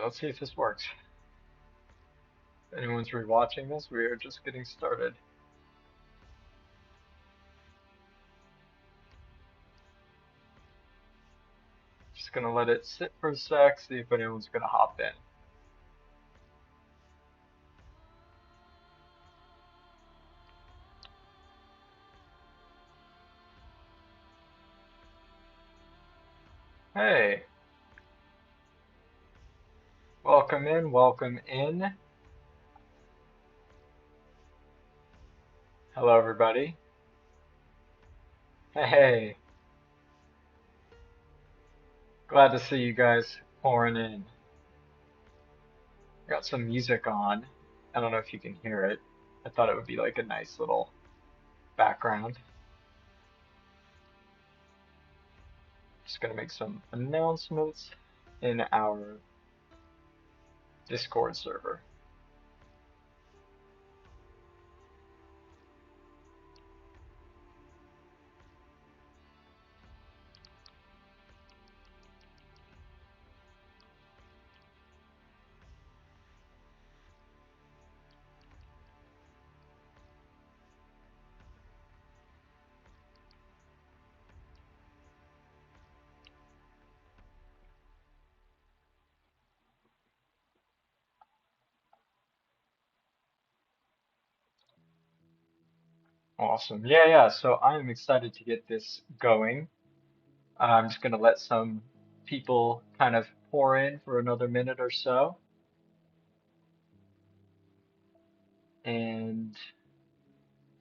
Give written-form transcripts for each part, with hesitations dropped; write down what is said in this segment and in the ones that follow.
Alright, let's see if this works. If anyone's rewatching this, we are just getting started. Just gonna let it sit for a sec, see if anyone's gonna hop in. Hey, welcome in, welcome in. Hello, everybody. Hey, glad to see you guys pouring in. Got some music on. I don't know if you can hear it. I thought it would be like a nice little background. Just gonna make some announcements in our Discord server. Awesome. Yeah. So I am excited to get this going. I'm just going to let some people kind of pour in for another minute or so. And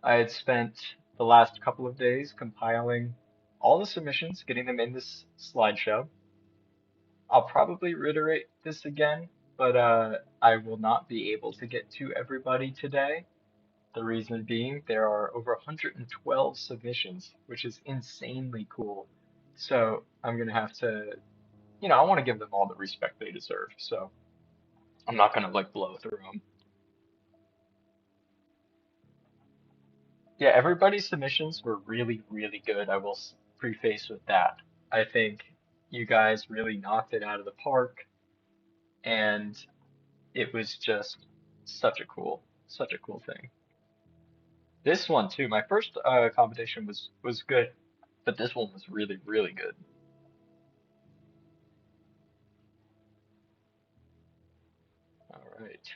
I had spent the last couple of days compiling all the submissions, getting them in this slideshow. I'll probably reiterate this again, but I will not be able to get to everybody today. The reason being there are over 112 submissions, which is insanely cool. So I'm going to have to, I want to give them all the respect they deserve. So I'm not gonna like blow through them. Yeah, everybody's submissions were really, really good. I will preface with that. I think you guys really knocked it out of the park, and it was just such a cool thing. This one too. My first competition was good, but this one was really, really good. All right.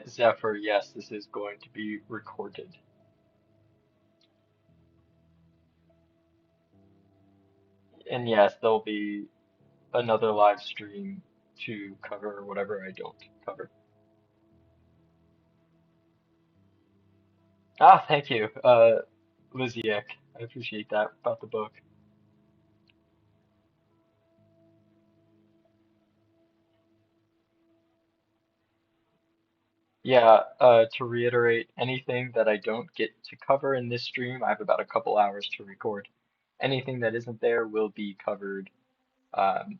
Zephyr, yes, this is going to be recorded. And yes, there'll be another live stream to cover whatever I don't cover. Ah, thank you, Liziek. I appreciate that about the book. Yeah, to reiterate, anything that I don't get to cover in this stream, I have about a couple hours to record. Anything that isn't there will be covered um,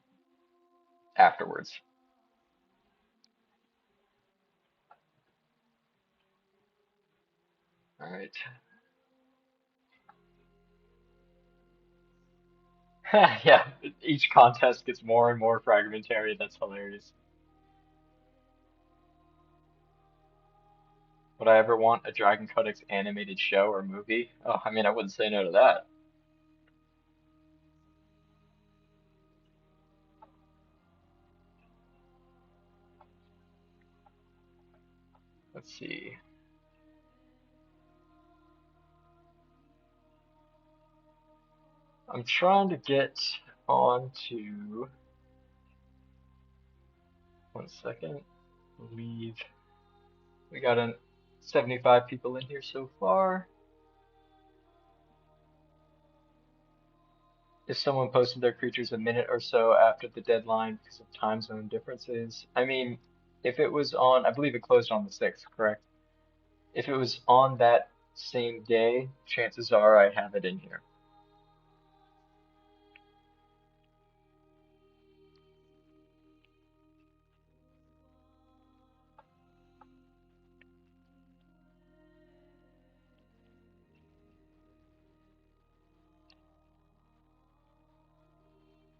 afterwards. All right. Yeah, each contest gets more and more fragmentary. That's hilarious. Would I ever want a Dragon Codex animated show or movie? Oh, I mean, I wouldn't say no to that. Let's see. I'm trying to get on to, one second, leave. We got 75 people in here so far. If someone posted their creatures a minute or so after the deadline because of time zone differences, I mean, if it was on, I believe it closed on the 6th, correct? If it was on that same day, chances are I have it in here.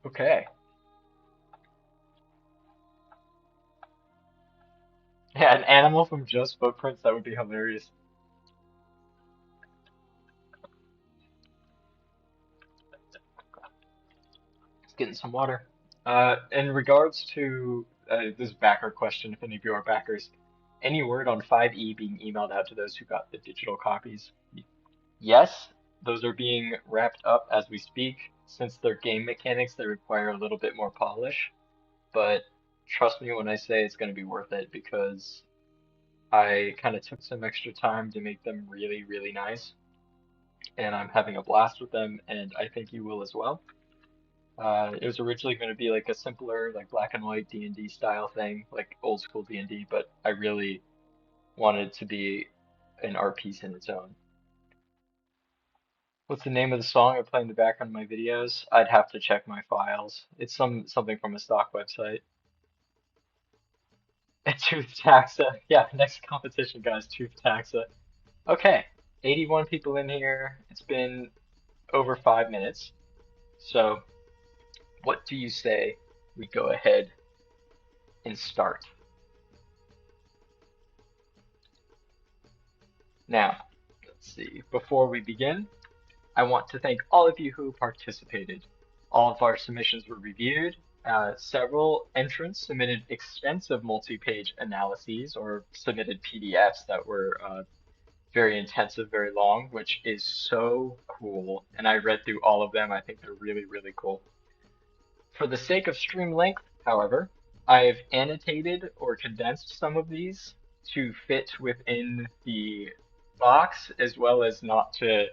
Okay. Yeah, an animal from Just Footprints, that would be hilarious. Just getting some water. In regards to this backer question, if any of you are backers, any word on 5E being emailed out to those who got the digital copies? Yes, those are being wrapped up as we speak. Since they're game mechanics, they require a little bit more polish, but trust me when I say it's going to be worth it because I kind of took some extra time to make them really, really nice, and I'm having a blast with them, and I think you will as well. It was originally going to be like a simpler, like black and white D&D style thing, like old school D&D, but I really wanted it to be an art piece in its own. What's the name of the song I play in the background of my videos? I'd have to check my files. It's something from a stock website. Tooth Taxa. Yeah, next competition, guys. Tooth Taxa. Okay, 81 people in here. It's been over 5 minutes. So, what do you say we go ahead and start? Now, let's see. Before we begin, I want to thank all of you who participated. All of our submissions were reviewed. Several entrants submitted extensive multi-page analyses or submitted PDFs that were very intensive, very long, which is so cool. And I read through all of them. I think they're really, really cool. For the sake of stream length, however, I've annotated or condensed some of these to fit within the box as well as not to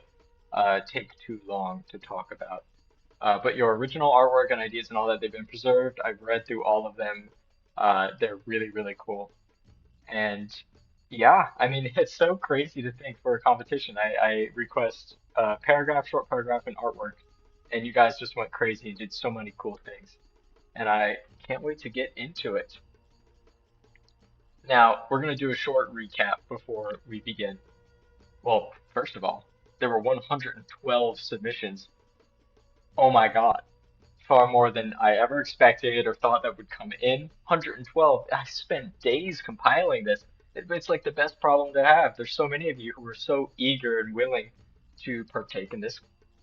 take too long to talk about. But your original artwork and ideas and all that, they've been preserved. I've read through all of them. They're really, really cool. And yeah, I mean, it's so crazy to think for a competition. I request paragraph, short paragraph, and artwork, and you guys just went crazy and did so many cool things. And I can't wait to get into it. Now, we're going to do a short recap before we begin. Well, first of all, there were 112 submissions. Oh my God. Far more than I ever expected or thought that would come in. 112. I spent days compiling this. It's like the best problem to have. There's so many of you who were so eager and willing to partake in this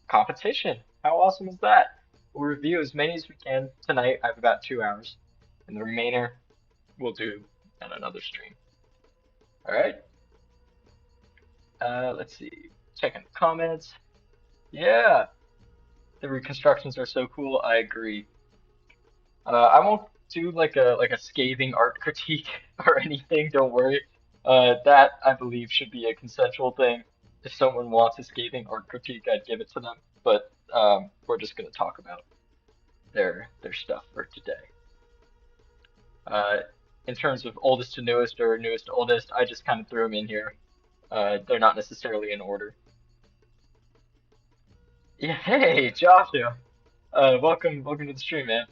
competition. How awesome is that? We'll review as many as we can tonight. I have about 2 hours, and the remainder we'll do on another stream. All right. Let's see. Checking the comments. Yeah, the reconstructions are so cool. I agree. I won't do like a scathing art critique or anything. Don't worry. That I believe should be a consensual thing. If someone wants a scathing art critique, I'd give it to them. But we're just gonna talk about their stuff for today. Uh, in terms of oldest to newest or newest to oldest, I just kind of threw them in here. They're not necessarily in order. Yeah, hey, Joshua. Welcome to the stream, man.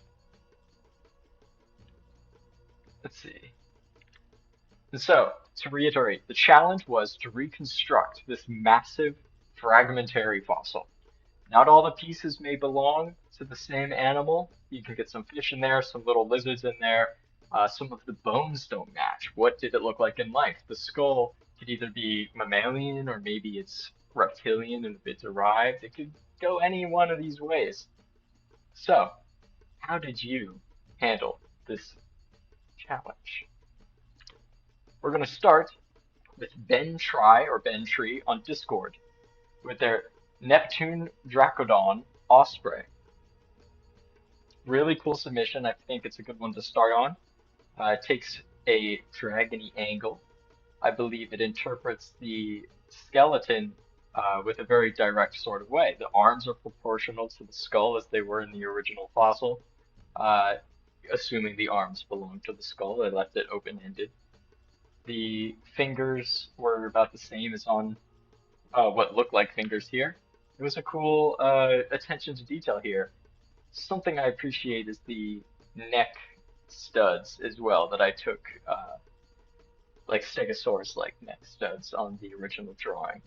Let's see. And so, to reiterate, the challenge was to reconstruct this massive fragmentary fossil. Not all the pieces may belong to the same animal. You can get some fish in there, some little lizards in there. Some of the bones don't match. What did it look like in life? The skull could either be mammalian or maybe it's reptilian and a bit derived. It could go any one of these ways. So, how did you handle this challenge? We're going to start with Ben Try or Ben Tree on Discord with their Neptune Dracodon Osprey. Really cool submission. I think it's a good one to start on. It takes a dragony angle. I believe it interprets the skeleton with a very direct sort of way. The arms are proportional to the skull as they were in the original fossil. Uh, Assuming the arms belong to the skull, they left it open-ended. The fingers were about the same as on what looked like fingers here. It was a cool attention to detail here. Something I appreciate is the neck studs as well that I took like Stegosaurus-like neck studs on the original drawing.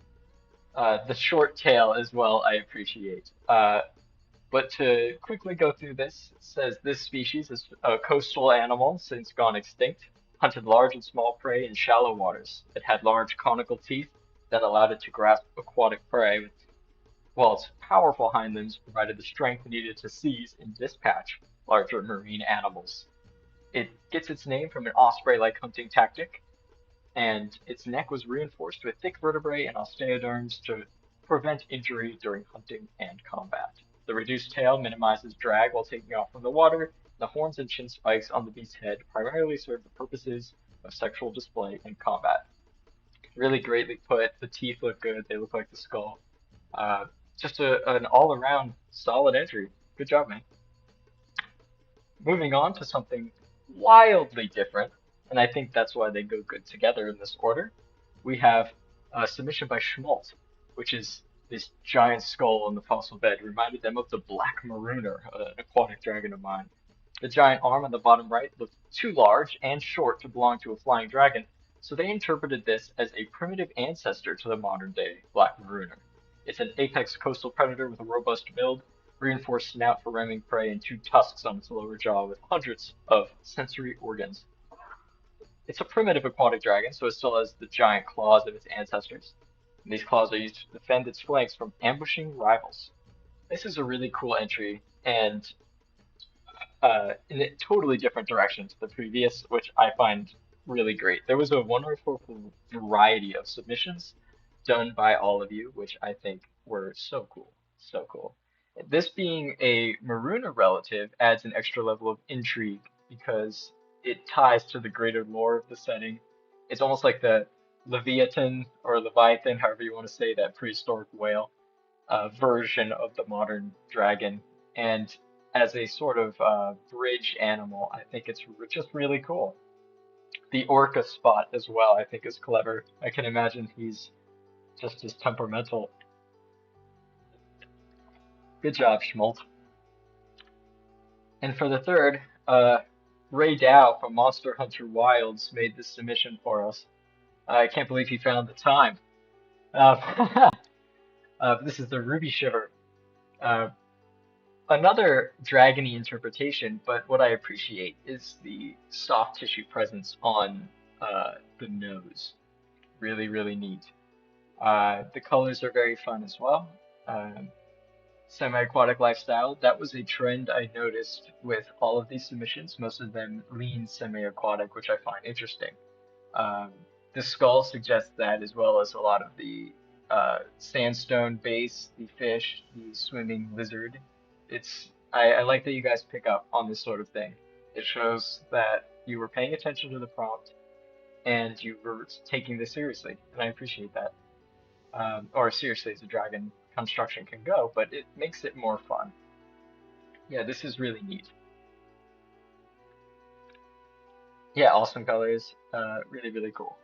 The short tail as well I appreciate. But to quickly go through this, it says this species is a coastal animal since gone extinct. hunted large and small prey in shallow waters. It had large conical teeth that allowed it to grasp aquatic prey, while its powerful hind limbs provided the strength needed to seize and dispatch larger marine animals. It gets its name from an osprey-like hunting tactic, and its neck was reinforced with thick vertebrae and osteoderms to prevent injury during hunting and combat. The reduced tail minimizes drag while taking off from the water. The horns and chin spikes on the beast's head primarily serve the purposes of sexual display and combat. Really greatly put. The teeth look good. They look like the skull. Uh, just an all-around solid entry. Good job, man. Moving on to something wildly different, and I think that's why they go good together in this order. We have a submission by Schmaltz, which is this giant skull on the fossil bed. Reminded them of the Black Marooner, an aquatic dragon of mine. The giant arm on the bottom right looked too large and short to belong to a flying dragon, so they interpreted this as a primitive ancestor to the modern day Black Marooner. It's an apex coastal predator with a robust build, reinforced snout for ramming prey, and two tusks on its lower jaw with hundreds of sensory organs. It's a primitive aquatic dragon, so it still has the giant claws of its ancestors. And these claws are used to defend its flanks from ambushing rivals. This is a really cool entry, and in a totally different direction to the previous, which I find really great. There was a wonderful variety of submissions done by all of you, which I think were so cool. So cool. This being a Maruna relative adds an extra level of intrigue because it ties to the greater lore of the setting. It's almost like the Leviathan or Leviathan, however you want to say that prehistoric whale version of the modern dragon. And as a sort of bridge animal, I think it's just really cool. The orca spot as well, I think, is clever. I can imagine he's just as temperamental. Good job, Schmult. And for the third, Ray Dow from Monster Hunter Wilds made this submission for us. I can't believe he found the time. Uh, this is the Ruby Shiver. Uh, Another dragony interpretation, but what I appreciate is the soft tissue presence on the nose. Really, really neat. The colors are very fun as well. Um, Semi-aquatic lifestyle, that was a trend I noticed with all of these submissions. Most of them lean semi-aquatic, which I find interesting. Um, the skull suggests that, as well as a lot of the sandstone base, the fish, the swimming lizard. I like that you guys pick up on this sort of thing. It shows that you were paying attention to the prompt and you were taking this seriously, and I appreciate that. Or seriously as a dragon construction can go, but it makes it more fun. Yeah, this is really neat. Yeah, awesome colors. Really, really cool.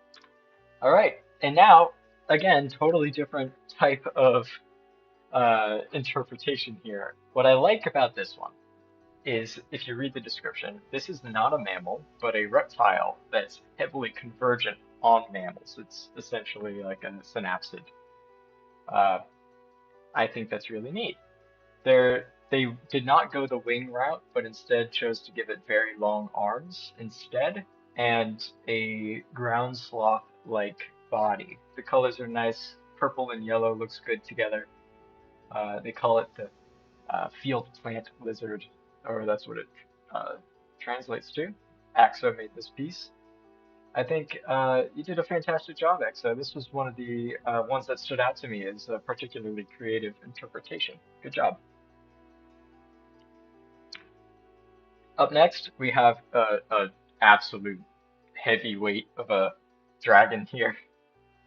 All right, and now again, totally different type of interpretation here. What I like about this one is if you read the description, this is not a mammal, but a reptile that's heavily convergent on mammals. It's essentially like a synapsid. Uh, I think that's really neat. They did not go the wing route, but instead chose to give it very long arms instead, and a ground sloth-like body. The colors are nice. Purple and yellow looks good together. They call it the field plant lizard, or that's what it uh, translates to. AXO made this piece. I think you did a fantastic job, AXO. This was one of the ones that stood out to me as a particularly creative interpretation. Good job. Up next, we have a absolute heavyweight of a dragon here.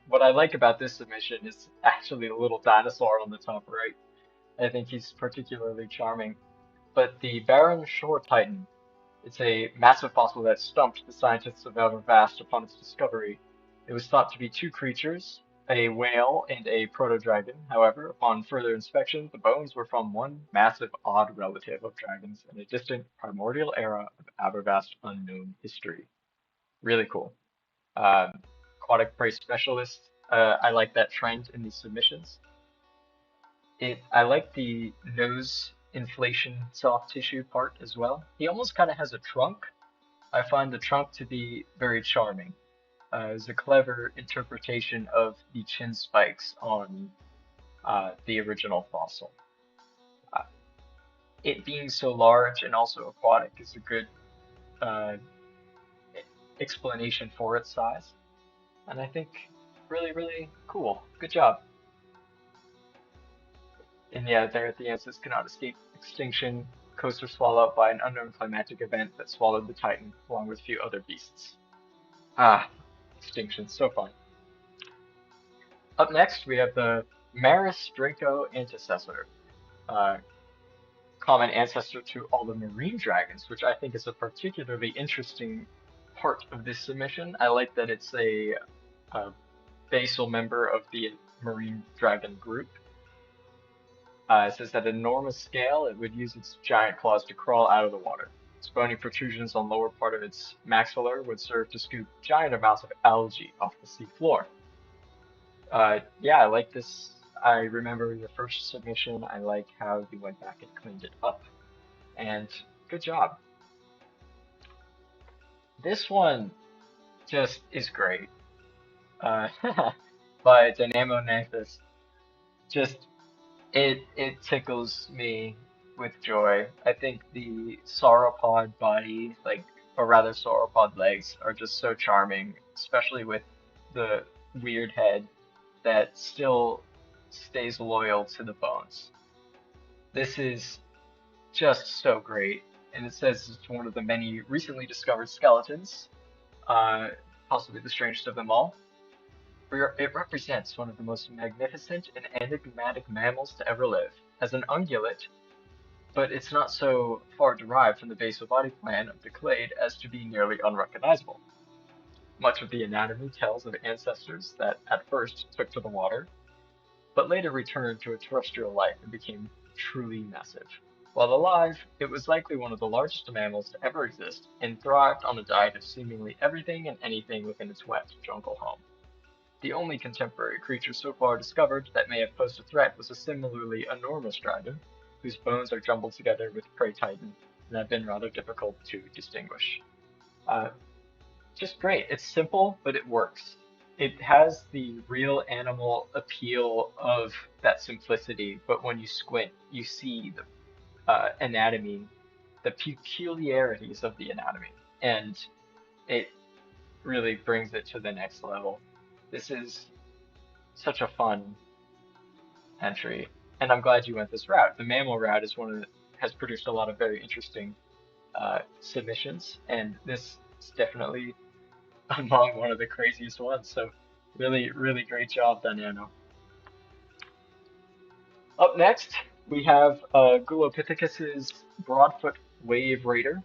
What I like about this submission is actually the little dinosaur on the top right. I think he's particularly charming. But the Barren Shore Titan, it's a massive fossil that stumped the scientists of Evervast upon its discovery. It was thought to be two creatures, a whale and a proto-dragon. However, upon further inspection, the bones were from one massive odd relative of dragons in a distant primordial era of Abervast unknown history. Really cool. Um, Aquatic prey specialist. I like that trend in these submissions. I like the nose inflation soft tissue part as well. He almost kind of has a trunk, I find the trunk to be very charming. It's a clever interpretation of the chin spikes on the original fossil. Uh, it being so large and also aquatic is a good uh, explanation for its size, and I think really, really cool. Good job. And yeah, there at the end says cannot escape extinction. Coasts were swallowed up by an unknown climatic event that swallowed the Titan, along with a few other beasts. Ah, extinction, so fun. Up next, we have the Maris Draco Antecessor, uh, common ancestor to all the marine dragons, which I think is a particularly interesting part of this submission. I like that it's a basal member of the marine dragon group. It says at enormous scale, it would use its giant claws to crawl out of the water. Its bony protrusions on the lower part of its maxillar would serve to scoop giant amounts of algae off the sea floor. Yeah, I like this. I remember your first submission. I like how you went back and cleaned it up. And good job. This one just is great. Uh, by Dynamo Nanthus. Just it tickles me with joy. I think the sauropod body, like or rather sauropod legs, are just so charming, especially with the weird head that still stays loyal to the bones. This is just so great, and it says it's one of the many recently discovered skeletons, uh, possibly the strangest of them all. It represents one of the most magnificent and enigmatic mammals to ever live. As an ungulate, but it's not so far derived from the basal body plan of the clade as to be nearly unrecognizable. Much of the anatomy tells of ancestors that at first took to the water, but later returned to a terrestrial life and became truly massive. While alive, it was likely one of the largest mammals to ever exist and thrived on a diet of seemingly everything and anything within its wet jungle home. The only contemporary creature so far discovered that may have posed a threat was a similarly enormous dragon, whose bones are jumbled together with prey titan and have been rather difficult to distinguish. Uh, just great. It's simple, but it works. It has the real animal appeal of that simplicity, but when you squint, you see the anatomy, the peculiarities of the anatomy, and it really brings it to the next level. This is such a fun entry, and I'm glad you went this route. The mammal route is one of the, has produced a lot of very interesting submissions, and this is definitely among one of the craziest ones. So really, really great job, Dynamo. Up next, we have Gulopithecus's Broadfoot Wave Raider.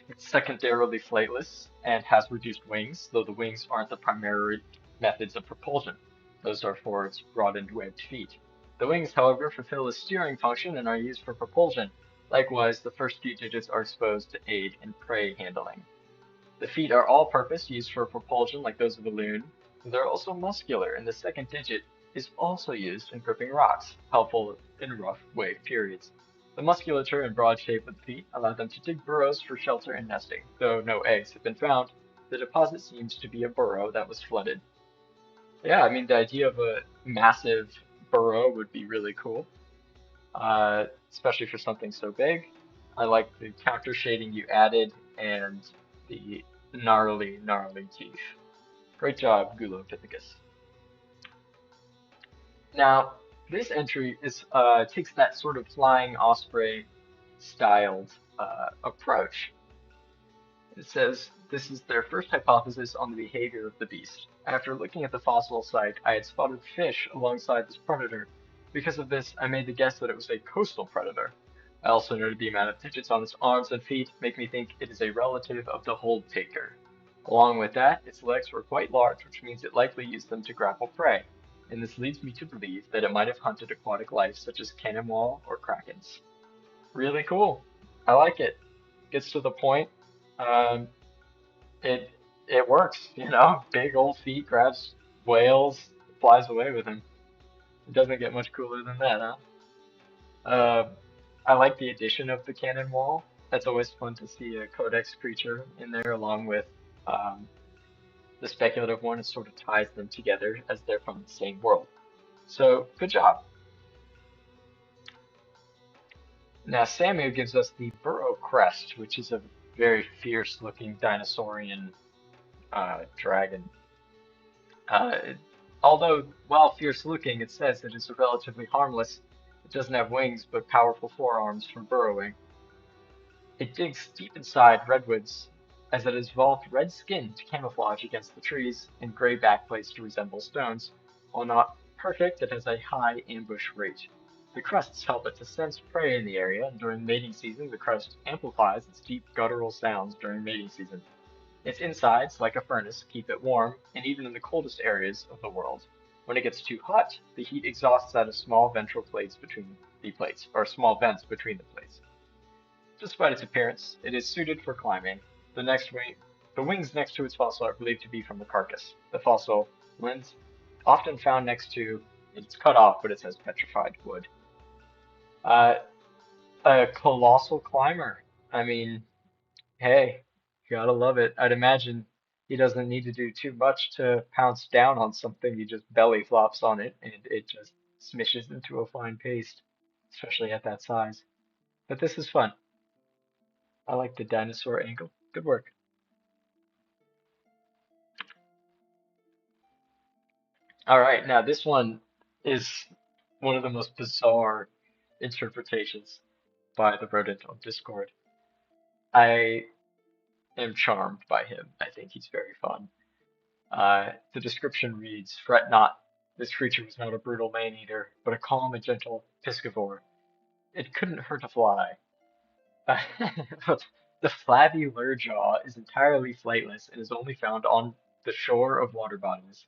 It's secondarily flightless and has reduced wings, though the wings aren't the primary methods of propulsion. Those are for its broadened webbed feet. The wings, however, fulfill a steering function and are used for propulsion. Likewise, the first few digits are exposed to aid in prey handling. The feet are all-purpose, used for propulsion like those of a loon. They're also muscular, and the second digit is also used in gripping rocks, helpful in rough wave periods. The musculature and broad shape of the feet allow them to dig burrows for shelter and nesting. Though no eggs have been found, the deposit seems to be a burrow that was flooded. Yeah, I mean, the idea of a massive burrow would be really cool, especially for something so big. I like the counter shading you added and the gnarly, gnarly teeth. Great job, Gulopithecus. Now, this entry is takes that sort of flying osprey styled approach. It says this is their first hypothesis on the behavior of the beast. After looking at the fossil site, I had spotted fish alongside this predator. Because of this, I made the guess that it was a coastal predator. I also noted the amount of digits on its arms and feet make me think it is a relative of the hold taker. Along with that, its legs were quite large, which means it likely used them to grapple prey, and this leads me to believe that it might have hunted aquatic life such as cannonwall or krakens. Really cool. I like it. Gets to the point. Um, it it works, you know. Big old feet, grabs whales, flies away with him. It doesn't get much cooler than that, huh? Uh, I like the addition of the cannon wall. That's always fun to see a codex creature in there along with um, the speculative one. It sort of ties them together as they're from the same world. So good job. Now Samu gives us the Burrow Crest, which is a very fierce looking dinosaurian dragon. Uh, Although, while fierce looking, it says it is relatively harmless. It doesn't have wings, but powerful forearms for burrowing. It digs deep inside redwoods, as it has evolved red skin to camouflage against the trees and gray backplates to resemble stones. While not perfect, it has a high ambush rate. The crests help it to sense prey in the area, and during mating season, the crest amplifies its deep guttural sounds during mating season. Its insides, like a furnace, keep it warm, and even in the coldest areas of the world. When it gets too hot, the heat exhausts out of small ventral plates between the plates, or small vents between the plates. Despite its appearance, it is suited for climbing. The wings next to its fossil are believed to be from the carcass. The fossil lens, often found next to, it's cut off, but it says petrified wood. Uh, a colossal climber. I mean, hey, gotta love it. I'd imagine he doesn't need to do too much to pounce down on something. He just belly flops on it and it just smishes into a fine paste, especially at that size. But this is fun. I like the dinosaur angle. Good work. All right, now this one is one of the most bizarre interpretations by the rodent on Discord. I am charmed by him. I think he's very fun. The description reads, Fret not, this creature was not a brutal man-eater, but a calm and gentle piscivore. It couldn't hurt a fly. The flabby lurjaw is entirely flightless and is only found on the shore of water bodies.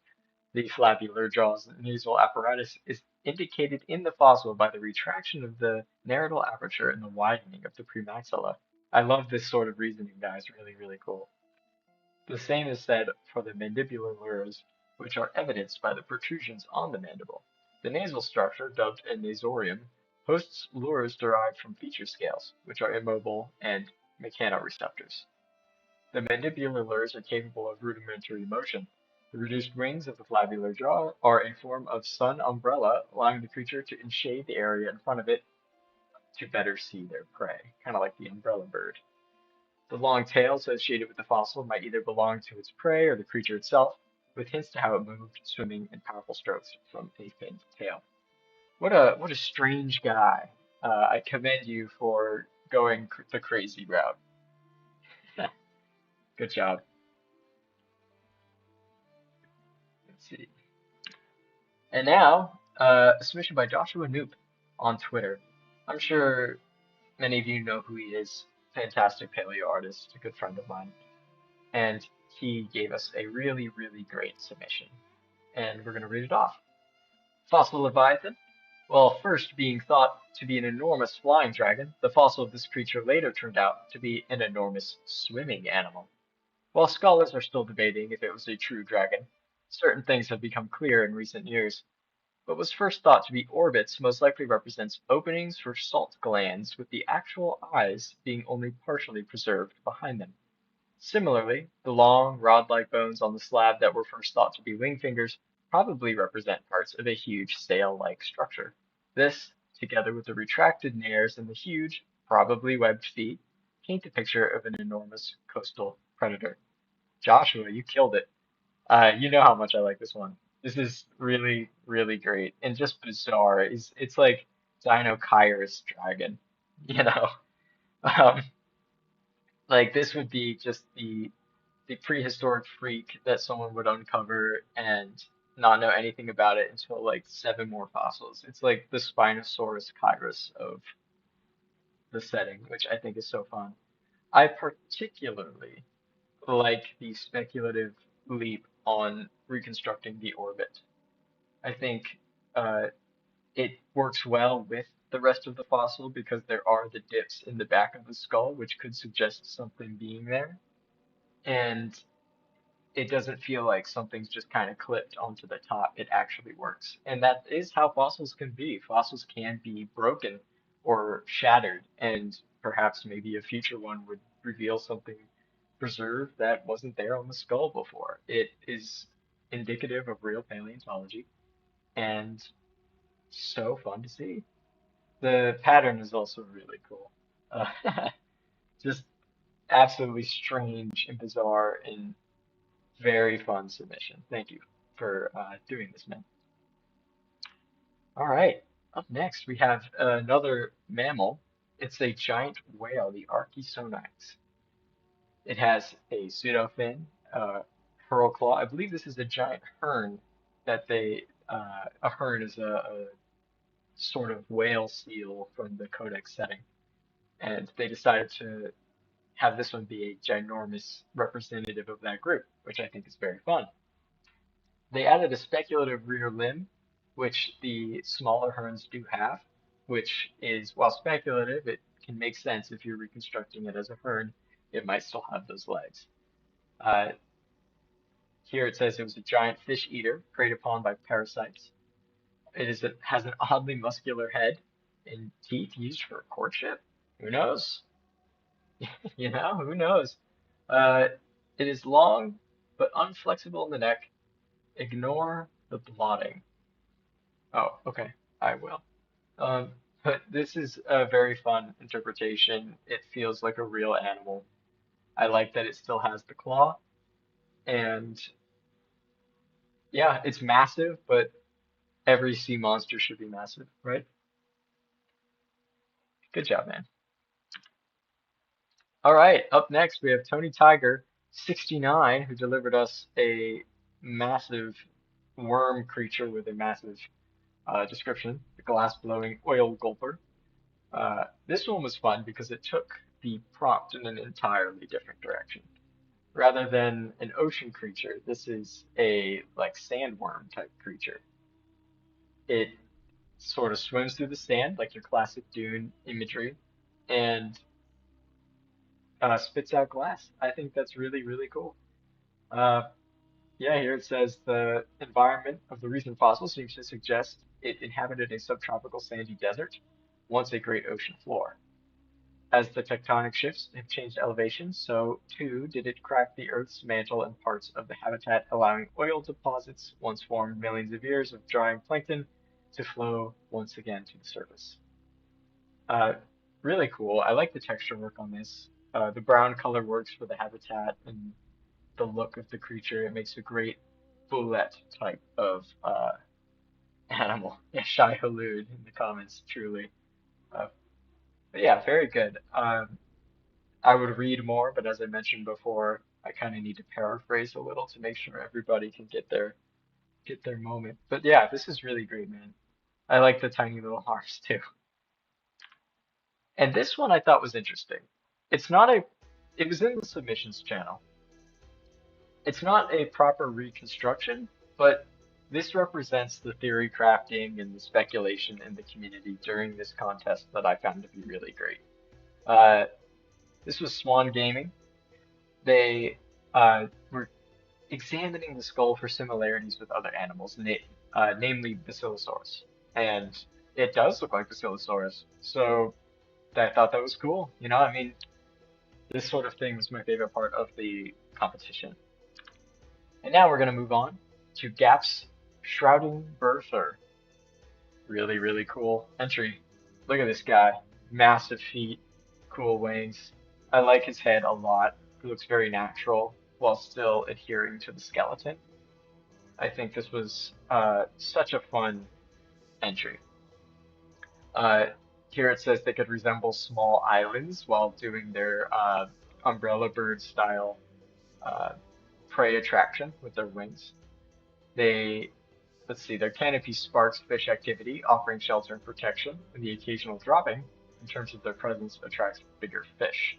The flabby lurjaw's nasal apparatus is indicated in the fossil by the retraction of the narratal aperture and the widening of the premaxilla. I love this sort of reasoning, guys. Really, really cool. The same is said for the mandibular lures, which are evidenced by the protrusions on the mandible. The nasal structure, dubbed a nasorium, hosts lures derived from feature scales, which are immobile and mechanoreceptors. The mandibular lures are capable of rudimentary motion. The reduced wings of the flabular jaw are a form of sun umbrella, allowing the creature to enshade the area in front of it to better see their prey, kind of like the umbrella bird. The long tail associated with the fossil might either belong to its prey or the creature itself, with hints to how it moved, swimming, and powerful strokes from a finned tail. What a strange guy. I commend you for going the crazy route. Good job. Let's see. And now, a submission by Joshua Noop on Twitter. I'm sure many of you know who he is. Fantastic paleo artist, a good friend of mine. And he gave us a really, really great submission. And we're going to read it off. Fossil Leviathan. Well, first being thought to be an enormous flying dragon, the fossil of this creature later turned out to be an enormous swimming animal. While scholars are still debating if it was a true dragon, certain things have become clear in recent years. What was first thought to be orbits most likely represents openings for salt glands, with the actual eyes being only partially preserved behind them. Similarly, the long, rod-like bones on the slab that were first thought to be wing fingers probably represent parts of a huge sail-like structure. This, together with the retracted nares and the huge, probably webbed feet, paint a picture of an enormous coastal predator. Joshua, you killed it. You know how much I like this one. This is really, really great and just bizarre. It's like Dino-Kyrus dragon, you know? Um, like this would be just the prehistoric freak that someone would uncover and not know anything about it until like seven more fossils. It's like the Spinosaurus Kyrus of the setting, which I think is so fun. I particularly like the speculative leap on reconstructing the orbit. I think uh, it works well with the rest of the fossil because there are the dips in the back of the skull, which could suggest something being there. And it doesn't feel like something's just kind of clipped onto the top. It actually works. And that is how fossils can be. Fossils can be broken or shattered and perhaps maybe a future one would reveal something preserved that wasn't there on the skull before. It is indicative of real paleontology and so fun to see. The pattern is also really cool. Uh, just absolutely strange and bizarre and very fun submission. Thank you for doing this, man. All right. Up next, we have another mammal. It's a giant whale, the Archesonax. It has a pseudofin, pearl claw. I believe this is a giant hern that a hern is a sort of whale seal from the Codex setting. And they decided to have this one be a ginormous representative of that group, which I think is very fun. They added a speculative rear limb, which the smaller herons do have, which is, while speculative, it can make sense if you're reconstructing it as a hern. It might still have those legs. Uh, Here it says it was a giant fish eater preyed upon by parasites. Has an oddly muscular head and teeth used for courtship. Who knows? Who knows? Uh, it is long but unflexible in the neck. Ignore the blotting. Oh, okay. I will. Um, but this is a very fun interpretation. It feels like a real animal. I like that it still has the claw, and yeah, it's massive, but every sea monster should be massive, right? Good job, man. All right, up next we have Tony Tiger 69, who delivered us a massive worm creature with a massive description, the glass blowing oil gulper. This one was fun because it took the prompt in an entirely different direction. Rather than an ocean creature, this is a like sandworm type creature. It sort of swims through the sand like your classic Dune imagery and spits out glass. I think that's really, really cool. Uh, yeah, here it says the environment of the recent fossil seems to suggest it inhabited a subtropical sandy desert, once a great ocean floor. As the tectonic shifts have changed elevation, so too did it crack the Earth's mantle and parts of the habitat, allowing oil deposits once formed millions of years of drying plankton to flow once again to the surface. Uh, Really cool. I like the texture work on this. The brown color works for the habitat and the look of the creature. It makes a great bullet type of animal. Yeah, Shai Hulud in the comments, truly. Uh, but yeah, very good. I would read more, but as I mentioned before, I kind of need to paraphrase a little to make sure everybody can get their moment. But yeah, this is really great, man. I like the tiny little hearts too. And this one I thought was interesting. It's not a, it was in the submissions channel. It's not a proper reconstruction, but this represents the theory crafting and the speculation in the community during this contest that I found to be really great. Uh, this was Swan Gaming. They were examining the skull for similarities with other animals, namely Basilosaurus. And it does look like Basilosaurus. So I thought that was cool. I mean, this sort of thing was my favorite part of the competition. And now we're going to move on to Gap's Shrouding Berther. Really, really cool entry. Look at this guy. Massive feet, cool wings. I like his head a lot. He looks very natural while still adhering to the skeleton. I think this was such a fun entry. Uh, Here it says they could resemble small islands while doing their umbrella bird style uh, prey attraction with their wings. They, let's see, their canopy sparks fish activity, offering shelter and protection, and the occasional dropping, in terms of their presence, attracts bigger fish,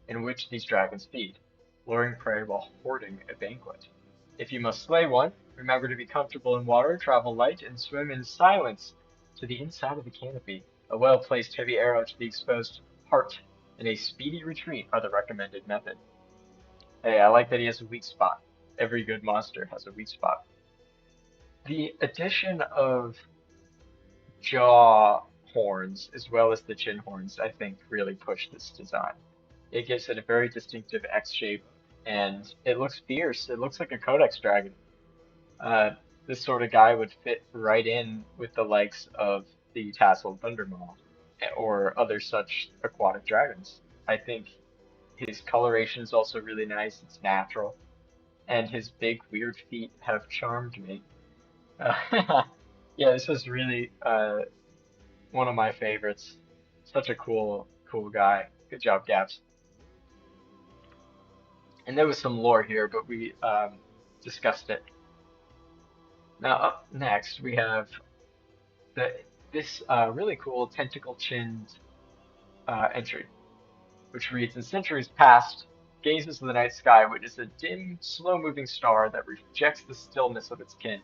in which these dragons feed, luring prey while hoarding a banquet. If you must slay one, remember to be comfortable in water, travel light, and swim in silence to the inside of the canopy. A well-placed heavy arrow to the exposed heart and a speedy retreat are the recommended method. Hey, I like that he has a weak spot. Every good monster has a weak spot. The addition of jaw horns, as well as the chin horns, I think really push this design. It gives it a very distinctive X shape, and it looks fierce. It looks like a Codex dragon. Uh, this sort of guy would fit right in with the likes of the tasseled Thundermaw or other such aquatic dragons. I think his coloration is also really nice. It's natural, and his big weird feet have charmed me. Yeah, this was really one of my favorites. Such a cool guy. Good job, Gaps. And there was some lore here, but we discussed it. Now up next we have the this really cool tentacle-chinned entry, which reads: In centuries past, gazers of the night sky witnessed a dim, slow-moving star that rejects the stillness of its kin.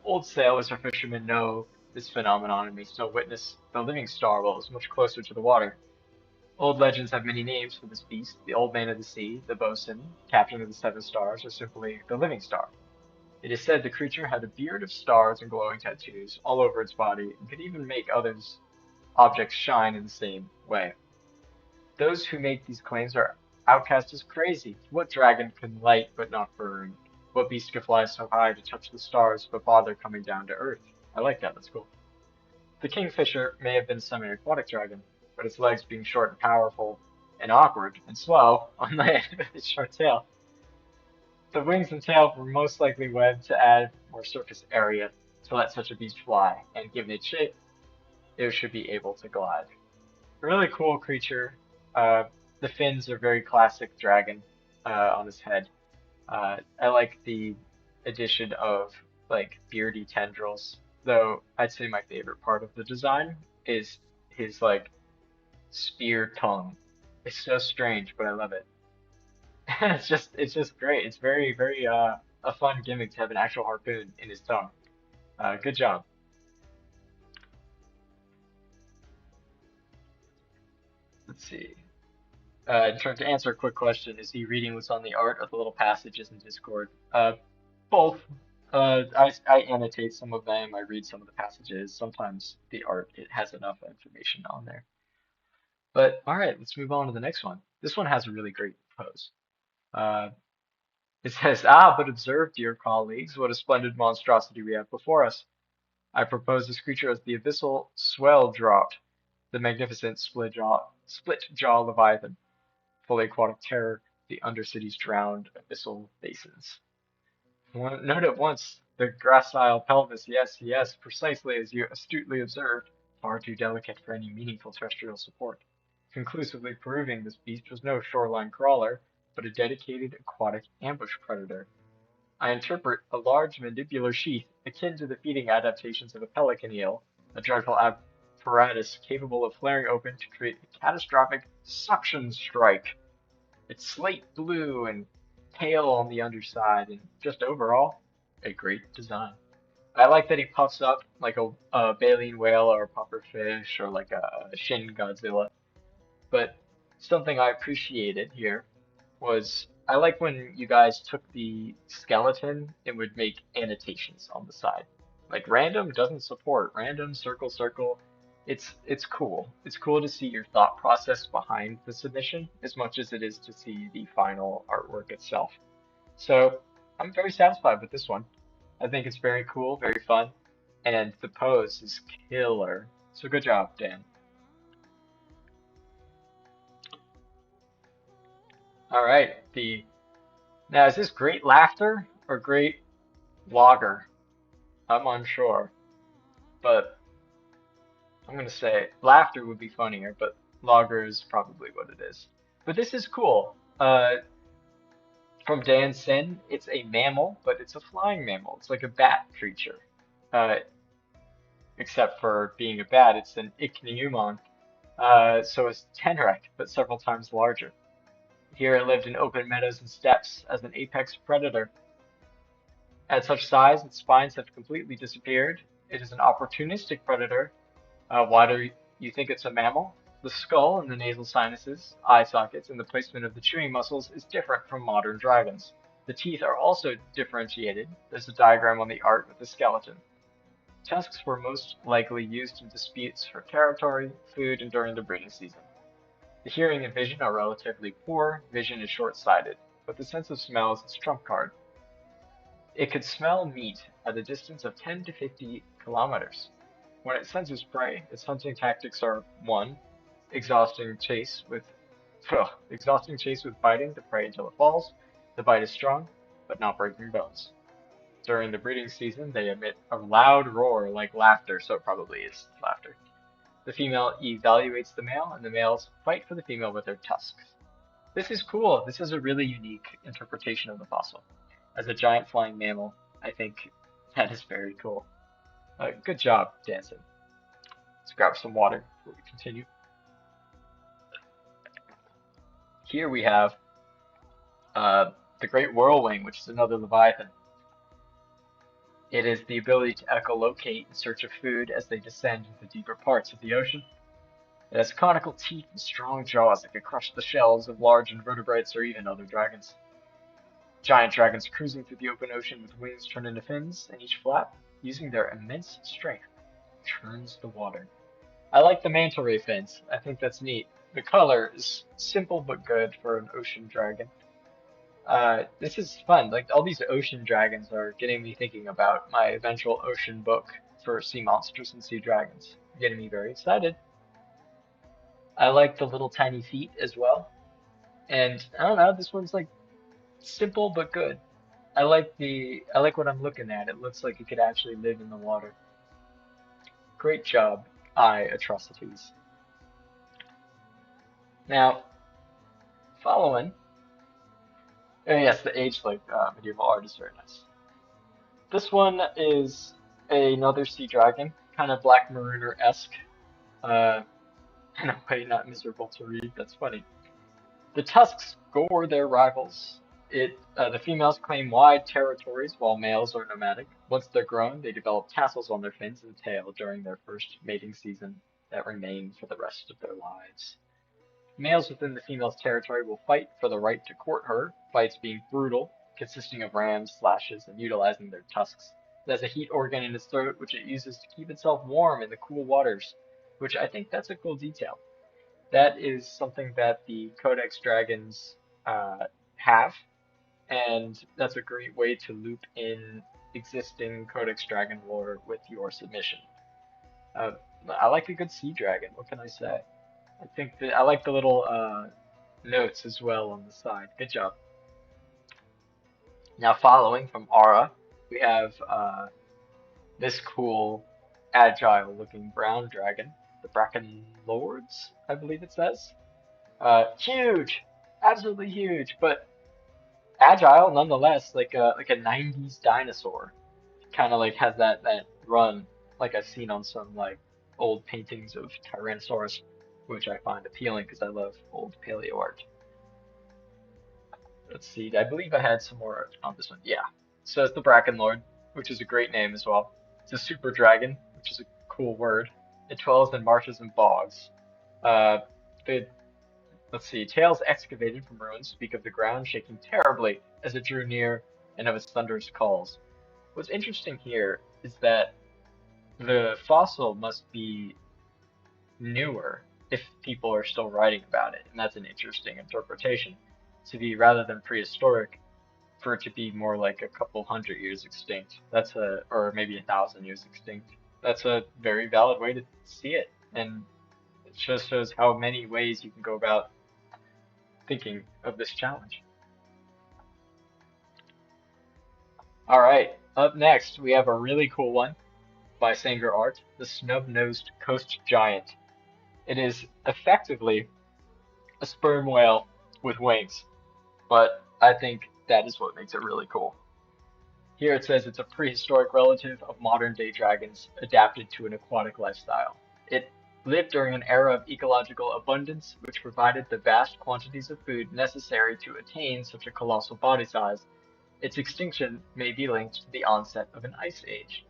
Old sailors or fishermen know this phenomenon and may still witness the living star while it is much closer to the water. Old legends have many names for this beast: the Old Man of the Sea, the Bosun, Captain of the Seven Stars, or simply the Living Star. It is said the creature had a beard of stars and glowing tattoos all over its body and could even make others objects shine in the same way. Those who make these claims are outcast as crazy. What dragon can light but not burn? What beast can fly so high to touch the stars but bother coming down to earth? I like that, that's cool. The kingfisher may have been a semi-aquatic dragon, but its legs being short and powerful and awkward and slow on land with its short tail. The wings and tail were most likely webbed to add more surface area to let such a beast fly, and given its shape, it should be able to glide. A really cool creature. The fins are very classic dragon on his head. I like the addition of like beardy tendrils, though I'd say my favorite part of the design is his like spear tongue. It's so strange, but I love it. It's just great. It's very a fun gimmick to have an actual harpoon in his tongue. Good job. Let's see. In turn to answer a quick question, is he reading what's on the art or the little passages in Discord? Both. I annotate some of them. I read some of the passages. Sometimes the art it has enough information on there. But all right, let's move on to the next one. This one has a really great pose. Uh, it says, "Ah, but observe, dear colleagues, what a splendid monstrosity we have before us. I propose this creature as the abyssal swell dropped, the magnificent split jaw leviathan, fully aquatic terror, the undercity's drowned abyssal basins." Note at once the gracile pelvis. Yes, yes, precisely as you astutely observed, far too delicate for any meaningful terrestrial support. Conclusively proving this beast was no shoreline crawler, but a dedicated aquatic ambush predator. I interpret a large mandibular sheath akin to the feeding adaptations of a pelican eel, a dreadful apparatus capable of flaring open to create a catastrophic suction strike. It's slate blue and pale on the underside, and just overall, a great design. I like that he puffs up like a baleen whale or a pufferfish or like a Shin Godzilla. But something I appreciated here was I like when you guys took the skeleton and would make annotations on the side. Like random doesn't support random circle circle. It's cool. It's cool to see your thought process behind the submission as much as it is to see the final artwork itself. So I'm very satisfied with this one. I think it's very cool, very fun, and the pose is killer. So good job, Dan. All right, the now is this great laughter or great lager? I'm unsure, but I'm gonna say laughter would be funnier, but lager is probably what it is. But this is cool. From Dan Sin, it's a mammal, but it's a flying mammal. It's like a bat creature. Uh, except for being a bat, it's an ichneumon. So it's Tenrec, but several times larger. Here it lived in open meadows and steppes as an apex predator. At such size, its spines have completely disappeared. It is an opportunistic predator. Why do you think it's a mammal? The skull and the nasal sinuses, eye sockets, and the placement of the chewing muscles is different from modern dragons. The teeth are also differentiated. There's a diagram on the art with the skeleton. Tusks were most likely used in disputes for territory, food, and during the breeding season. The hearing and vision are relatively poor, vision is short-sighted, but the sense of smell is its trump card. It could smell meat at a distance of 10 to 50 kilometers. When it senses prey, its hunting tactics are 1. Exhausting chase with exhausting chase with biting the prey until it falls. The bite is strong, but not breaking bones. During the breeding season, they emit a loud roar like laughter, so it probably is laughter. The female evaluates the male, and the males fight for the female with their tusks. This is cool. This is a really unique interpretation of the fossil. As a giant flying mammal, I think that is very cool. Good job, Danson. Let's grab some water before we continue. Here we have uh, the Great Whirlwing, which is another leviathan. It is the ability to echolocate in search of food as they descend into deeper parts of the ocean. It has conical teeth and strong jaws that can crush the shells of large invertebrates or even other dragons. Giant dragons cruising through the open ocean with wings turned into fins, and each flap, using their immense strength, churns the water. I like the manta ray fins. I think that's neat. The color is simple but good for an ocean dragon. This is fun. Like all these ocean dragons are getting me thinking about my eventual ocean book for sea monsters and sea dragons. Getting me very excited. I like the little tiny feet as well. And I don't know, this one's like simple but good. I like what I'm looking at. It looks like it could actually live in the water. Great job, eye atrocities. Now, following, oh yes, the age like medieval art is very nice. This one is another sea dragon, kind of Black Mariner-esque. Uh, in a way, not miserable to read. That's funny. The tusks gore their rivals. The females claim wide territories while males are nomadic. Once they're grown, they develop tassels on their fins and tail during their first mating season that remain for the rest of their lives. Males within the female's territory will fight for the right to court her, fights being brutal, consisting of rams, slashes, and utilizing their tusks. It has a heat organ in its throat, which it uses to keep itself warm in the cool waters, which I think that's a cool detail. That is something that the Codex Dragons have, and that's a great way to loop in existing Codex Dragon lore with your submission. Uh, I like a good sea dragon. What can I say? I think that I like the little notes as well on the side. Good job. Now, following from Aura, we have this cool, agile-looking brown dragon, the Bracken Lords, I believe it says. Huge, absolutely huge, but agile nonetheless, like a '90s dinosaur. Kind of like has that run like I've seen on some like old paintings of Tyrannosaurus, which I find appealing because I love old paleo art. Let's see, I believe I had some more on this one. Yeah, so it's the Bracken Lord, which is a great name as well. It's a super dragon, which is a cool word. It dwells in marshes and bogs. Uh, the Let's see. Tales excavated from ruins speak of the ground shaking terribly as it drew near and of its thunderous calls. What's interesting here is that the fossil must be newer if people are still writing about it, and that's an interesting interpretation. To be rather than prehistoric, for it to be more like a couple hundred years extinct. Or maybe 1,000 years extinct. That's a very valid way to see it, and it just shows how many ways you can go about thinking of this challenge. All right, up next we have a really cool one by Sanger Art, the snub-nosed coast giant. It is effectively a sperm whale with wings, but I think that is what makes it really cool. Here it says it's a prehistoric relative of modern-day dragons adapted to an aquatic lifestyle. It lived during an era of ecological abundance, which provided the vast quantities of food necessary to attain such a colossal body size. Its extinction may be linked to the onset of an ice age.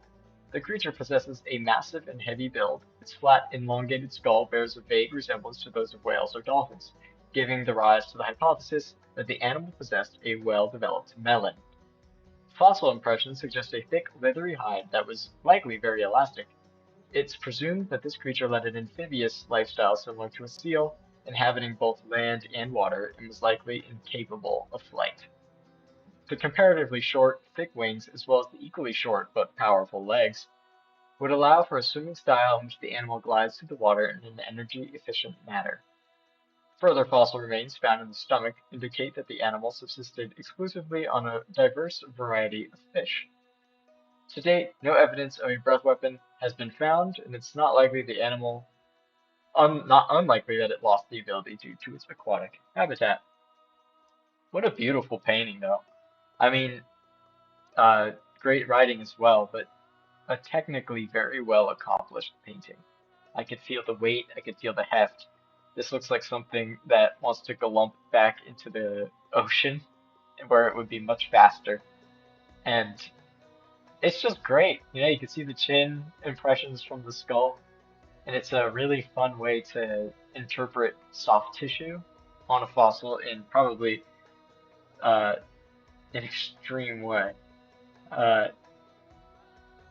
The creature possesses a massive and heavy build. Its flat, elongated skull bears a vague resemblance to those of whales or dolphins, giving the rise to the hypothesis that the animal possessed a well-developed melon. Fossil impressions suggest a thick, leathery hide that was likely very elastic. It's presumed that this creature led an amphibious lifestyle similar to a seal, inhabiting both land and water, and was likely incapable of flight. The comparatively short, thick wings, as well as the equally short but powerful legs, would allow for a swimming style in which the animal glides through the water in an energy-efficient manner. Further fossil remains found in the stomach indicate that the animal subsisted exclusively on a diverse variety of fish. To date, no evidence of a breath weapon has been found, and it's not likely the animal, not unlikely that it lost the ability due to its aquatic habitat. What a beautiful painting, though. I mean, uh, great writing as well, but a technically very well accomplished painting. I could feel the weight, I could feel the heft. This looks like something that wants to galump back into the ocean, where it would be much faster. And it's just great. You know, you can see the chin impressions from the skull, and it's a really fun way to interpret soft tissue on a fossil in probably uh, an extreme way. Uh,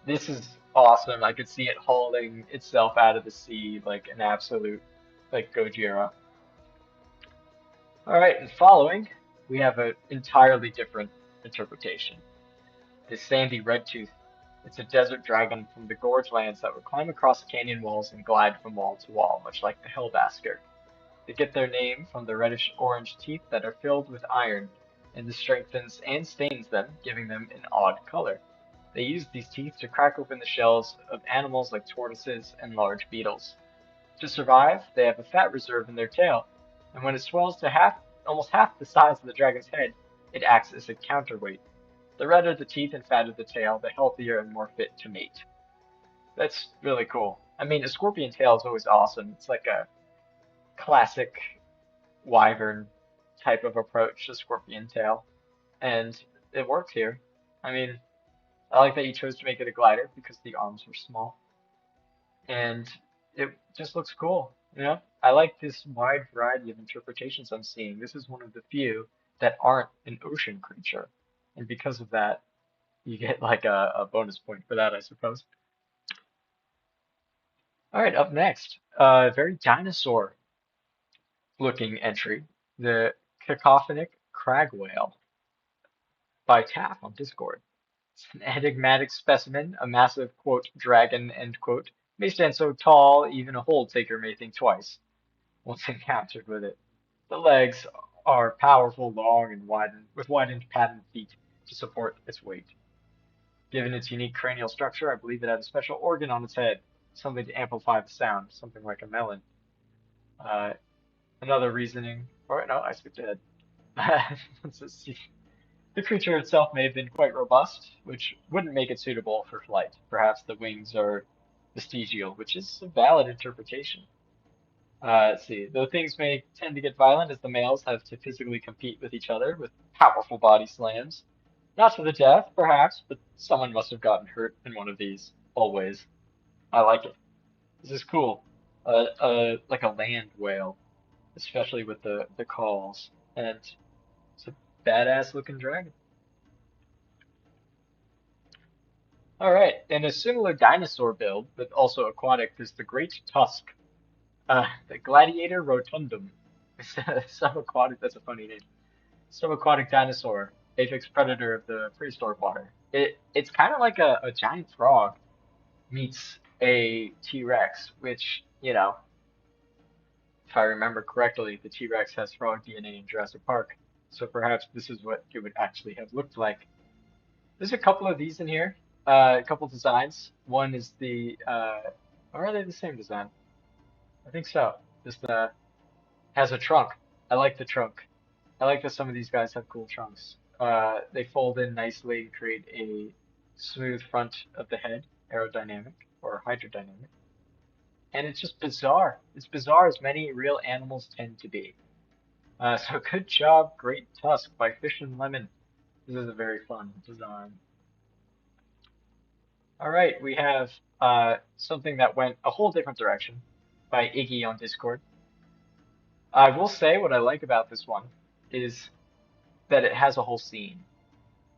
this is awesome. I could see it hauling itself out of the sea like an absolute like Gojira. All right, and following, we have an entirely different interpretation. The sandy redtooth. It's a desert dragon from the gorge lands that would climb across canyon walls and glide from wall to wall, much like the hellbasker. They get their name from the reddish-orange teeth that are filled with iron, and this strengthens and stains them, giving them an odd color. They use these teeth to crack open the shells of animals like tortoises and large beetles. To survive, they have a fat reserve in their tail, and when it swells to almost half the size of the dragon's head, it acts as a counterweight. The redder the teeth and fatter the tail, the healthier and more fit to mate. That's really cool. I mean, a scorpion tail is always awesome. It's like a classic wyvern type of approach to scorpion tail, and it works here. I mean, I like that you chose to make it a glider because the arms were small, and it just looks cool. You know, I like this wide variety of interpretations I'm seeing. This is one of the few that aren't an ocean creature, and because of that, you get like a bonus point for that, I suppose. All right, up next, very dinosaur looking entry, the cacophonic crag whale by Taff on Discord. It's an enigmatic specimen, a massive, quote, dragon, end quote, may stand so tall even a hold taker may think twice once encountered with it. The legs are powerful, long, and widened, with widened padded feet to support its weight. Given its unique cranial structure, I believe it had a special organ on its head, something to amplify the sound, something like a melon. Uh, Another reasoning, or no, I skipped ahead. Let's just see. The creature itself may have been quite robust, which wouldn't make it suitable for flight. Perhaps the wings are vestigial, which is a valid interpretation. Let's see. Though things may tend to get violent as the males have to physically compete with each other with powerful body slams. Not to the death, perhaps, but someone must have gotten hurt in one of these. Always. I like it. This is cool. Like a land whale, especially with the calls. And it's a badass looking dragon. All right, and a similar dinosaur build, but also aquatic, is the Great Tusk, the Gladiator rotundum. It's a subaquatic, that's a funny name. Subaquatic dinosaur, apex predator of the prehistoric water. It's kind of like a giant frog meets a T-Rex, which, you know, if I remember correctly, the T-Rex has frog DNA in Jurassic Park, so perhaps this is what it would actually have looked like. There's a couple of these in here, a couple designs. One is or are they the same design? I think so. This has a trunk. I like the trunk. I like that some of these guys have cool trunks. They fold in nicely and create a smooth front of the head, aerodynamic or hydrodynamic. And it's just bizarre. It's bizarre as many real animals tend to be. So good job, Great Tusk by Fish and Lemon. This is a very fun design. All right, we have something that went a whole different direction by Iggy on Discord. I will say what I like about this one is that it has a whole scene.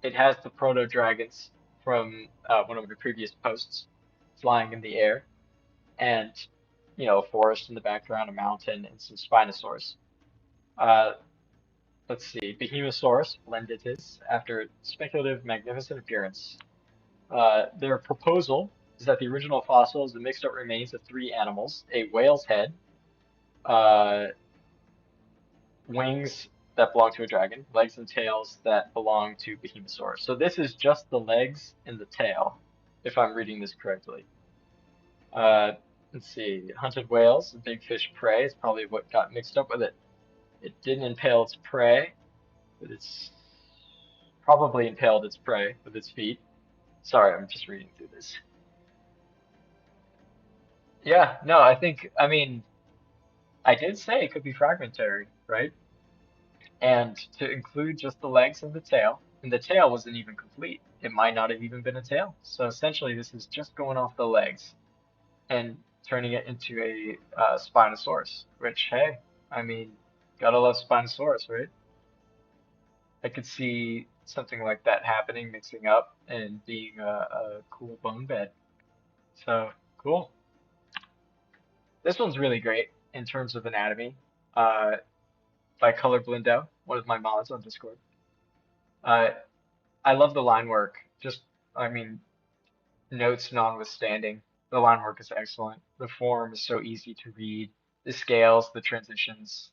it has the proto dragons from one of the previous posts flying in the air, and a forest in the background, a mountain, and some Spinosaurs. Uh, let's see, Behemosaurus lenditis, after speculative, magnificent appearance. Their proposal is that the original fossil is the mixed up remains of three animals: a whale's head, uh, wings that belong to a dragon, legs and tails that belong to Behemosaurus. So this is just the legs and the tail, if I'm reading this correctly. Uh, let's see, hunted whales, big fish prey is probably what got mixed up with it. It didn't impale its prey, but it's probably impaled its prey with its feet. Sorry, I'm just reading through this. Yeah, no, I mean, I did say it could be fragmentary, right? And to include just the legs and the tail wasn't even complete. It might not have even been a tail. So essentially, this is just going off the legs and turning it into a Spinosaurus, which, hey, I mean, gotta love Spinosaurus, right? I could see something like that happening, mixing up and being a cool bone bed. So cool. This one's really great in terms of anatomy. Uh, by Color Blindo, one of my mods on Discord. Uh, I love the line work. Just, I mean, notes notwithstanding, the line work is excellent. The form is so easy to read. The scales, the transitions,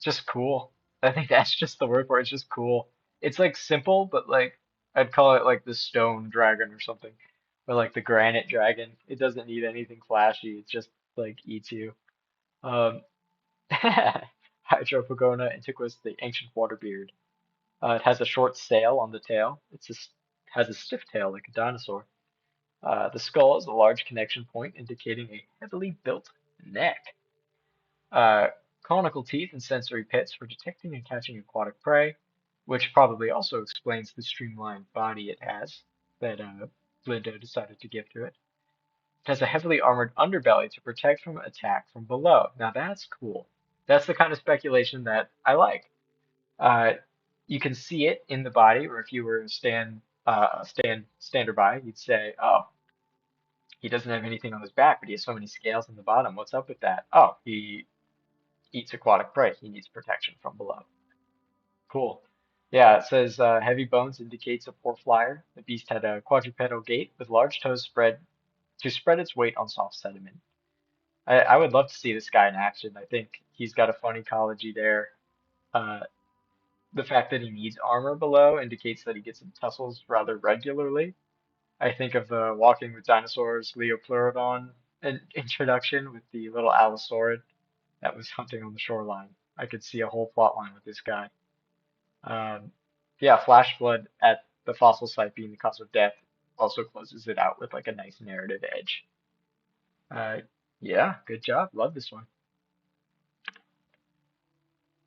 just cool. I think that's just the word for it. It's just cool. It's like simple, but like I'd call it like the stone dragon or something, or like the granite dragon. It doesn't need anything flashy. It just like eats you. Um, Hydropogona antiquus, the ancient waterbeard. It has a short sail on the tail. Has a stiff tail like a dinosaur. The skull is a large connection point indicating a heavily built neck. Uh, Conical teeth and sensory pits for detecting and catching aquatic prey, which probably also explains the streamlined body it has that Blindo decided to give to it. It has a heavily armored underbelly to protect from attack from below. Now that's cool. That's the kind of speculation that I like. Uh, you can see it in the body, or if you were to stand by, you'd say, "Oh, he doesn't have anything on his back, but he has so many scales on the bottom. What's up with that? Oh, he eats aquatic prey. He needs protection from below." Cool. Yeah, it says heavy bones indicates a poor flyer. The beast had a quadrupedal gait with large toes spread to spread its weight on soft sediment. I would love to see this guy in action. I think he's got a fun ecology there. Uh, the fact that he needs armor below indicates that he gets in tussles rather regularly. I think of the Walking with Dinosaurs Leopleurodon introduction with the little Allosaurus that was hunting on the shoreline. I could see a whole plot line with this guy. Um, yeah, flash flood at the fossil site being the cause of death also closes it out with like a nice narrative edge. Uh, yeah, good job. Love this one.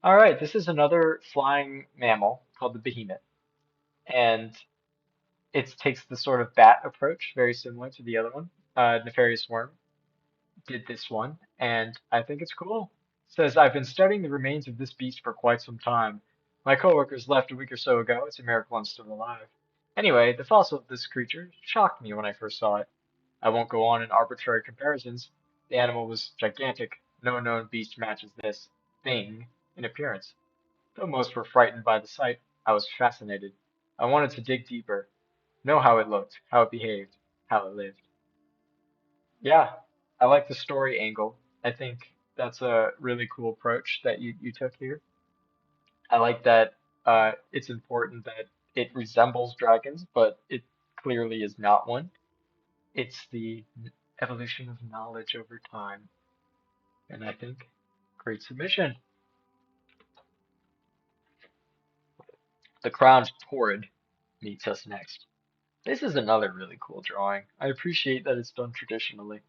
All right, this is another flying mammal called the behemoth, and it takes the sort of bat approach, very similar to the other one. Nefarious Worm did this one, and I think it's cool. It says, I've been studying the remains of this beast for quite some time. My coworkers left a week or so ago. It's a miracle I'm still alive. Anyway, the fossil of this creature shocked me when I first saw it. I won't go on in arbitrary comparisons. The animal was gigantic. No known beast matches this thing in appearance. Though most were frightened by the sight, I was fascinated. I wanted to dig deeper, know how it looked, how it behaved, how it lived. Yeah, I like the story angle. I think that's a really cool approach that you took here. I like that it's important that it resembles dragons, but it clearly is not one. It's the evolution of knowledge over time. And I think great submission. The crowned Torrid meets us next. This is another really cool drawing. I appreciate that it's done traditionally.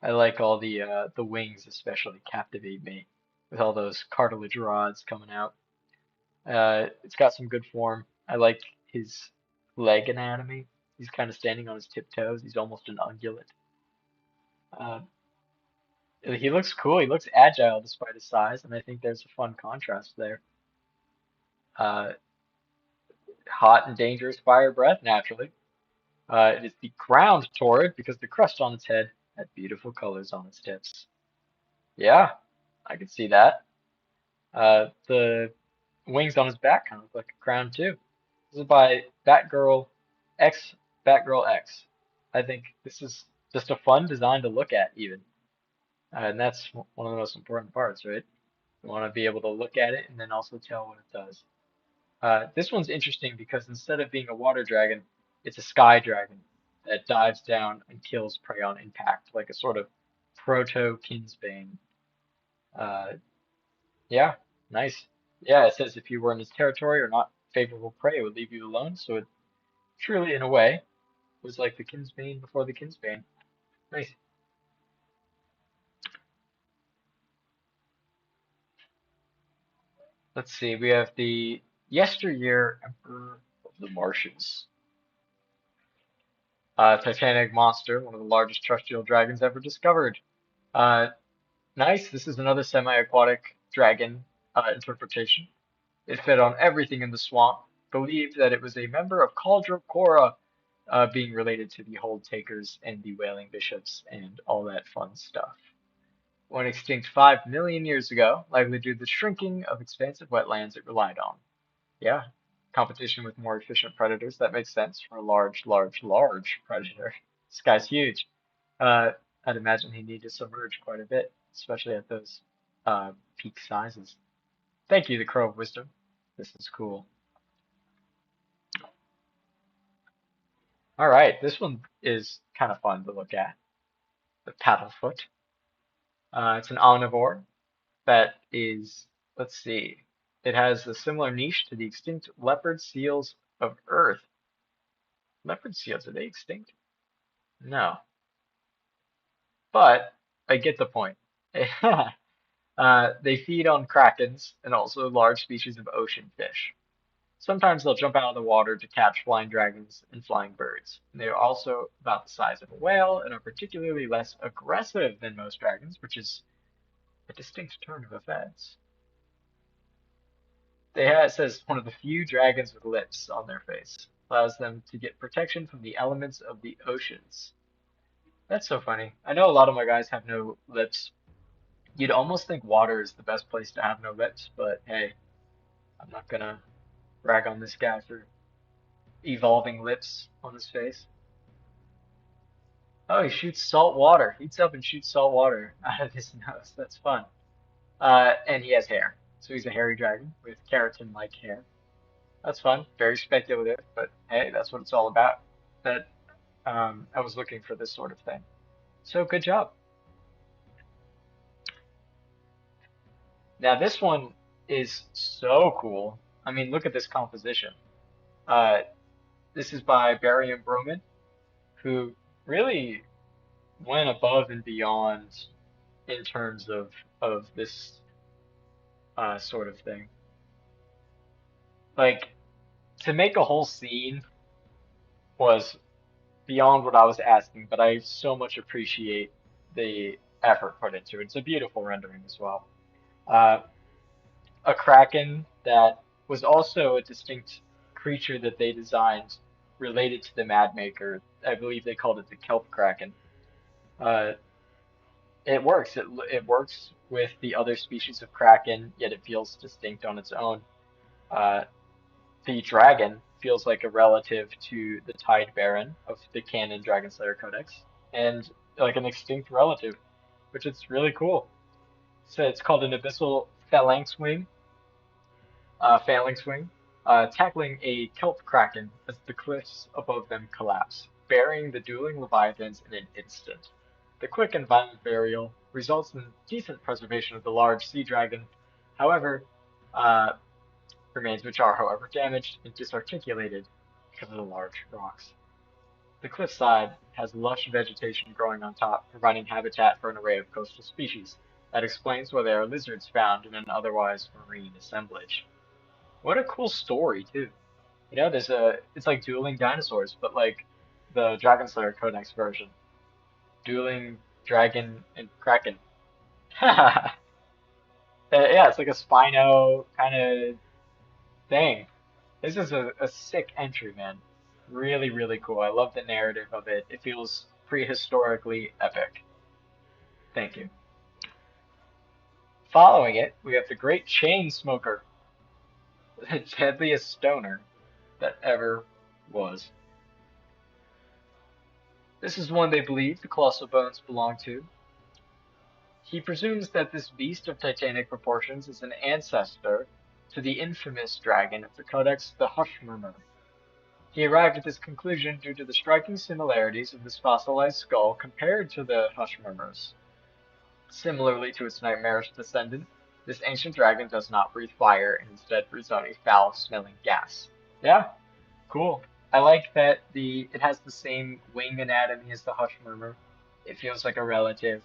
I like all the wings especially captivate me with all those cartilage rods coming out. It's got some good form. I like his leg anatomy. He's kind of standing on his tiptoes. He's almost an ungulate. Uh, he looks cool. He looks agile despite his size, and I think there's a fun contrast there. Uh, hot and dangerous fire breath, naturally. It is the ground taurid because the crust on its head had beautiful colors on its tips. Yeah, I could see that. The wings on his back kind of look like a crown too. This is by X, Batgirl X. I think this is just a fun design to look at, even. And that's one of the most important parts, right? You want to be able to look at it and then also tell what it does. This one's interesting because instead of being a water dragon, it's a sky dragon that dives down and kills prey on impact, like a sort of proto Kinsbane. Uh, yeah, nice. Yeah, it says if you were in its territory or not favorable prey, it would leave you alone. So it truly, in a way, was like the Kinsbane before the Kinsbane. Nice. Let's see, we have the Yesteryear Emperor of the Marshes. Titanic monster, one of the largest terrestrial dragons ever discovered. Uh, Nice. This is another semi-aquatic dragon interpretation. It fed on everything in the swamp. Believed that it was a member of Caldra Cora, being related to the Hold Takers and the Wailing Bishops and all that fun stuff. Went extinct 5 million years ago, likely due to the shrinking of expansive wetlands it relied on. Yeah, competition with more efficient predators. That makes sense for a large predator. This guy's huge. Uh, I'd imagine he needed to submerge quite a bit, especially at those peak sizes. Thank you, the Crow of Wisdom. This is cool. All right, this one is kind of fun to look at. The Paddlefoot. It's an omnivore that is, let's see, it has a similar niche to the extinct leopard seals of Earth. Leopard seals, are they extinct? No, but I get the point. They feed on krakens and also large species of ocean fish. Sometimes they'll jump out of the water to catch flying dragons and flying birds. They are also about the size of a whale and are particularly less aggressive than most dragons, which is a distinct turn of events. It says one of the few dragons with lips on their face. Allows them to get protection from the elements of the oceans. That's so funny. I know a lot of my guys have no lips. You'd almost think water is the best place to have no lips, but hey, I'm not gonna rag on this guy for evolving lips on his face. Oh, he shoots salt water. Heats up and shoots salt water out of his nose. That's fun. And he has hair. So he's a hairy dragon with keratin-like hair. That's fun. Very speculative, but hey, that's what it's all about. That I was looking for this sort of thing. So good job. Now this one is so cool. I mean, look at this composition. Uh, this is by Barry and Broman, who really went above and beyond in terms of this sort of thing. Like to make a whole scene was beyond what I was asking, but I so much appreciate the effort put into it. It's a beautiful rendering as well. Uh, a kraken that was also a distinct creature that they designed related to the Mad Maker. I believe they called it the Kelp Kraken. Uh, it works. It works with the other species of kraken, yet it feels distinct on its own. Uh, the dragon feels like a relative to the Tide Baron of the canon Dragon Slayer Codex, and like an extinct relative, which is really cool. So it's called an abyssal phalanx wing, tackling a kelp kraken as the cliffs above them collapse, burying the dueling leviathans in an instant. The quick and violent burial results in decent preservation of the large sea dragon. However, uh, remains which are, however, damaged and disarticulated because of the large rocks. The cliffside has lush vegetation growing on top, providing habitat for an array of coastal species. That explains why there are lizards found in an otherwise marine assemblage. What a cool story, too. It's like dueling dinosaurs, but like the Dragon Slayer Codex version. Dueling dragon and kraken. Yeah, it's like a Spino kind of thing. This is a sick entry, man. Really, really cool. I love the narrative of it. It feels prehistorically epic. Thank you. Following it, we have the Great Chain Smoker, the deadliest stoner that ever was. This is one they believe the colossal bones belong to. He presumes that this beast of titanic proportions is an ancestor to the infamous dragon of the Codex, the Hushmurmur. He arrived at this conclusion due to the striking similarities of this fossilized skull compared to the Hushmurmur's. Similarly to its nightmarish descendant, this ancient dragon does not breathe fire and instead breathes out a foul-smelling gas. Yeah, cool. I like that it has the same wing anatomy as the Hushmurmur. It feels like a relative.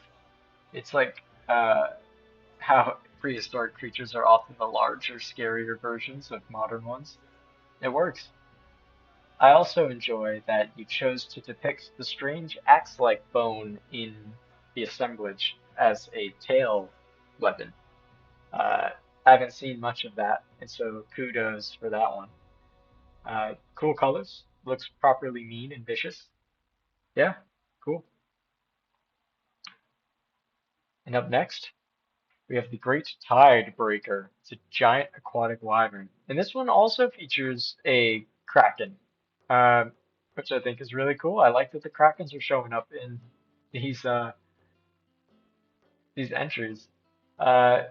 It's like how prehistoric creatures are often the larger, scarier versions of modern ones. It works. I also enjoy that you chose to depict the strange axe-like bone in the assemblage as a tail weapon. Uh, I haven't seen much of that, and so kudos for that one. Cool colors, looks properly mean and vicious. Yeah, cool. And up next, we have the Great Tide Breaker. It's a giant aquatic wyvern. And this one also features a kraken, um, which I think is really cool. I like that the krakens are showing up in these uh, these entries. Uh,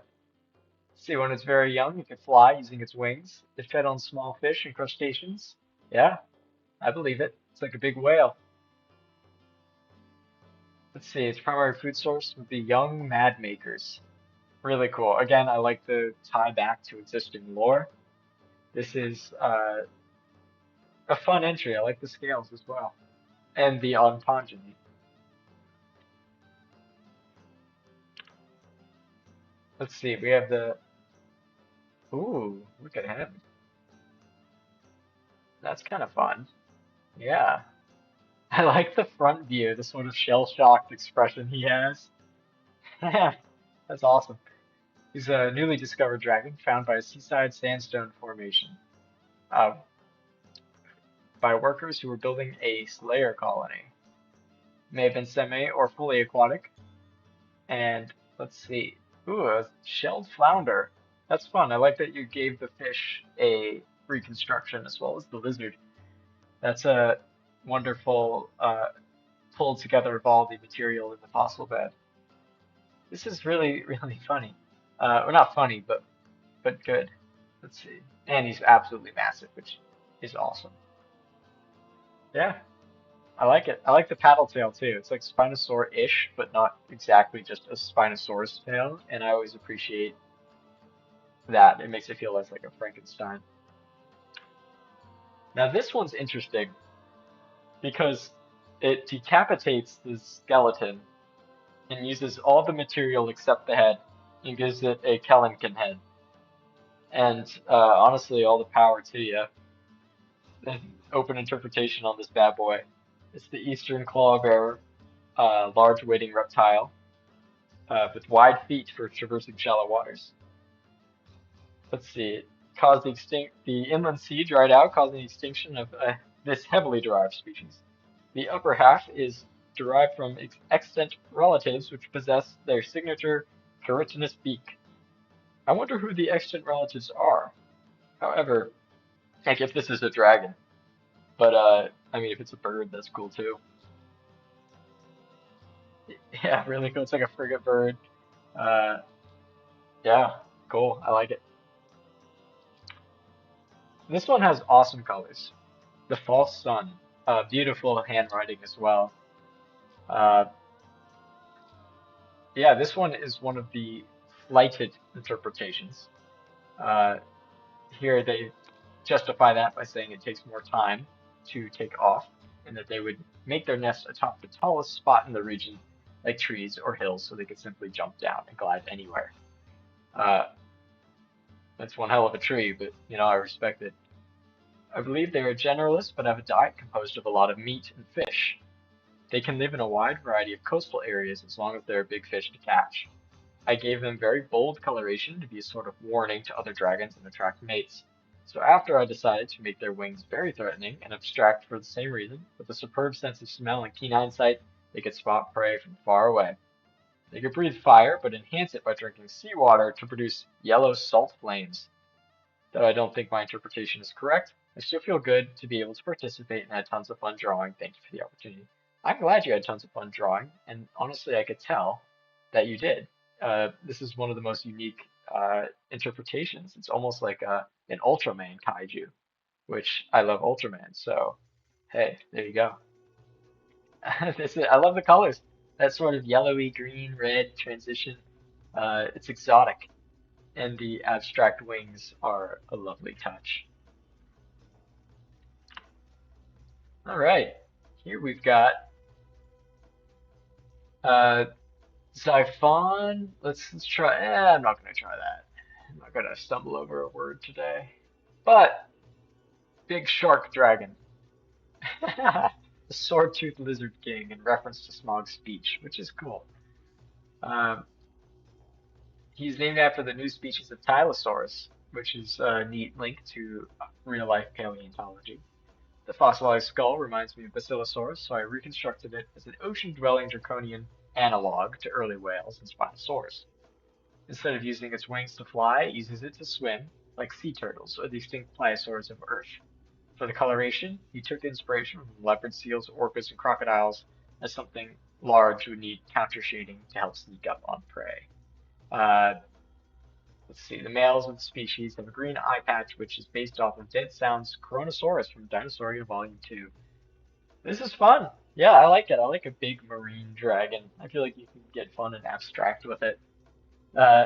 see, when it's very young, it can fly using its wings. It fed on small fish and crustaceans. Yeah, I believe it. It's like a big whale. Let's see, its primary food source would be young mad makers. Really cool. Again, I like the tie back to existing lore. This is a fun entry. I like the scales as well. And the ontogeny. Let's see, we have the. Ooh, look at him. That's kind of fun. Yeah. I like the front view, the sort of shell-shocked expression he has. That's awesome. He's a newly discovered dragon found by a seaside sandstone formation uh, by workers who were building a slayer colony. May have been semi or fully aquatic. And let's see. Ooh, a shelled flounder. That's fun. I like that you gave the fish a reconstruction as well as the lizard. That's a wonderful pulled together of all the material in the fossil bed. This is really, really funny. Well, not funny, but good. Let's see. And he's absolutely massive, which is awesome. Yeah, I like it. I like the paddle tail too. It's like Spinosaur-ish, but not exactly just a Spinosaurus tail. And I always appreciate that. It makes it feel less like a Frankenstein. Now this one's interesting because it decapitates the skeleton and uses all the material except the head and gives it a Kellenkin head. And honestly, all the power to you. An open interpretation on this bad boy. It's the Eastern clawbearer, large wading reptile with wide feet for traversing shallow waters. Let's see. It caused the inland sea dried out, causing the extinction of this heavily derived species. The upper half is derived from extant relatives which possess their signature keratinous beak. I wonder who the extant relatives are. However, I guess this is a dragon, but I mean, if it's a bird, that's cool too. Yeah, really cool. It's like a frigate bird. Uh, yeah, cool. I like it. This one has awesome colors. The False Sun. Beautiful handwriting as well. Uh, yeah, this one is one of the flighted interpretations. Uh, here they justify that by saying it takes more time to take off, and that they would make their nest atop the tallest spot in the region, like trees or hills, so they could simply jump down and glide anywhere. Uh, that's one hell of a tree, but I respect it. I believe they are generalists, but have a diet composed of a lot of meat and fish. They can live in a wide variety of coastal areas as long as there are big fish to catch. I gave them very bold coloration to be a sort of warning to other dragons and attract mates. So after I decided to make their wings very threatening and abstract for the same reason, with a superb sense of smell and keen eyesight, they could spot prey from far away. They could breathe fire, but enhance it by drinking seawater to produce yellow salt flames. Though I don't think my interpretation is correct, I still feel good to be able to participate and had tons of fun drawing. Thank you for the opportunity. I'm glad you had tons of fun drawing, and honestly, I could tell that you did. This is one of the most unique interpretations. It's almost like an Ultraman kaiju, which I love Ultraman. So, hey, there you go. I love the colors. That sort of yellowy, green, red transition. It's exotic, and the abstract wings are a lovely touch. All right, here we've got uh, Xiphon. Let's try. I'm not gonna try that. I'm not gonna stumble over a word today. But big shark dragon, the sword-toothed lizard king, in reference to Smaug's speech, which is cool. Um, he's named after the new species of Tylosaurus, which is a neat link to real-life paleontology. The fossilized skull reminds me of Basilosaurus, so I reconstructed it as an ocean-dwelling draconian analog to early whales and Spinosaurus. Instead of using its wings to fly, it uses it to swim, like sea turtles or the extinct pliosaurs of Earth. For the coloration, he took inspiration from leopard seals, orcas, and crocodiles, as something large would need counter shading to help sneak up on prey. Uh, let's see, the males of the species have a green eye patch, which is based off of Dead Sound's Coronosaurus from Dinosauria Volume 2. This is fun. Yeah, I like it. I like a big marine dragon. I feel like you can get fun and abstract with it. Uh,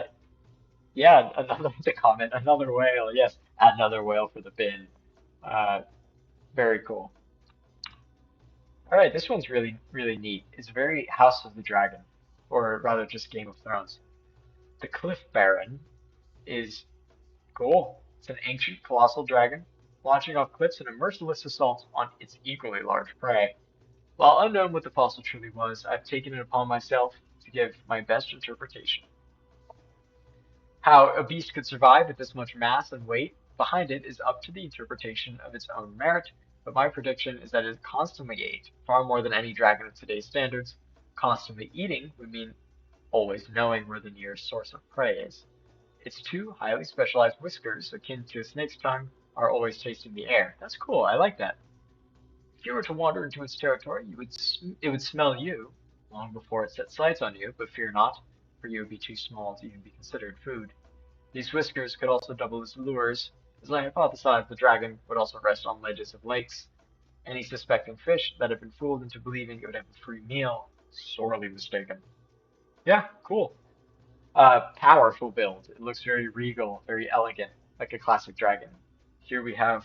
yeah, another to comment, another whale. Yes, another whale for the bin. Uh, very cool. All right, this one's really neat. It's very House of the Dragon, or rather just Game of Thrones. The Cliff Baron is cool. It's an ancient colossal dragon launching off cliffs in a merciless assault on its equally large prey. While unknown what the fossil truly was, I've taken it upon myself to give my best interpretation. How a beast could survive with this much mass and weight behind it is up to the interpretation of its own merit, but my prediction is that it constantly ate, far more than any dragon of today's standards. Constantly eating would mean always knowing where the nearest source of prey is. Its two highly specialized whiskers, akin to a snake's tongue, are always tasting the air. That's cool, I like that. If you were to wander into its territory, it would smell you long before it set sights on you, but fear not, for you would be too small to even be considered food. These whiskers could also double as lures, as I hypothesized the dragon would also rest on ledges of lakes. Any suspecting fish that had been fooled into believing it would have a free meal, sorely mistaken. Yeah, cool. Powerful build. It looks very regal, very elegant, like a classic dragon. Here we have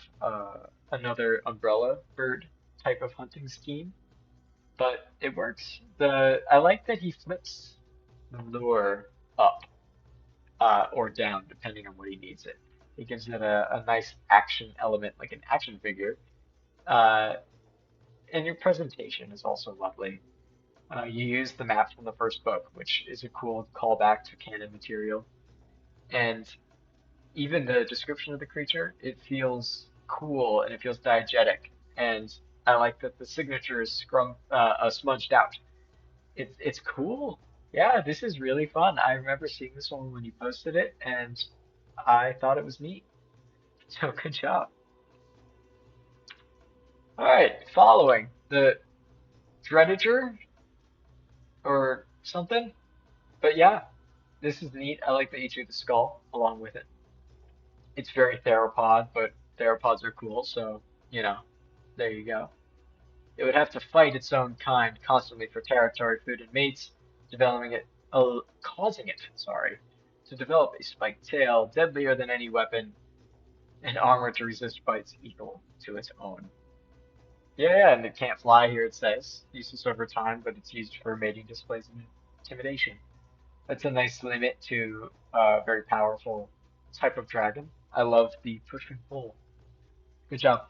another umbrella bird type of hunting scheme, but it works. I like that he flips the lure up or down, depending on what he needs it. It gives it a nice action element, like an action figure. Uh, and your presentation is also lovely. You use the map from the first book, which is a cool callback to canon material. And even the description of the creature, it feels cool and it feels diegetic. And I like that the signature is smudged out. It's cool. Yeah, this is really fun. I remember seeing this one when you posted it, and I thought it was neat. So good job. All right, following the Dreadiger or something. But yeah, this is neat. I like that you drew the skull along with it. It's very theropod, but theropods are cool, so you know, there you go. It would have to fight its own kind constantly for territory, food, and mates, causing it, sorry, to develop a spiked tail deadlier than any weapon and armor to resist bites equal to its own. Yeah, and it can't fly here, it says. Useless over time, but it's used for mating displays and intimidation. That's a nice limit to a very powerful type of dragon. I love the push and pull. Good job.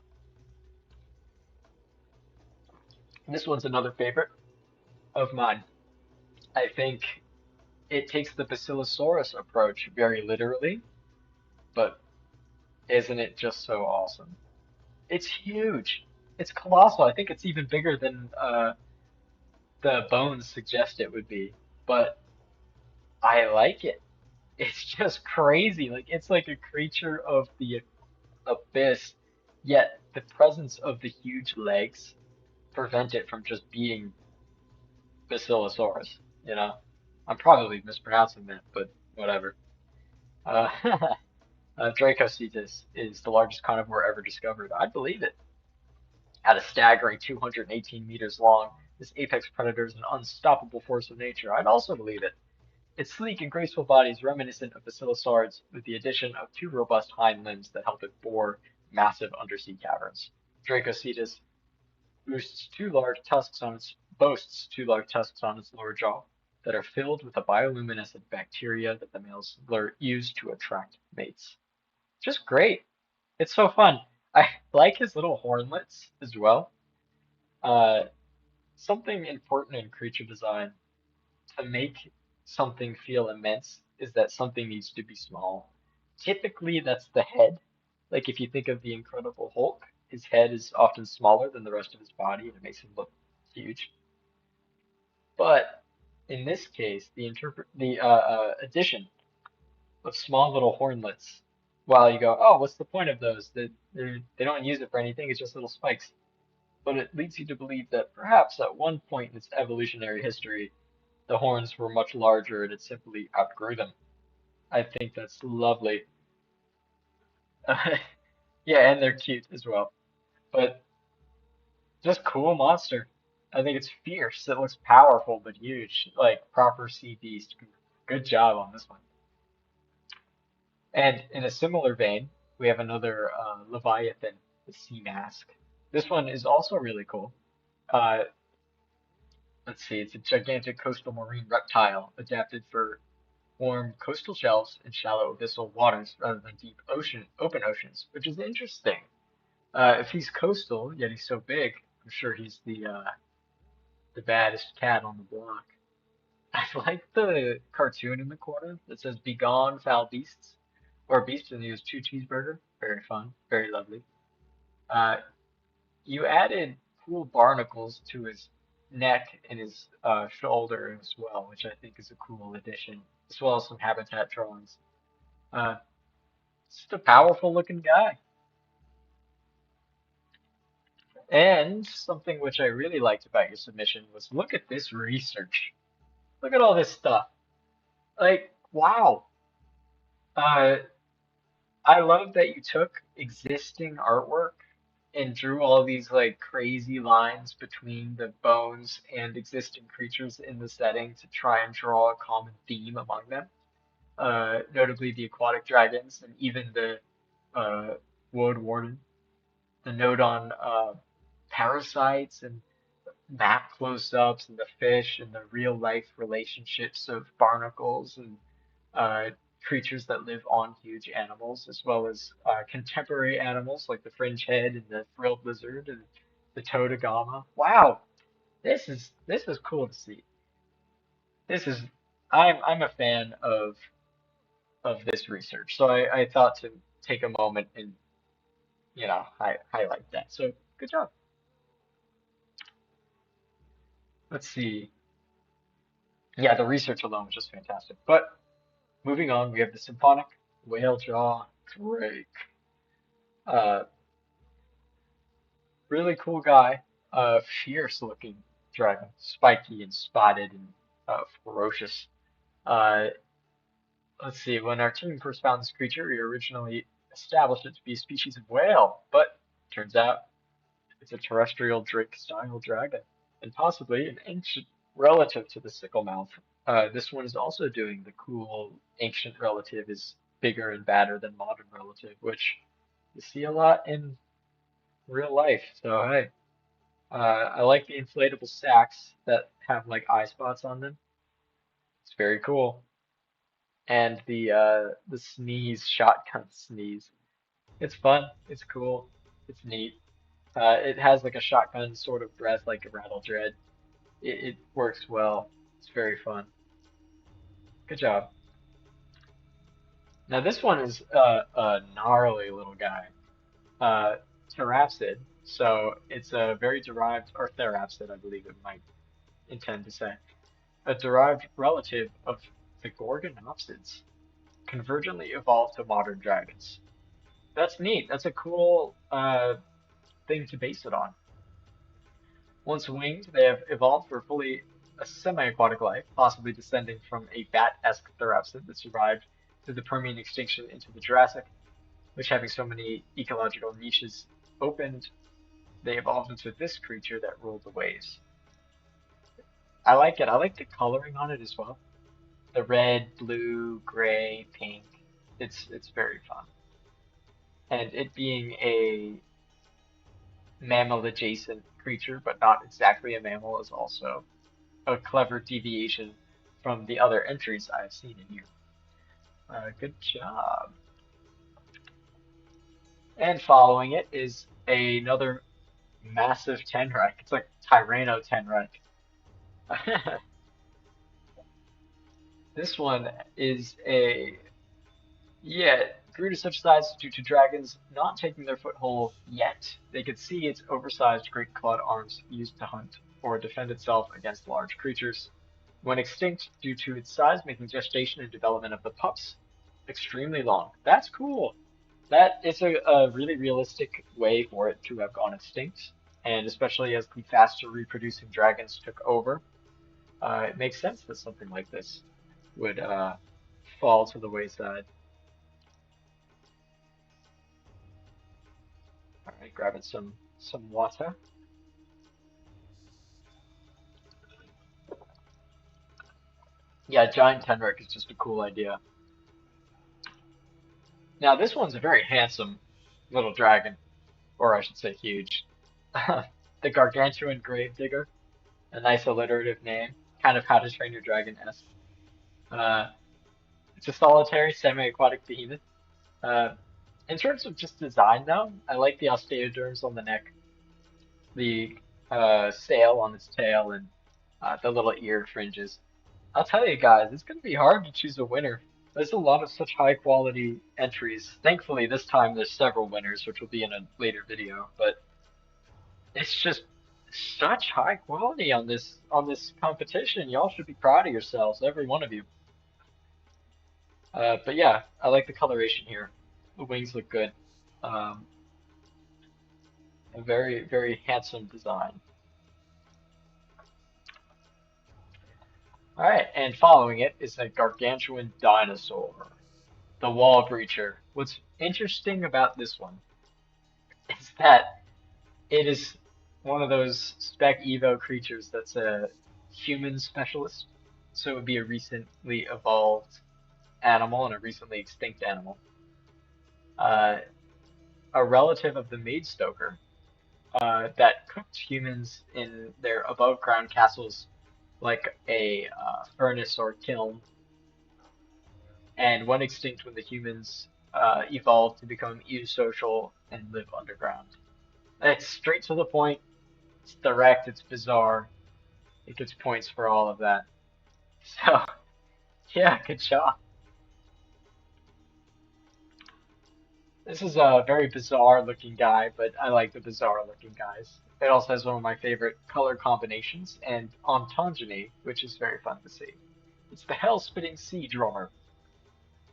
And this one's another favorite of mine. I think it takes the Basilosaurus approach very literally, but Isn't it just so awesome? It's huge. It's colossal. I think it's even bigger than the bones suggest it would be. But I like it. It's just crazy. Like it's like a creature of the abyss, yet the presence of the huge legs prevent it from just being Basilosaurus, you know? I'm probably mispronouncing that, but whatever. Uh, Dracocetus is the largest carnivore ever discovered. I'd believe it. At a staggering 218 meters long, this apex predator is an unstoppable force of nature. I'd also believe it. Its sleek and graceful body is reminiscent of basilosaurs, with the addition of two robust hind limbs that help it bore massive undersea caverns. Dracocetus boasts two large tusks on its lower jaw that are filled with a bioluminescent bacteria that the males use to attract mates. Just great. It's so fun. I like his little hornlets as well. Uh, Something important in creature design to make something feel immense is that something needs to be small. Typically, that's the head. Like if you think of the Incredible Hulk, his head is often smaller than the rest of his body, and it makes him look huge. But in this case, the addition of small little hornlets, while you go, oh, what's the point of those? They don't use it for anything. It's just little spikes. But it leads you to believe that perhaps at one point in its evolutionary history, the horns were much larger and it simply outgrew them. I think that's lovely. Yeah, and they're cute as well. But just cool monster. I think it's fierce. It looks powerful but huge, like proper sea beast. Good job on this one. And in a similar vein, we have another Leviathan, the sea mask. This one is also really cool. Uh, let's see, it's a gigantic coastal marine reptile adapted for warm coastal shelves and shallow abyssal waters rather than deep open oceans, which is interesting. If he's coastal, yet he's so big, I'm sure he's the baddest cat on the block. I like the cartoon in the corner that says "Begone, foul beasts," or "Beast," and he was two cheeseburger. Very fun, very lovely. Uh, you added cool barnacles to his neck and his shoulder as well, which I think is a cool addition, as well as some habitat drawings. Uh, Just a powerful looking guy. And something which I really liked about your submission was look at this research. Look at all this stuff. Like, wow. Uh, I love that you took existing artwork and drew all these like crazy lines between the bones and existing creatures in the setting to try and draw a common theme among them. Notably the aquatic dragons and even the uh, wood warden. The note on parasites and map close-ups and the fish and the real life relationships of barnacles and uh, creatures that live on huge animals, as well as contemporary animals like the fringe head and the frilled lizard and the totogama. Wow, this is cool to see. This is I'm a fan of this research, so I thought to take a moment and highlight that. So good job. Let's see. Yeah, the research alone was just fantastic. But moving on, we have the symphonic whale jaw drake. Uh, really cool guy. Fierce looking dragon, spiky and spotted and ferocious. Uh, let's see. When our team first found this creature, we originally established it to be a species of whale, but turns out it's a terrestrial drake-style dragon, and possibly an ancient relative to the sicklemouth. This one is also doing the cool ancient relative is bigger and badder than modern relative, which you see a lot in real life. So hey, I like the inflatable sacks that have like eye spots on them. It's very cool. And the sneeze, shotgun sneeze. It's fun. It's cool. It's neat. It has like a shotgun sort of breath, like a rattle dread. It works well. It's very fun. Good job. Now this one is a gnarly little guy. Uh, Terapsid. So it's a very derived, or Therapsid, I believe it might intend to say, a derived relative of the Gorgonopsids, convergently evolved to modern dragons. That's neat. That's a cool thing to base it on. Once winged, they have evolved for fully a semi-aquatic life, possibly descending from a bat-esque therapsid that survived through the Permian extinction into the Jurassic, which having so many ecological niches opened, they evolved into this creature that ruled the waves. I like it. I like the coloring on it as well. The red, blue, gray, pink. It's very fun. And it being a mammal adjacent creature, but not exactly a mammal, is also a clever deviation from the other entries I've seen in here. Good job. And following it is another massive Tenrek. It's like Tyranno Tenrek. This one is a yeah, grew to such size due to dragons not taking their foothold yet. They could see its oversized great clawed arms used to hunt or defend itself against large creatures. When extinct due to its size, making gestation and development of the pups extremely long. That's cool. That is a really realistic way for it to have gone extinct, and especially as the faster reproducing dragons took over, it makes sense that something like this would fall to the wayside. All right, grabbing some water. Yeah, giant tenrec is just a cool idea. Now this one's a very handsome little dragon, or I should say huge. The Gargantuan Gravedigger, a nice alliterative name, kind of How to Train Your Dragon-esque. Uh, it's a solitary, semi-aquatic behemoth. Uh, in terms of just design, though, I like the osteoderms on the neck, the sail on its tail, and the little ear fringes. I'll tell you guys, it's going to be hard to choose a winner. There's a lot of such high quality entries. Thankfully, this time there's several winners, which will be in a later video. But it's just such high quality on this competition. Y'all should be proud of yourselves, every one of you. But yeah, I like the coloration here. The wings look good. Um, a very, very handsome design. All right, and following it is a gargantuan dinosaur, the wall breacher. What's interesting about this one is that it is one of those spec Evo creatures that's a human specialist. So it would be a recently evolved animal and a recently extinct animal. Uh, a relative of the Maid Stoker that cooked humans in their above ground castles like a furnace or kiln, and went extinct when the humans evolved to become eusocial and live underground. It's straight to the point, it's direct, it's bizarre. It gets points for all of that. So, yeah, good job. This is a very bizarre looking guy, but I like the bizarre looking guys. It also has one of my favorite color combinations and ontogeny, which is very fun to see. It's the Hell-Spitting Sea Drummer.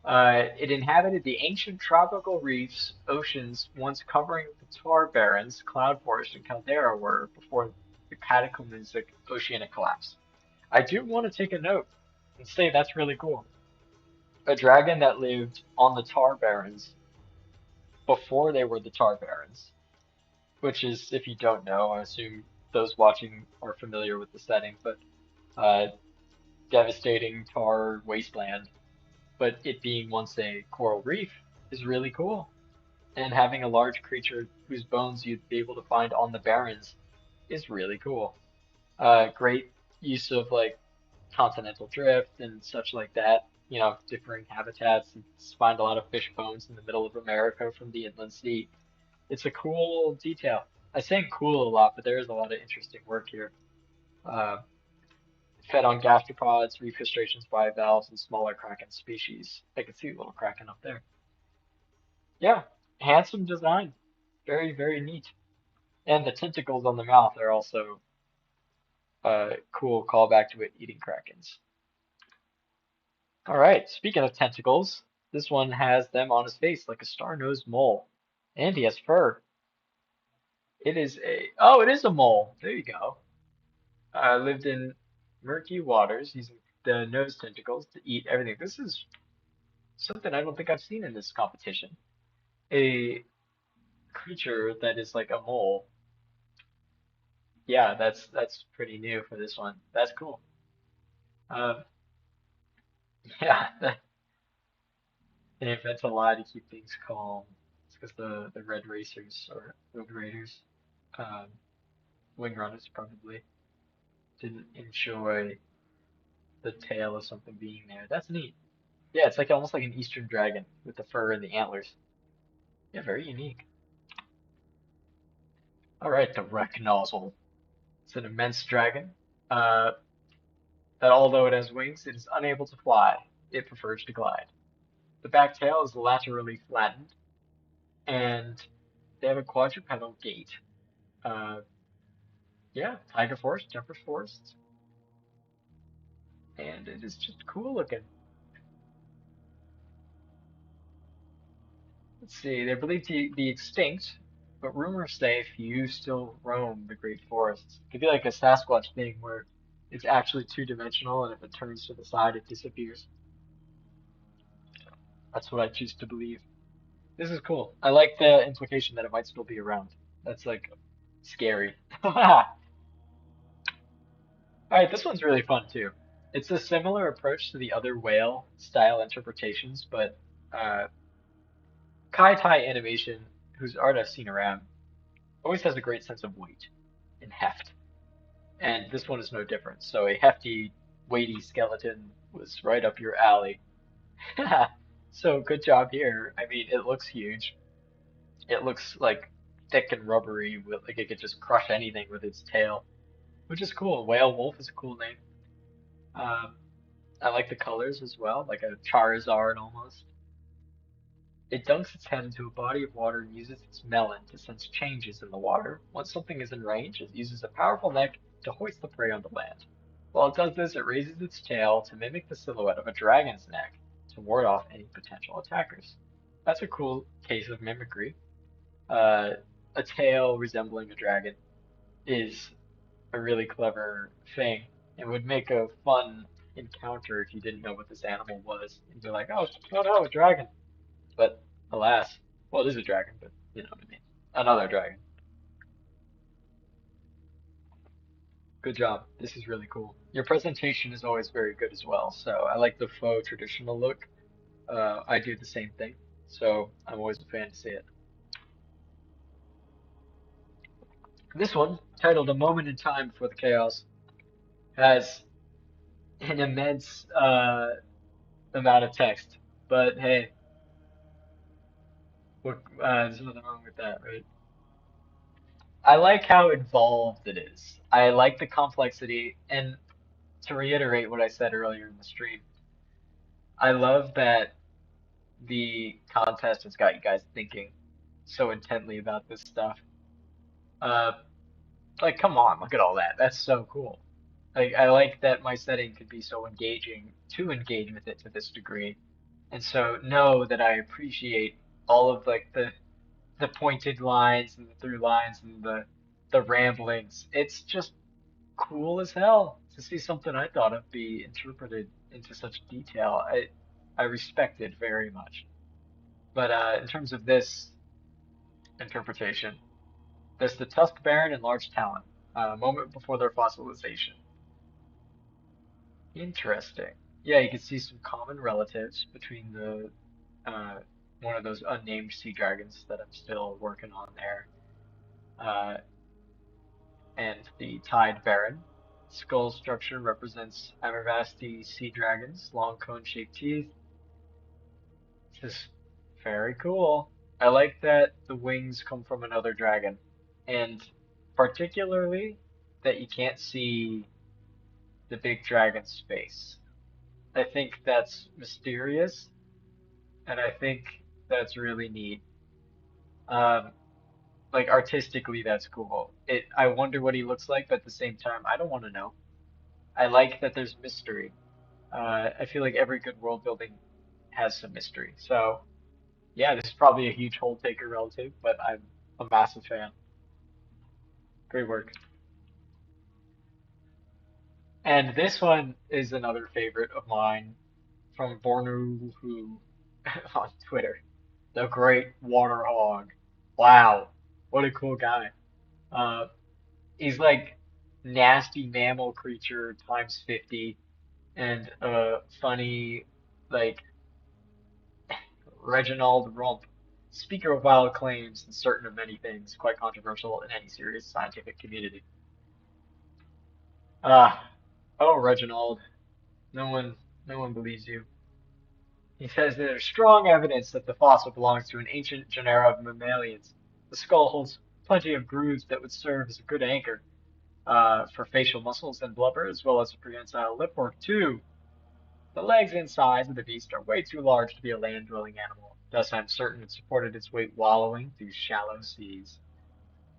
It inhabited the ancient tropical reefs, oceans once covering the tar barrens, cloud forest, and caldera were before the cataclysmic oceanic collapse. I do want to take a note and say that's really cool. A dragon that lived on the tar barrens before they were the tar barrens, which is, if you don't know, I assume those watching are familiar with the setting, but uh, devastating tar wasteland. But it being once a coral reef is really cool. And having a large creature whose bones you'd be able to find on the barrens is really cool. Great use of like continental drift and such like that. You know, differing habitats. You find a lot of fish bones in the middle of America from the inland sea. It's a cool detail. I say cool a lot, but there is a lot of interesting work here. Uh, Fed on gastropods, reef crustaceans, bivalves, and smaller kraken species. I can see a little kraken up there. Yeah, handsome design. Very, very neat. And the tentacles on the mouth are also a cool callback to it eating krakens. All right, speaking of tentacles, this one has them on his face like a star-nosed mole. And he has fur. It is a mole. There you go. Lived in murky waters, using the nose tentacles to eat everything. This is something I don't think I've seen in this competition. A creature that is like a mole. Yeah, that's pretty new for this one. That's cool. Um, yeah, they invent a lie to keep things calm. It's because the Red Racers or Road Raiders, um, Wing Runners probably didn't enjoy the tale of something being there. That's neat. Yeah, it's like almost like an Eastern dragon with the fur and the antlers. Yeah, very unique. All right, the Wreck Nozzle. It's an immense dragon. Uh, that although it has wings, it is unable to fly. It prefers to glide. The back tail is laterally flattened, and they have a quadrupedal gait. Uh, yeah, Tiger Force, Jumper Force, and it is just cool looking. Let's see, they're believed to be extinct, but rumors say few still roam the great forests. It could be like a Sasquatch thing where it's actually two-dimensional, and if it turns to the side, it disappears. That's what I choose to believe. This is cool. I like the implication that it might still be around. That's like scary. All right, this one's really fun too. It's a similar approach to the other whale style interpretations, but uh, Kai Tai Animation, whose art I've seen around, always has a great sense of weight and heft, and this one is no different. So a hefty, weighty skeleton was right up your alley. So good job here. I mean, it looks huge. It looks like thick and rubbery, like it could just crush anything with its tail, which is cool. Whale Wolf is a cool name. Um, I like the colors as well, like a Charizard almost. It dunks its head into a body of water and uses its melon to sense changes in the water. Once something is in range, it uses a powerful neck to hoist the prey onto land. While it does this, it raises its tail to mimic the silhouette of a dragon's neck to ward off any potential attackers. That's a cool case of mimicry. Uh, a tail resembling a dragon is a really clever thing. It would make a fun encounter if you didn't know what this animal was. You'd be like, oh, no, no, a dragon. But alas, well, it is a dragon, but you know what I mean. Another dragon. Good job. This is really cool. Your presentation is always very good as well. So I like the faux traditional look. I do the same thing. So I'm always a fan to see it. This one, titled A Moment in Time Before the Chaos, has an immense amount of text. But hey, there's nothing wrong with that, right? I like how involved it is. I like the complexity, and to reiterate what I said earlier in the stream, I love that the contest has got you guys thinking so intently about this stuff. Uh, like, come on, look at all that. That's so cool. Like, I like that my setting could be so engaging to engage with it to this degree, and so know that I appreciate all of like the pointed lines and the through lines and the ramblings. It's just cool as hell to see something I thought of be interpreted into such detail. I respect it very much. But in terms of this interpretation, there's the tusk baron and large talon, a moment before their fossilization. Interesting. Yeah, you can see some common relatives between the uh, one of those unnamed sea dragons that I'm still working on there, uh, and the tide baron. Skull structure represents Amervasti sea dragons, long cone-shaped teeth. Just very cool. I like that the wings come from another dragon, and particularly that you can't see. the big dragon's face. I think that's mysterious, and I think that's really neat. Um, like artistically, that's cool. I wonder what he looks like, but at the same time, I don't want to know. I like that there's mystery. I feel like every good world building has some mystery. So yeah, this is probably a huge hole taker relative, but I'm a massive fan. Great work. And this one is another favorite of mine from Bornu who on Twitter. The Great Water Hog. Wow, what a cool guy. Uh, he's like nasty mammal creature times 50 and funny like Reginald Rump, speaker of wild claims and certain of many things, quite controversial in any serious scientific community. Ah, oh Reginald, no one, no one believes you. He says there's strong evidence that the fossil belongs to an ancient genera of mammalians. The skull holds plenty of grooves that would serve as a good anchor for facial muscles and blubber, as well as a prehensile lip work too. The legs and size of the beast are way too large to be a land-dwelling animal. Thus, I'm certain it supported its weight wallowing through shallow seas.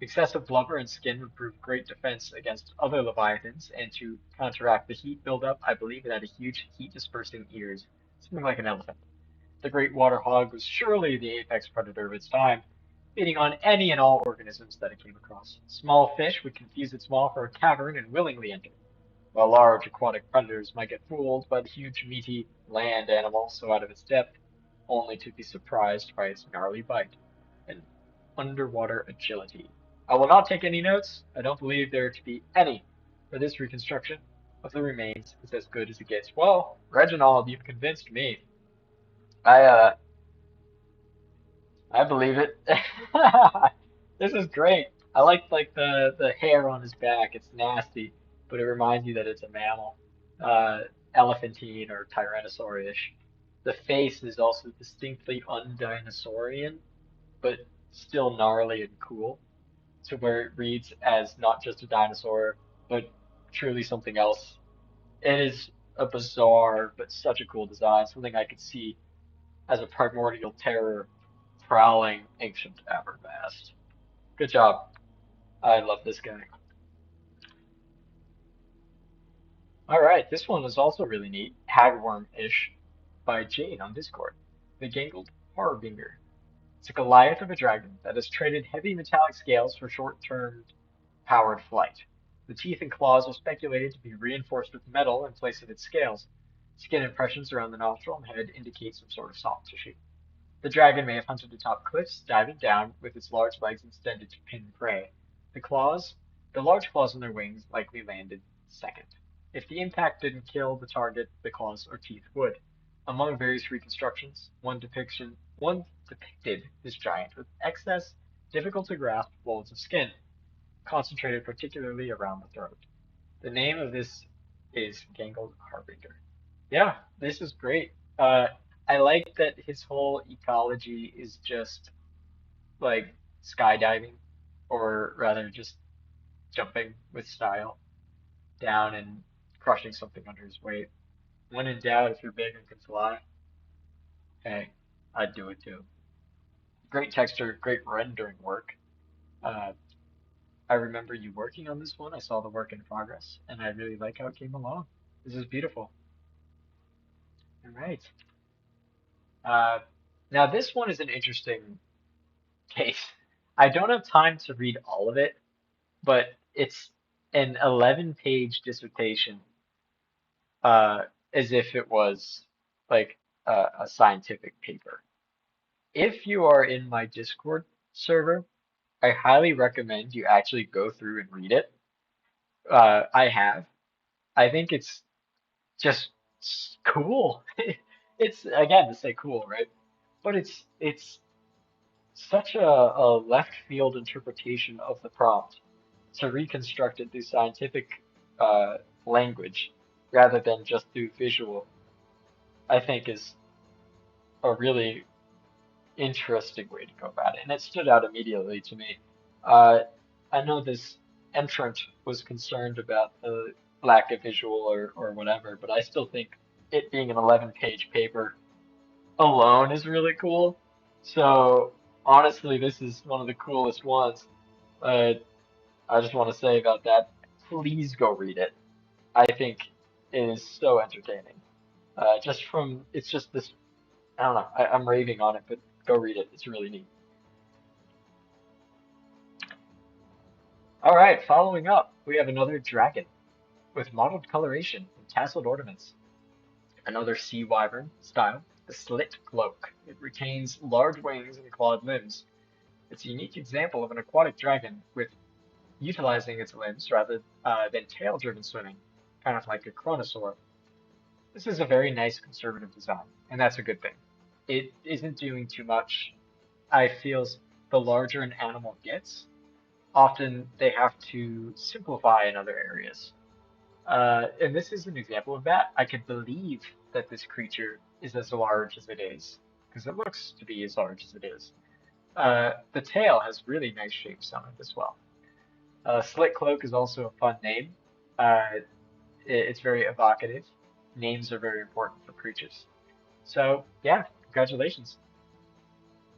Excessive blubber and skin would prove great defense against other leviathans, and to counteract the heat buildup, I believe it had a huge heat-dispersing ears, something like an elephant. The great water hog was surely the apex predator of its time, feeding on any and all organisms that it came across. Small fish would confuse its maw for a cavern and willingly enter, while large aquatic predators might get fooled by the huge meaty land animal so out of its depth, only to be surprised by its gnarly bite and underwater agility. I will not take any notes. I don't believe there to be any, for this reconstruction of the remains is as good as it gets. Well, Reginald, you've convinced me. I I believe it. This is great. I like the hair on his back. It's nasty, but it reminds you that it's a mammal, uh, elephantine or tyrannosaurish. The face is also distinctly undinosaurian, but still gnarly and cool, to where it reads as not just a dinosaur, but truly something else. It is a bizarre but such a cool design, something I could see as a primordial terror prowling ancient Abervast. Good job. I love this guy. All right, this one is also really neat. Hagworm-ish by Jade on Discord. The Gangled Harbinger. It's a Goliath of a dragon that has traded heavy metallic scales for short-term powered flight. The teeth and claws are speculated to be reinforced with metal in place of its scales. Skin impressions around the nostril and head indicate some sort of soft tissue. The dragon may have hunted atop cliffs, diving down with its large legs extended to pin prey. The claws, the large claws on their wings likely landed second. If the impact didn't kill the target, the claws or teeth would. Among various reconstructions, one depicted this giant with excess, difficult to grasp folds of skin, concentrated particularly around the throat. The name of this is Gangled Harbinger. Yeah, this is great. I like that his whole ecology is just like skydiving, or rather just jumping with style down and crushing something under his weight. When in doubt, if you're big and can fly, hey, I'd do it too. Great texture, great rendering work. Uh, I remember you working on this one. I saw the work in progress, and I really like how it came along. This is beautiful. All right. Uh, now this one is an interesting case. I don't have time to read all of it, but it's an 11-page dissertation, uh, as if it was like a scientific paper. If you are in my Discord server, I highly recommend you actually go through and read it. I have. I think it's just cool. It's again to say cool, right? But it's such a left field interpretation of the prompt to reconstruct it through scientific uh, language rather than just through visual, I think is a really interesting way to go about it. And it stood out immediately to me. Uh, I know this entrant was concerned about the lack of visual or whatever, but I still think it being an 11-page paper alone is really cool. So honestly, this is one of the coolest ones. Uh, I just want to say about that, please go read it. I think it is so entertaining. Just from, it's just this, I don't know, I'm raving on it, but go read it. It's really neat. All right, following up, we have another dragon with mottled coloration and tasseled ornaments. Another sea wyvern style, the slit cloak. It retains large wings and clawed limbs. It's a unique example of an aquatic dragon with utilizing its limbs rather than tail-driven swimming, kind of like a chronosaur. This is a very nice conservative design, and that's a good thing. It isn't doing too much. I feel the larger an animal gets, often they have to simplify in other areas. And this is an example of that. I can believe that this creature is as large as it is, because it looks to be as large as it is. The tail has really nice shapes on it as well. Slit Cloak is also a fun name. Uh, it's very evocative. Names are very important for creatures. So, yeah, congratulations.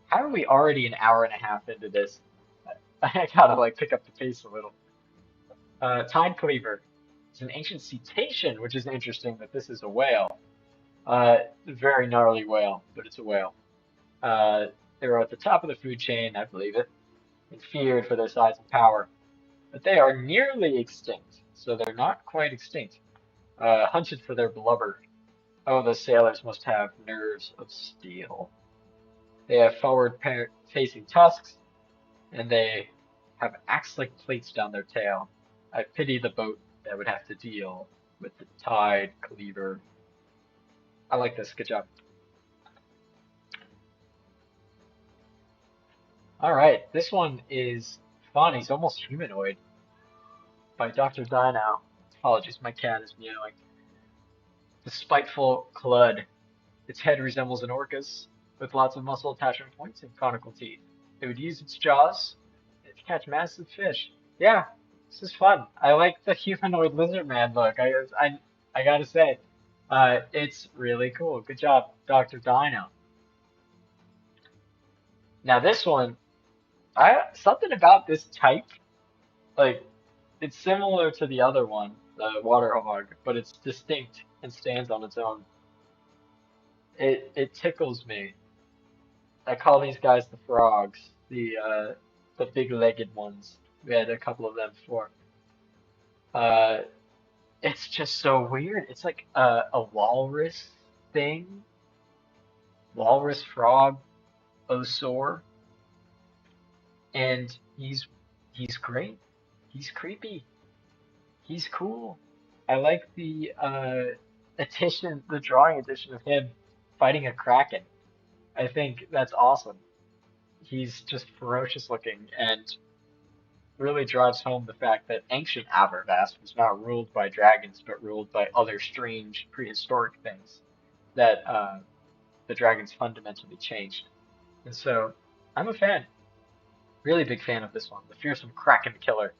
How are we already an hour and a half into this? I gotta like pick up the pace a little. Tide Cleaver. It's an ancient cetacean, which is interesting that this is a whale. Very gnarly whale, but it's a whale. Uh, they were at the top of the food chain, I believe it, and feared for their size and power. But they are nearly extinct, so they're not quite extinct. Hunted for their blubber. Oh, the sailors must have nerves of steel. They have forward-facing tusks, and they have axe-like plates down their tail. I pity the boat that would have to deal with the tide cleaver. I like this. Good job. All right, this one is fun. He's almost humanoid by Dr. Dino. Apologies, my cat is meowing. The spiteful Clud. Its head resembles an orca's, with lots of muscle attachment points and conical teeth. It would use its jaws to catch massive fish. Yeah, this is fun. I like the humanoid lizard man look. I gotta say, it's really cool. Good job, Dr. Dino. Now this one, I something about this type, like it's similar to the other one, the water hog, but it's distinct and stands on its own. It tickles me. I call these guys the frogs, the big-legged ones. We had a couple of them before. Uh, it's just so weird. It's like a walrus thing, walrus frog, osaur, and he's great. He's creepy. He's cool. I like the edition, the drawing edition of him fighting a kraken. I think that's awesome. He's just ferocious looking and really drives home the fact that ancient Abervast was not ruled by dragons, but ruled by other strange prehistoric things that the dragons fundamentally changed. And so I'm a fan, really big fan of this one, the fearsome Kraken Killer.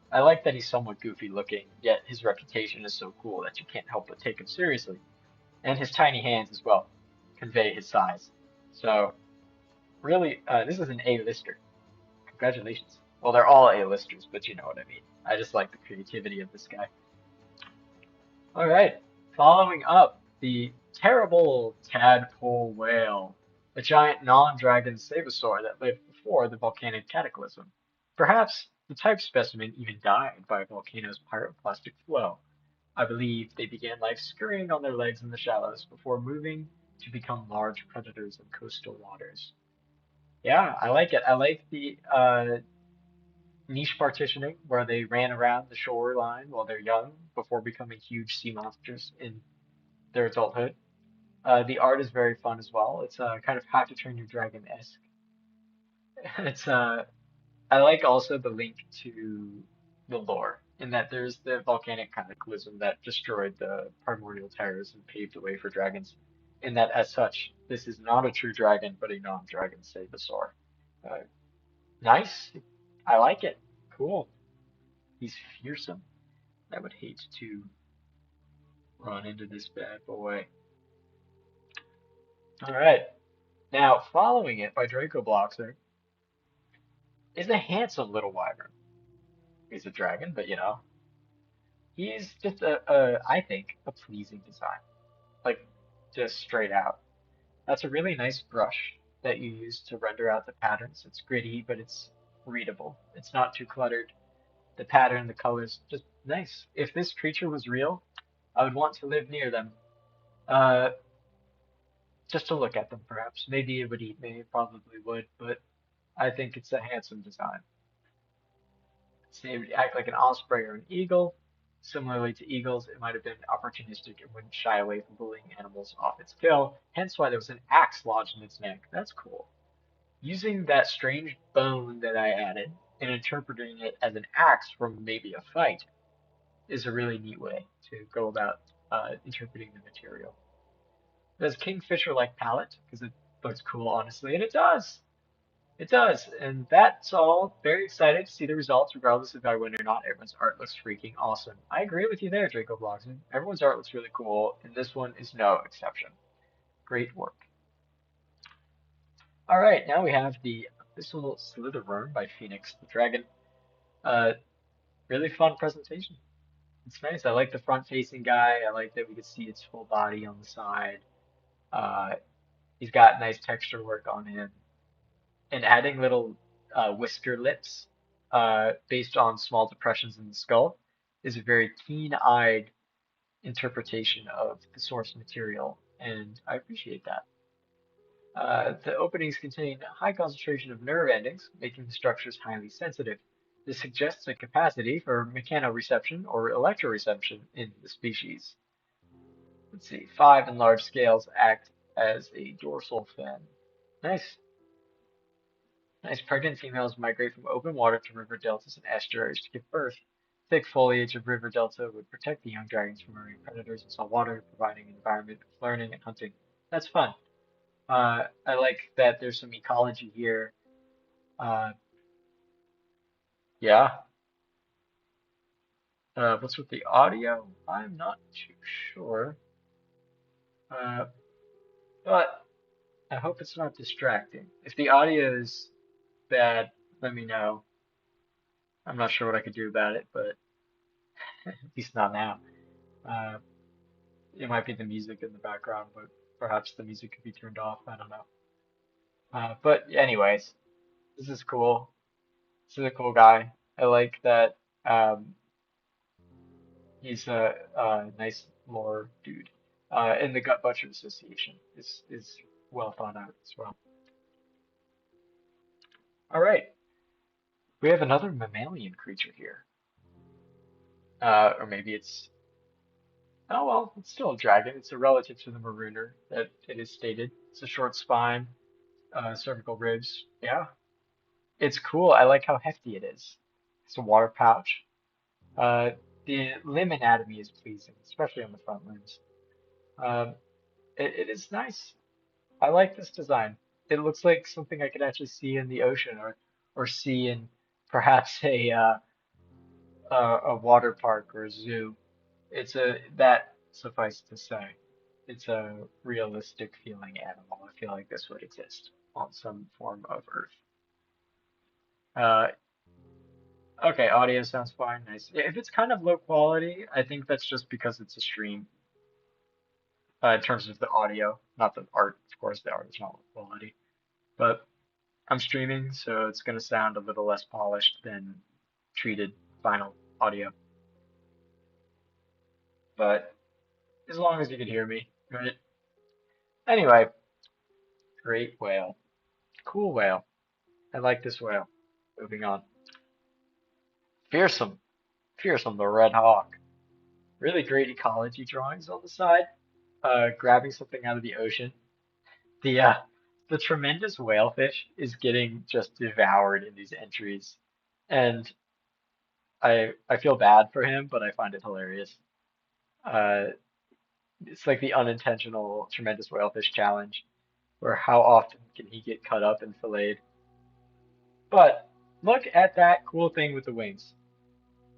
I like that he's somewhat goofy looking, yet his reputation is so cool that you can't help but take him seriously. And his tiny hands as well convey his size. So really, this is an A-lister. Congratulations. Well, they're all A-listers, but you know what I mean. I just like the creativity of this guy. All right, following up, the terrible tadpole whale, a giant non-dragon sabosaur that lived before the volcanic cataclysm. Perhaps the type specimen even died by a volcano's pyroclastic flow. I believe they began life scurrying on their legs in the shallows before moving to become large predators in coastal waters. Yeah, I like it. I like the niche partitioning where they ran around the shoreline while they're young before becoming huge sea monsters in their adulthood. The art is very fun as well. It's kind of How to Train Your Dragon-esque. It's I like also the link to the lore in that there's the volcanic cataclysm that destroyed the primordial terrors and paved the way for dragons. In that, as such, this is not a true dragon, but a non-dragon Sabosaur. Uh, nice. I like it. Cool. He's fearsome. I would hate to. run into this bad boy. All right. Now, following it by Draco Bloxer is a handsome little wyvern. He's a dragon, but he's just I think, a pleasing design. Like, just straight out. That's a really nice brush that you use to render out the patterns. It's gritty, but it's readable. It's not too cluttered. The pattern, the colors, just nice. If this creature was real, I would want to live near them. Uh, just to look at them, perhaps. Maybe it would eat me, it probably would, but I think it's a handsome design. So it would act like an osprey or an eagle. Similarly to eagles, it might have been opportunistic and wouldn't shy away from bullying animals off its kill, hence why there was an axe lodged in its neck. That's cool. Using that strange bone that I added and interpreting it as an axe from maybe a fight is a really neat way to go about interpreting the material. It has Kingfisher-like palette because it looks cool, honestly, and it does. It does, and that's all. Very excited to see the results, regardless if I win or not. Everyone's art looks freaking awesome. I agree with you there, Draco Bloxman. Everyone's art looks really cool, and this one is no exception. Great work. All right, now we have the Abyssal Slitherworm by Phoenix the Dragon. Uh, really fun presentation. It's nice. I like the front-facing guy. I like that we can see its full body on the side. Uh, he's got nice texture work on him. And adding little whisker lips based on small depressions in the skull is a very keen-eyed interpretation of the source material, and I appreciate that. The openings contain a high concentration of nerve endings, making the structures highly sensitive. This suggests a capacity for mechanoreception or electroreception in the species. Let's see, 5 in large scales act as a dorsal fin. Nice. Nice. Pregnant females migrate from open water to river deltas and estuaries to give birth. Thick foliage of river delta would protect the young dragons from marine predators in salt water, providing an environment of learning and hunting. That's fun. I like that there's some ecology here. Uh, yeah. What's with the audio? I'm not too sure. Uh, but I hope it's not distracting. If the audio is bad, let me know. I'm not sure what I could do about it, but at least not now. Uh, it might be the music in the background, but perhaps the music could be turned off. I don't know. But anyways, this is cool. This is a cool guy. I like that he's a nice lore dude. And the Gut Butcher Association is well thought out as well. All right, we have another mammalian creature here. Or maybe it's oh well, it's still a dragon. It's a relative to the marooner that it is stated. It's a short spine, cervical ribs. Yeah, it's cool. I like how hefty it is. It's a water pouch. Uh, the limb anatomy is pleasing, especially on the front limbs. Um, it is nice. I like this design. It looks like something I could actually see in the ocean or see in perhaps a water park or a zoo. It's a that suffice to say, it's a realistic feeling animal. I feel like this would exist on some form of Earth. Uh, okay, audio sounds fine. Nice. Yeah, if it's kind of low quality, I think that's just because it's a stream. In terms of the audio, not the art. Of course, the art is not low quality, but I'm streaming, so it's gonna sound a little less polished than treated final audio. But as long as you can hear me, right? Anyway, great whale. Cool whale. I like this whale. Moving on. Fearsome. Fearsome the Red Hawk. Really great ecology drawings on the side. Grabbing something out of the ocean. The tremendous whalefish is getting just devoured in these entries. And I feel bad for him, but I find it hilarious. Uh, it's like the unintentional tremendous whalefish challenge, where how often can he get cut up and filleted? But look at that cool thing with the wings.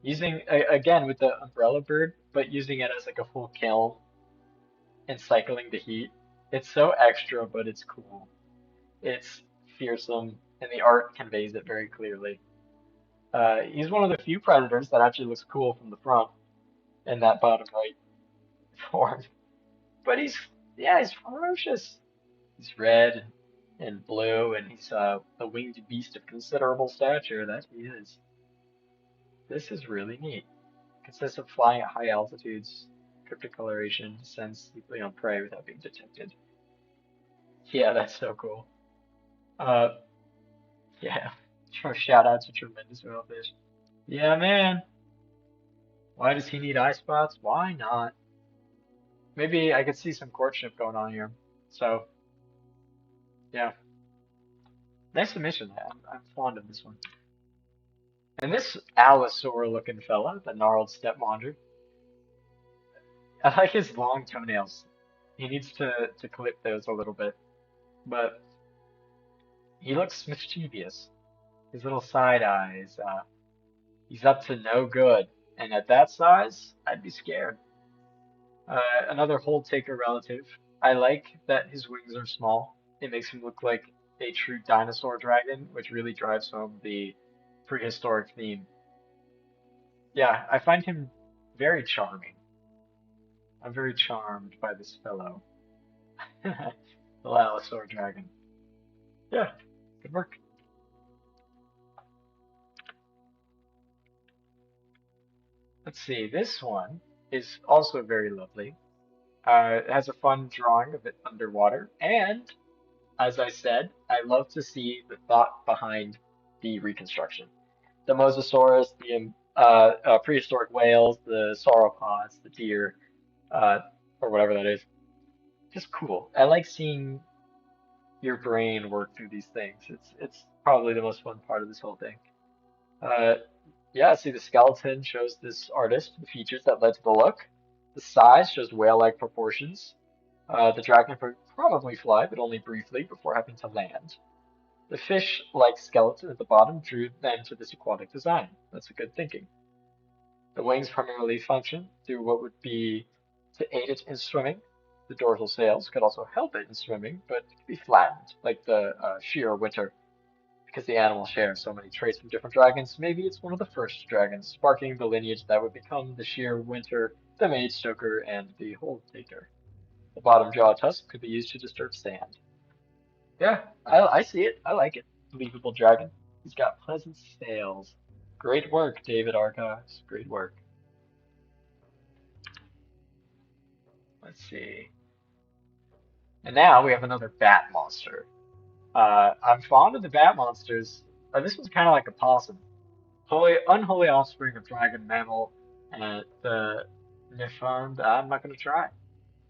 Using again with the umbrella bird, but using it as like a full kiln and cycling the heat. It's so extra, but it's cool. It's fearsome, and the art conveys it very clearly. He's one of the few predators that actually looks cool from the front in that bottom right form. But yeah, he's ferocious. He's red and blue, and he's a winged beast of considerable stature. That he is. This is really neat. Consists of flying at high altitudes, cryptic coloration, descends sleepily on prey without being detected. Yeah, that's so cool. Uh, yeah. Shout out to Tremendous Whalefish. Yeah, man. Why does he need eye spots? Why not? Maybe I could see some courtship going on here. So, yeah. Nice submission. I'm fond of this one. And this allosaur looking fella, the gnarled stepmonder, I like his long toenails. He needs to clip those a little bit. But he looks mischievous. His little side eyes, he's up to no good. And at that size, I'd be scared. Another hold taker relative. I like that his wings are small. It makes him look like a true dinosaur dragon, which really drives home the prehistoric theme. Yeah, I find him very charming. I'm very charmed by this fellow, the Allosaur dragon. Yeah, good work. Let's see, this one is also very lovely. It has a fun drawing of it underwater, and as I said, I love to see the thought behind the reconstruction. The Mosasaurus, the prehistoric whales, the sauropods, the deer, uh, or whatever that is. Just cool. I like seeing your brain work through these things. It's probably the most fun part of this whole thing. Uh, yeah, see the skeleton shows this artist the features that led to the look. The size shows whale-like proportions. The dragon could probably fly, but only briefly before having to land. The fish-like skeleton at the bottom drew them to this aquatic design. That's a good thinking. The wings primarily function through what would be to aid it in swimming. The dorsal sails could also help it in swimming, but could be flattened, like the sheer winter. Because the animal shares so many traits from different dragons, maybe it's one of the first dragons, sparking the lineage that would become the sheer winter, the maid stoker, and the hold taker. The bottom jaw tusk could be used to disturb sand. Yeah, I see it. I like it. Believable dragon. He's got pleasant sails. Great work, David Archives. Great work. Let's see. And now we have another bat monster. I'm fond of the bat monsters. This one's kind of like a possum. Unholy offspring of dragon mammal and the Nifund. I'm not going to try.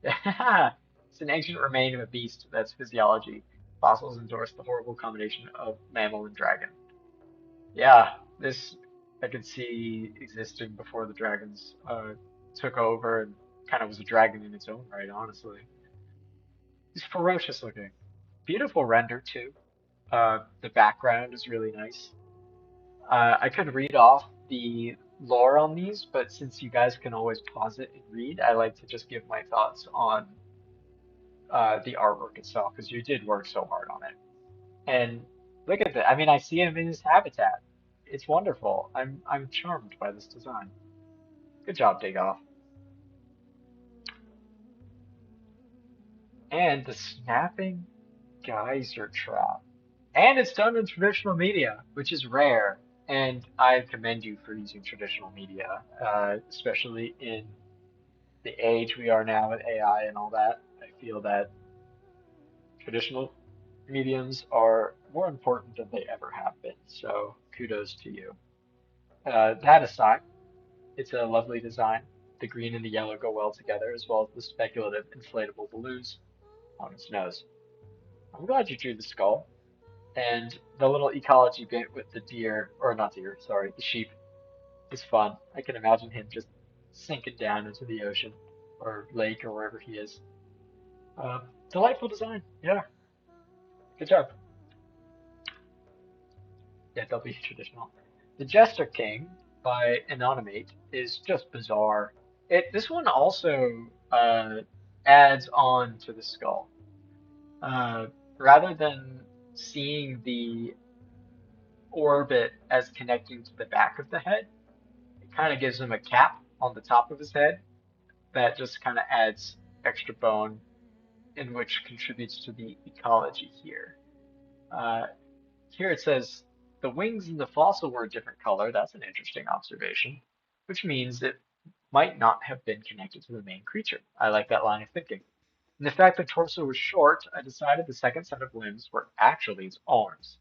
It's an ancient remain of a beast that's physiology. Fossils endorse the horrible combination of mammal and dragon. Yeah, this I could see existing before the dragons took over and kind of was a dragon in its own right, honestly. He's ferocious looking. Beautiful render too. The background is really nice. I could read off the lore on these, but since you guys can always pause it and read, I like to just give my thoughts on the artwork itself because you did work so hard on it. And look at that. I mean, I see him in his habitat. It's wonderful. I'm charmed by this design. Good job, Digoff. And the snapping geyser trap. And it's done in traditional media, which is rare. And I commend you for using traditional media, especially in the age we are now with AI and all that. I feel that traditional mediums are more important than they ever have been. So kudos to you. That aside, it's a lovely design. The green and the yellow go well together, as well as the speculative inflatable balloons on its nose. I'm glad you drew the skull. And the little ecology bit with the deer, or not deer, sorry, the sheep is fun. I can imagine him just sinking down into the ocean or lake or wherever he is. Delightful design. Yeah, good job. Yeah, they'll be traditional. The Jester King. by Anonymate is just bizarre. This one also adds on to the skull. Uh, Rather than seeing the orbit as connecting to the back of the head, it kind of gives him a cap on the top of his head that just kind of adds extra bone, in which contributes to the ecology here. Uh, Here it says the wings in the fossil were a different color. That's an interesting observation, which means it might not have been connected to the main creature. I like that line of thinking. And the fact the torso was short, I decided the second set of limbs were actually its arms.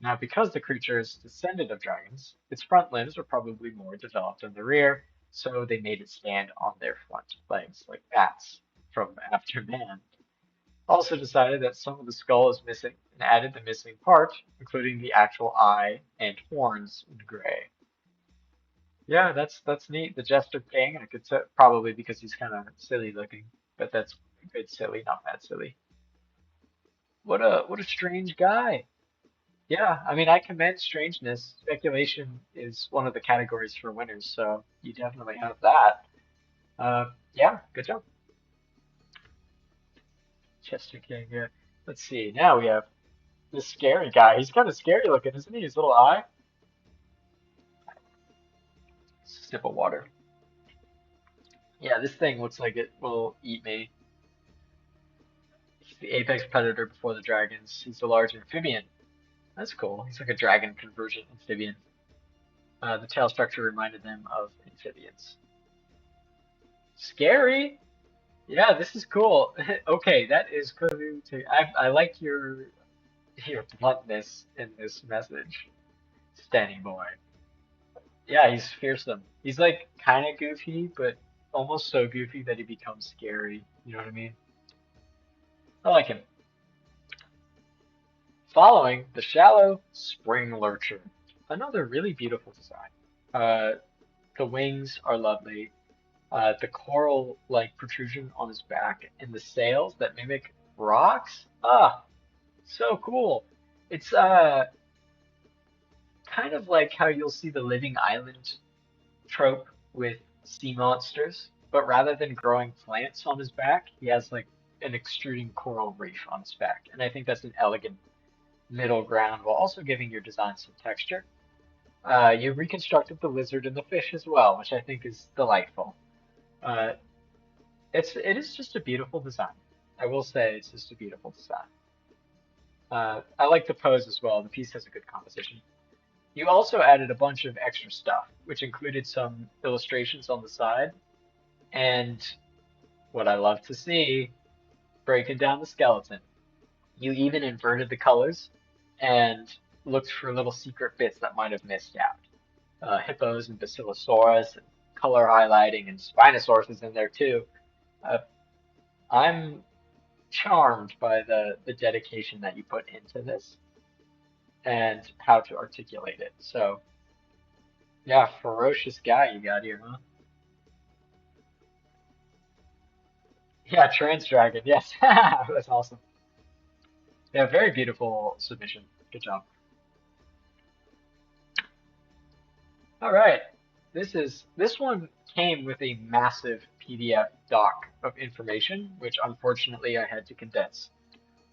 Now, because the creature is descendant of dragons, its front limbs were probably more developed than the rear, so they made it stand on their front legs like bats from After Man. Also decided that some of the skull is missing and added the missing part, including the actual eye and horns in gray. Yeah, that's neat. The Jester King, I could probably because he's kind of silly looking, but that's good silly, not bad silly. What a strange guy. Yeah, I mean, I commend strangeness. Speculation is one of the categories for winners, so you definitely have that. Yeah, good job, Chester King. Yeah. Let's see. Now we have this scary guy. He's kind of scary looking, isn't he? His little eye. Sip of water. Yeah, this thing looks like it will eat me. He's the apex predator before the dragons. He's a large amphibian. That's cool. He's like a dragon conversion amphibian. The tail structure reminded them of amphibians. Scary. Yeah, this is cool. Okay, that is cool too. I like your bluntness in this message, Stanny boy. Yeah, he's fearsome. He's like kind of goofy, but almost so goofy that he becomes scary. You know what I mean? I like him. Following the shallow spring lurcher, another really beautiful design. Uh, the wings are lovely. The coral-like protrusion on his back and the sails that mimic rocks. Ah, so cool. It's kind of like how you'll see the living island trope with sea monsters, but rather than growing plants on his back, he has like an extruding coral reef on his back. And I think that's an elegant middle ground while also giving your design some texture. You reconstructed the lizard and the fish as well, which I think is delightful. Uh, it is just a beautiful design. I will say it's just a beautiful design. I like the pose as well. The piece has a good composition. You also added a bunch of extra stuff, which included some illustrations on the side, and what I love to see, breaking down the skeleton. You even inverted the colors and looked for little secret bits that might have missed out. Hippos and Basilosaurus and color highlighting and Spinosaurus is in there too. Uh, I'm charmed by the dedication that you put into this and how to articulate it. So yeah, ferocious guy you got here, huh? Yeah, Trans Dragon. Yes, that's awesome. Yeah, very beautiful submission. Good job. All right. This one came with a massive PDF doc of information, which unfortunately I had to condense.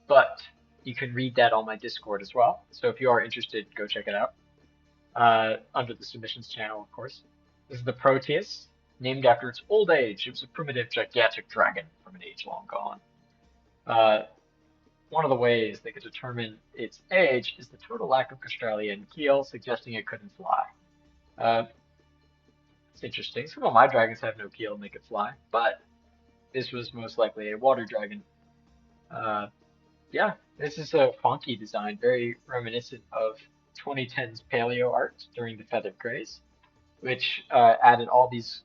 But you can read that on my Discord as well. So if you are interested, go check it out. Under the submissions channel, of course. This is the Proteus, named after its old age. It was a primitive, gigantic dragon from an age long gone. Uh, One of the ways they could determine its age is the total lack of gastralia and keel, suggesting it couldn't fly. Uh, it's interesting. Some of my dragons have no keel and they could fly, but this was most likely a water dragon. Uh, yeah, this is a funky design, very reminiscent of 2010's paleo art during the feathered craze, which added all these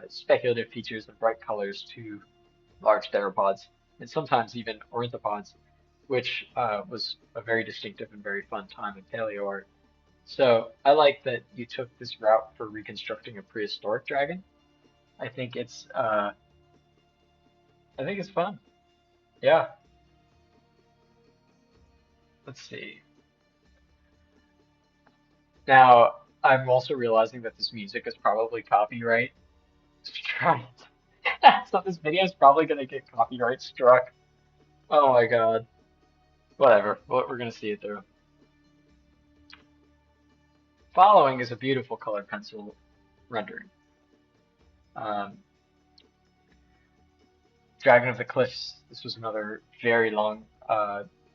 speculative features and bright colors to large theropods and sometimes even ornithopods, which was a very distinctive and very fun time in paleo art. So I like that you took this route for reconstructing a prehistoric dragon. I think it's fun. Yeah. Let's see. Now, I'm also realizing that this music is probably copyright strike. So this video is probably gonna get copyright struck. Oh my God. Whatever. We're gonna see it through. Following is a beautiful color pencil rendering. Um, Dragon of the Cliffs. This was another very long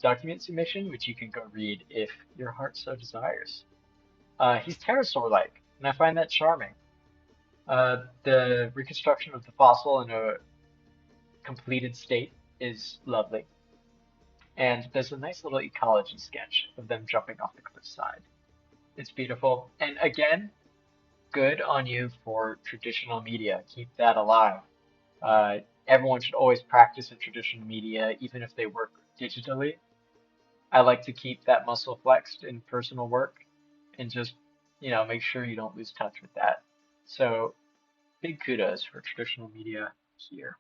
document submission, which you can go read if your heart so desires. He's pterosaur-like, and I find that charming. The reconstruction of the fossil in a completed state is lovely, and there's a nice little ecology sketch of them jumping off the cliffside. It's beautiful, and again, good on you for traditional media. Keep that alive. Uh, Everyone should always practice in traditional media, even if they work digitally. I like to keep that muscle flexed in personal work and just, make sure you don't lose touch with that. So, big kudos for traditional media here.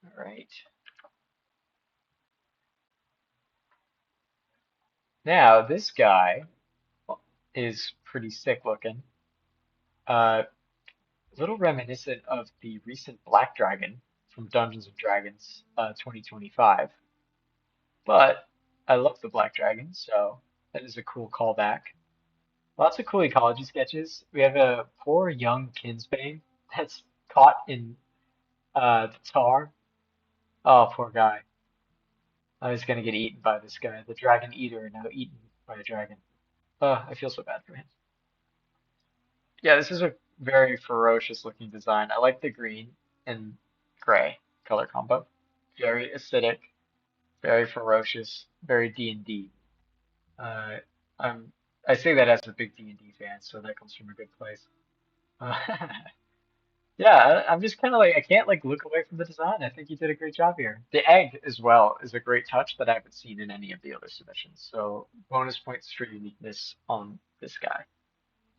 All right. Now, this guy is pretty sick looking. A little reminiscent of the recent Black Dragon from Dungeons and Dragons 2025. But I love the Black Dragon, so that is a cool callback. Lots of cool ecology sketches. We have a poor young Kinsbane that's caught in the tar. Oh, poor guy. I was gonna get eaten by this guy, the Dragon Eater, now eaten by a dragon. I feel so bad for him. Yeah, this is a very ferocious looking design. I like the green and gray color combo. Very acidic, very ferocious, very D&D. Uh, I'm I say that as a big D&D fan, so that comes from a good place. Uh, yeah, I'm just kind of like I can't like look away from the design. I think you did a great job here. The egg as well is a great touch that I haven't seen in any of the other submissions. So bonus points for uniqueness on this guy.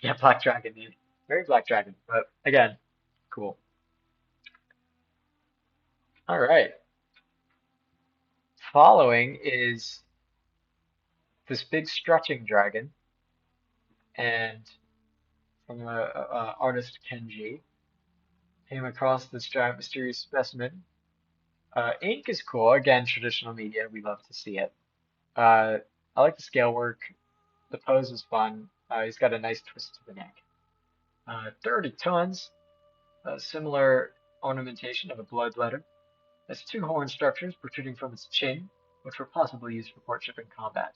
Yeah, Black Dragon, dude. Very Black Dragon, but again, cool. All right. Following is this big stretching dragon, and from artist Kenji, came across this giant mysterious specimen. Ink is cool. Again, traditional media. We love to see it. Uh, I like the scale work. The pose is fun. He's got a nice twist to the neck. 30 tons. Similar ornamentation of a bloodletter. Has two horn structures protruding from its chin, which were possibly used for courtship and combat.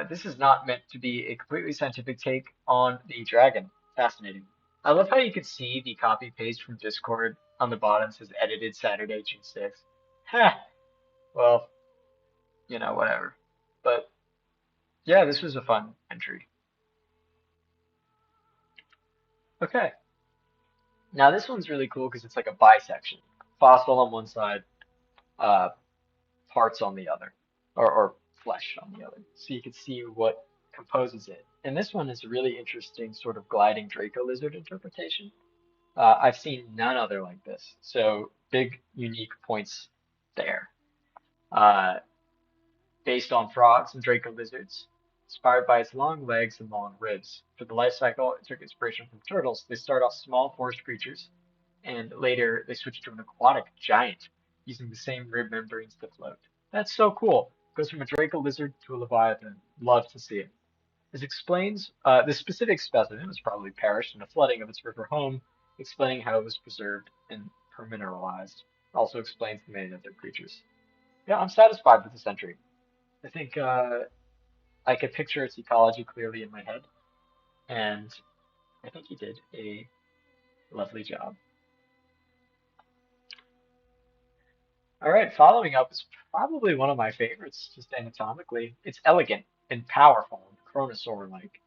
This is not meant to be a completely scientific take on the dragon. Fascinating. I love how you can see the copy paste from Discord on the bottom says edited Saturday, June 6th. Ha! Well, whatever. But yeah, this was a fun entry. Okay. Now this one's really cool because it's like a bisection. Fossil on one side, uh, parts on the other, or flesh on the other. So you can see what composes it. And this one is a really interesting sort of gliding Draco lizard interpretation. I've seen none other like this. So big unique points there. Uh, Based on frogs and Draco lizards, inspired by its long legs and long ribs. For the life cycle, it took inspiration from turtles. They start off small forest creatures, and later they switch to an aquatic giant using the same rib membranes to float. That's so cool. Goes from a Draco lizard to a Leviathan. Love to see it. This explains this specific specimen was probably perished in a flooding of its river home, explaining how it was preserved and permineralized. Also explains the many other creatures. Yeah, I'm satisfied with this entry. I think I could picture its ecology clearly in my head, and I think he did a lovely job. All right, following up is probably one of my favorites, just anatomically. It's elegant and powerful, Chronosaur-like.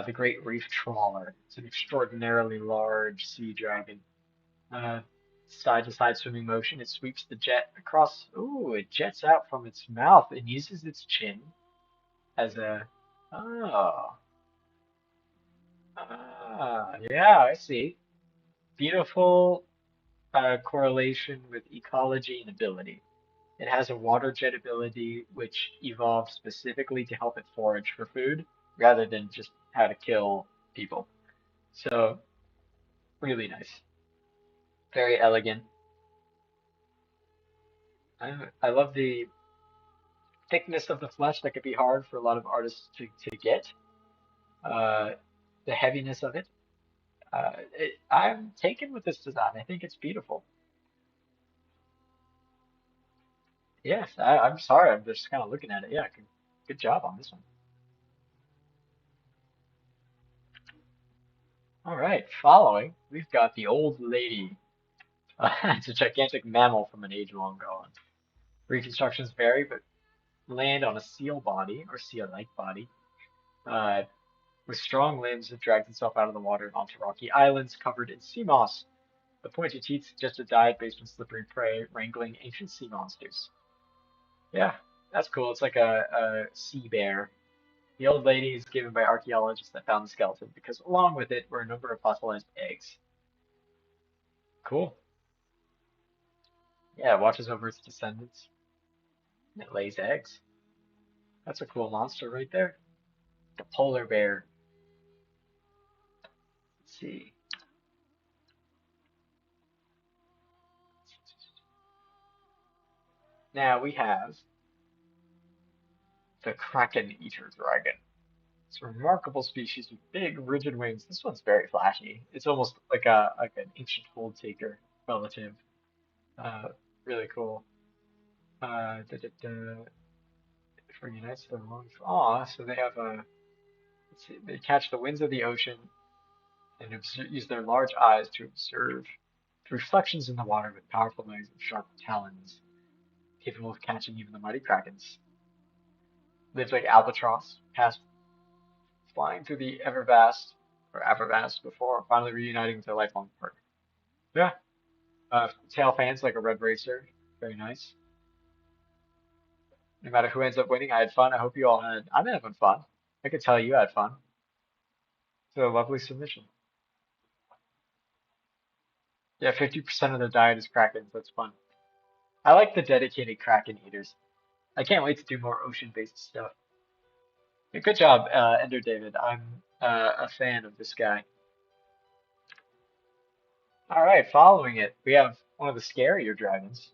The great reef trawler. It's an extraordinarily large sea dragon. Uh, Side to side swimming motion, it sweeps the jet across. Ooh, it jets out from its mouth and uses its chin as a. Oh, yeah, I see. Beautiful correlation with ecology and ability. It has a water jet ability, which evolved specifically to help it forage for food, rather than just how to kill people. So really nice, very elegant. I love the thickness of the flesh that could be hard for a lot of artists to get. Uh, the heaviness of it. I'm taken with this design. I think it's beautiful. Yes, I'm sorry. I'm just kind of looking at it. Yeah, good job on this one. All right, following, we've got the old lady. It's a gigantic mammal from an age long gone. Reconstructions vary, but land on a seal body or seal-like body uh, with strong limbs. It drags itself out of the water and onto rocky islands covered in sea moss. The pointed teeth suggest a diet based on slippery prey wrangling ancient sea monsters. Yeah, that's cool. It's like a sea bear. The old lady is given by archaeologists that found the skeleton because along with it were a number of fossilized eggs. Cool. Yeah, it watches over its descendants and it lays eggs. That's a cool monster right there. The polar bear. Let's see. Now we have the Kraken Eater Dragon. It's a remarkable species with big, rigid wings. This one's very flashy. It's almost like an ancient hold taker relative. Uh, really cool. Da, da, da. It reunites their lungs. Aw, so they have a. Let's see, they catch the winds of the ocean and use their large eyes to observe the reflections in the water with powerful legs and sharp talons, capable of catching even the mighty krakens. Lives like albatross, past flying through the Evervast before finally reuniting with their lifelong partner. Yeah. Tail fans like a red racer. Very nice. No matter who ends up winning, I had fun. I hope you all had. I'm having fun. I could tell you had fun. So a lovely submission. Yeah, 50% of their diet is krakens. That's fun. I like the dedicated kraken eaters. I can't wait to do more ocean-based stuff. Yeah, good job, Ender David. I'm a fan of this guy. All right, following it, we have one of the scarier dragons.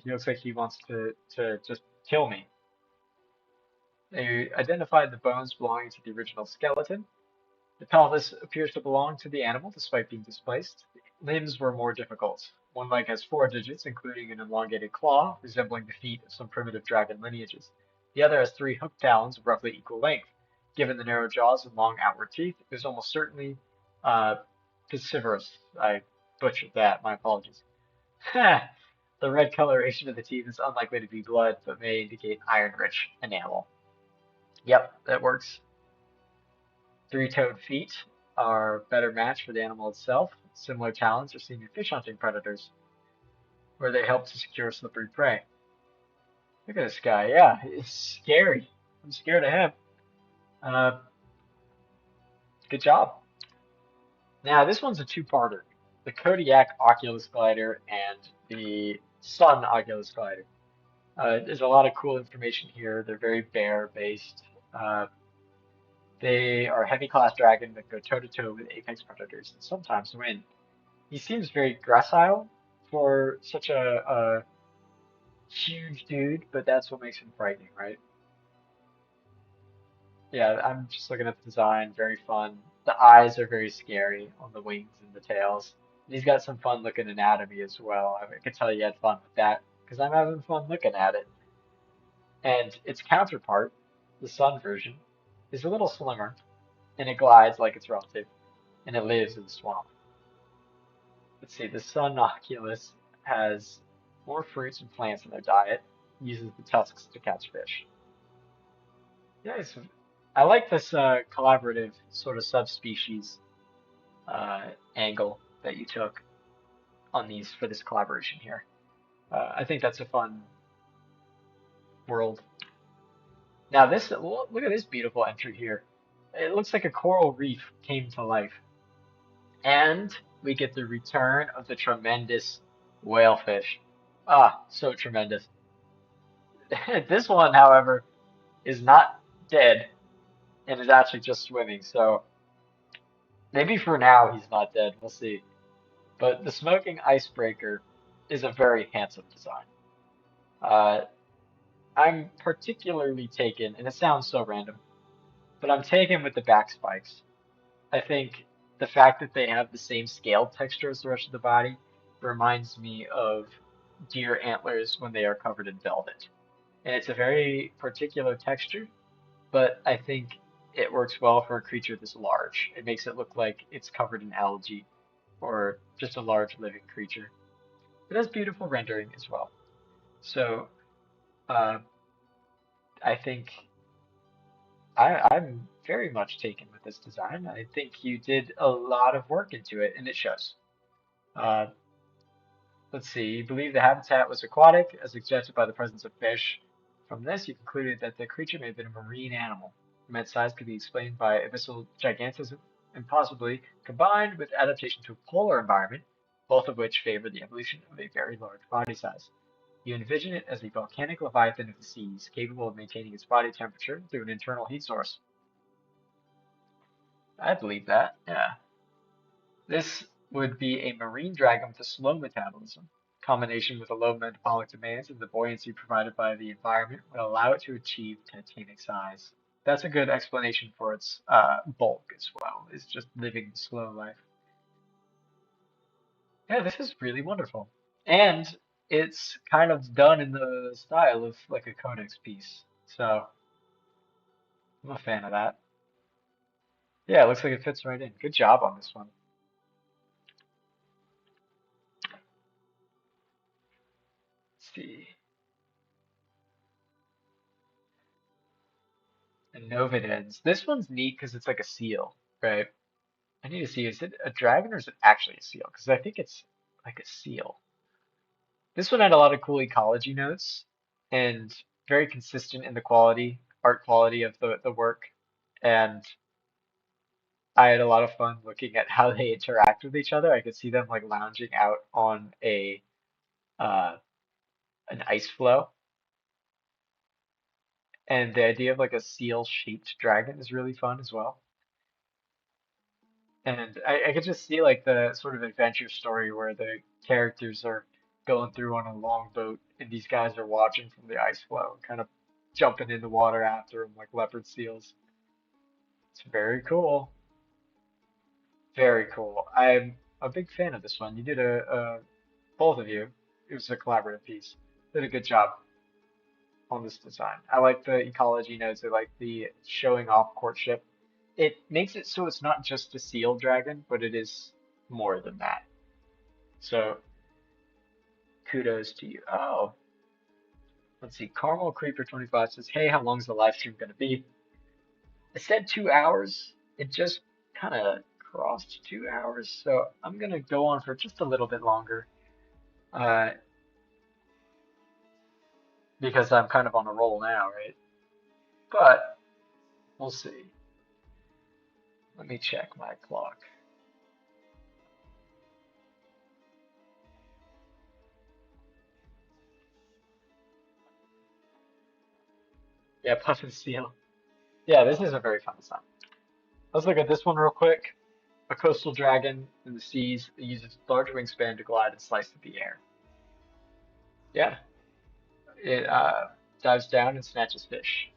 He looks like he wants to just kill me. They identified the bones belonging to the original skeleton. The pelvis appears to belong to the animal despite being displaced. Limbs were more difficult. One leg has 4 digits, including an elongated claw, resembling the feet of some primitive dragon lineages. The other has 3 hooked talons of roughly equal length. Given the narrow jaws and long outward teeth, it is almost certainly uh, piscivorous. I butchered that, my apologies. The red coloration of the teeth is unlikely to be blood, but may indicate iron-rich enamel. Yep, that works. 3-toed feet are a better match for the animal itself. Similar talons are seen in fish hunting predators, where they help to secure slippery prey. Look at this guy. Yeah, it's scary. I'm scared of him. Uh, good job. Now, this one's a two-parter. The Kodiak Oculus Glider and the Sun Oculus Glider. There's a lot of cool information here. They're very bear-based. Uh, they are heavy class dragon that go toe-to-toe with apex predators and sometimes win. He seems very gracile for such a huge dude, but that's what makes him frightening, right? Yeah, I'm just looking at the design, very fun. The eyes are very scary on the wings and the tails. And he's got some fun looking anatomy as well. I could tell you had fun with that because I'm having fun looking at it. And its counterpart, the Sun version, is a little slimmer and it glides like its relative and it lives in the swamp. Let's see, the Sun Oculus has more fruits and plants in their diet, uses the tusks to catch fish. Yeah, I like this collaborative sort of subspecies angle that you took on these for this collaboration here. I think that's a fun world. Now look at this beautiful entry here. It looks like a coral reef came to life. And we get the return of the tremendous whalefish. Ah, so tremendous. This one, however, is not dead. and is actually just swimming. So maybe for now he's not dead. We'll see. But the smoking icebreaker is a very handsome design. Uh, I'm particularly taken, and it sounds so random, but I'm taken with the back spikes. I think the fact that they have the same scaled texture as the rest of the body reminds me of deer antlers when they are covered in velvet. And it's a very particular texture, but I think it works well for a creature this large. It makes it look like it's covered in algae or just a large living creature. It has beautiful rendering as well. So uh, I think I'm very much taken with this design. I think you did a lot of work into it, and it shows. Uh, let's see. You believe the habitat was aquatic, as suggested by the presence of fish. From this, you concluded that the creature may have been a marine animal. Immense size could be explained by abyssal gigantism and possibly combined with adaptation to a polar environment, both of which favor the evolution of a very large body size. You envision it as a volcanic leviathan of the seas, capable of maintaining its body temperature through an internal heat source. I believe that, yeah. This would be a marine dragon with a slow metabolism. Combination with the low metabolic demands and the buoyancy provided by the environment would allow it to achieve titanic size. That's a good explanation for its bulk as well. It's just living the slow life. Yeah, this is really wonderful. And it's kind of done in the style of like a codex piece. So I'm a fan of that. Yeah, it looks like it fits right in. Good job on this one. Let's see. And Novidens. This one's neat because it's like a seal, right? I need to see, is it a dragon or is it actually a seal? Because I think it's like a seal. This one had a lot of cool ecology notes and very consistent in the quality, art quality of the work. And I had a lot of fun looking at how they interact with each other. I could see them like lounging out on a uh, an ice floe. And the idea of like a seal-shaped dragon is really fun as well. And I could just see like the sort of adventure story where the characters are going through on a long boat and these guys are watching from the ice floe, kind of jumping in the water after them like leopard seals. It's very cool. Very cool. I'm a big fan of this one. You did both of you, it was a collaborative piece. Did a good job on this design. I like the ecology notes. I like the showing off courtship. It makes it so it's not just a seal dragon, but it is more than that. So kudos to you. Oh, let's see. Carmel Creeper 25 says, "Hey, how long is the live stream going to be?" I said 2 hours. It just kind of crossed 2 hours, so I'm gonna go on for just a little bit longer, uh, because I'm kind of on a roll now, right? But we'll see. Let me check my clock. Yeah, Puffin Seal. Yeah, this is a very fun design. Let's look at this one real quick. A coastal dragon in the seas that uses its large wingspan to glide and slice through the air. Yeah, it dives down and snatches fish.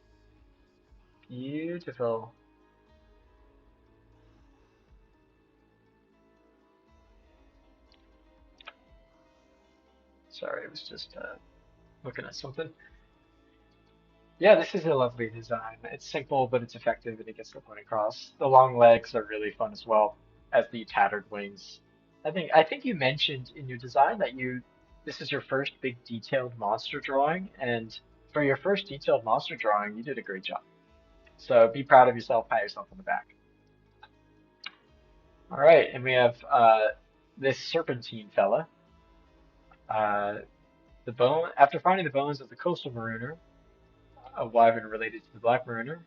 Beautiful. Sorry, I was just looking at something. Yeah, this is a lovely design. It's simple, but it's effective and it gets the point across. The long legs are really fun as well as the tattered wings. I think you mentioned in your design that you this is your first big detailed monster drawing, and for your first detailed monster drawing, you did a great job. So be proud of yourself, pat yourself on the back. All right, and we have this serpentine fella. Uh, the bone after finding the bones of the coastal mariner, a wyvern related to the black mariner,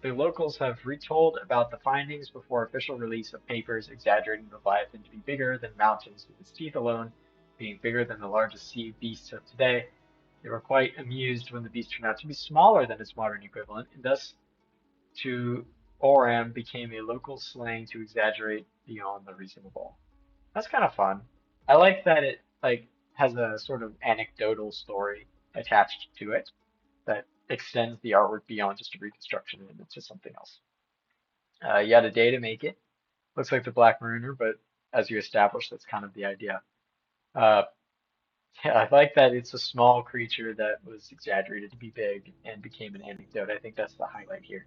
the locals have retold about the findings before official release of papers exaggerating the Leviathan to be bigger than mountains, with its teeth alone being bigger than the largest sea beasts of today. They were quite amused when the beast turned out to be smaller than its modern equivalent, and thus to Oram became a local slang to exaggerate beyond the reasonable. That's kind of fun. I like that it like has a sort of anecdotal story attached to it that extends the artwork beyond just a reconstruction and into something else. You had a day to make it. Looks like the Black Mariner, but as you established, that's kind of the idea. Uh, yeah, I like that it's a small creature that was exaggerated to be big and became an anecdote. I think that's the highlight here.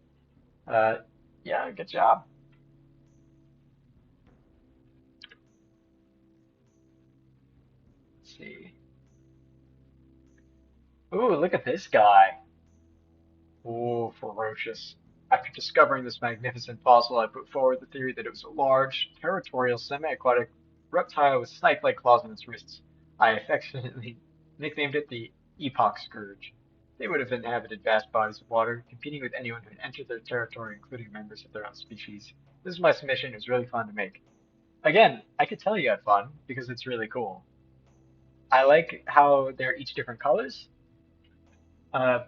Uh, yeah, good job. Let's see. Ooh, look at this guy. Ooh, ferocious. After discovering this magnificent fossil, I put forward the theory that it was a large, territorial, semi-aquatic reptile with snake-like claws on its wrists. I affectionately nicknamed it the Epoch Scourge. They would have inhabited vast bodies of water, competing with anyone who had entered their territory, including members of their own species. This is my submission. It was really fun to make. Again, I could tell you had fun because it's really cool. I like how they're each different colors. Uh,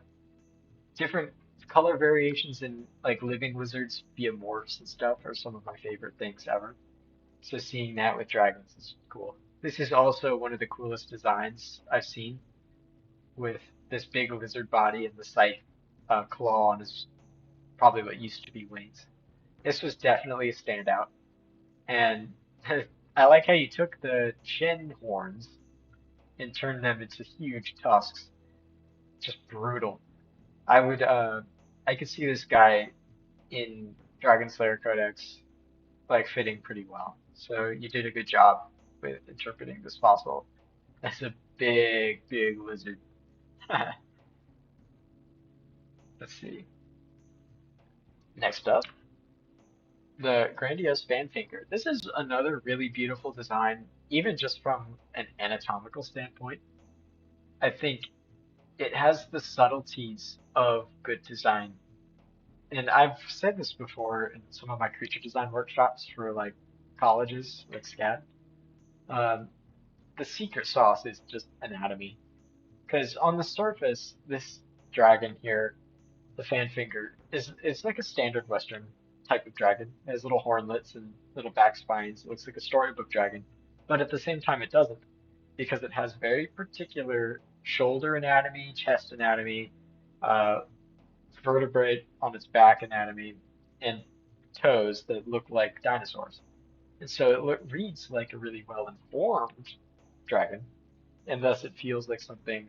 Different color variations in like living lizards via morphs and stuff are some of my favorite things ever. So seeing that with dragons is cool. This is also one of the coolest designs I've seen with this big lizard body and the scythe claw on his probably what used to be wings. This was definitely a standout. And I like how you took the chin horns and turned them into huge tusks. Just brutal. I would I could see this guy in Dragon Slayer Codex like fitting pretty well. So you did a good job with interpreting this fossil as a big, big lizard. Let's see. Next up, the grandiose fanfinger. This is another really beautiful design, even just from an anatomical standpoint. I think it has the subtleties of good design. And I've said this before in some of my creature design workshops for like colleges, like SCAD. Um, the secret sauce is just anatomy. Because on the surface, this dragon here, the Fanfinger, is it's like a standard Western type of dragon. It has little hornlets and little back spines. It looks like a storybook dragon. But at the same time, it doesn't, because it has very particular shoulder anatomy, chest anatomy, uh, vertebrae on its back anatomy, and toes that look like dinosaurs. And so reads like a really well informed dragon, and thus it feels like something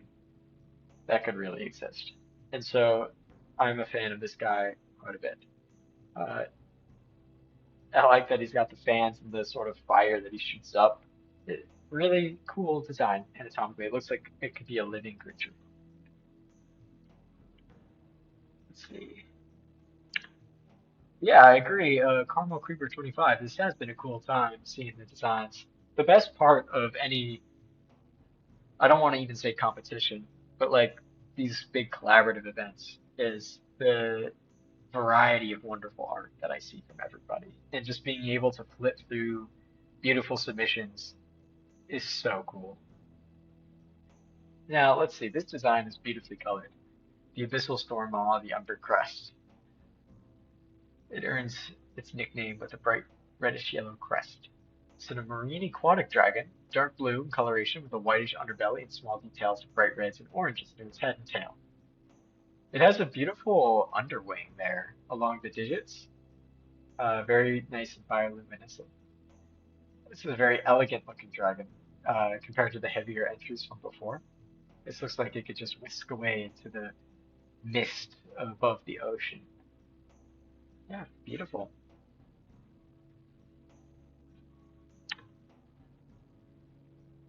that could really exist. And so I'm a fan of this guy quite a bit. Uh, I like that he's got the fans and the sort of fire that he shoots up. Really cool design anatomically. It looks like it could be a living creature. Let's see. Yeah, I agree. Carmel Creeper 25. This has been a cool time seeing the designs. The best part of any, I don't want to even say competition, but like these big collaborative events is the variety of wonderful art that I see from everybody. And just being able to flip through beautiful submissions is so cool. Now, let's see. This design is beautifully colored. The Abyssal Storm Maw, the Umber Crest. It earns its nickname with a bright reddish yellow crest. It's a marine aquatic dragon, dark blue in coloration with a whitish underbelly and small details of bright reds and oranges in its head and tail. It has a beautiful underwing there along the digits, very nice and bioluminescent. This is a very elegant looking dragon compared to the heavier entries from before. This looks like it could just whisk away into the mist above the ocean. Yeah, beautiful.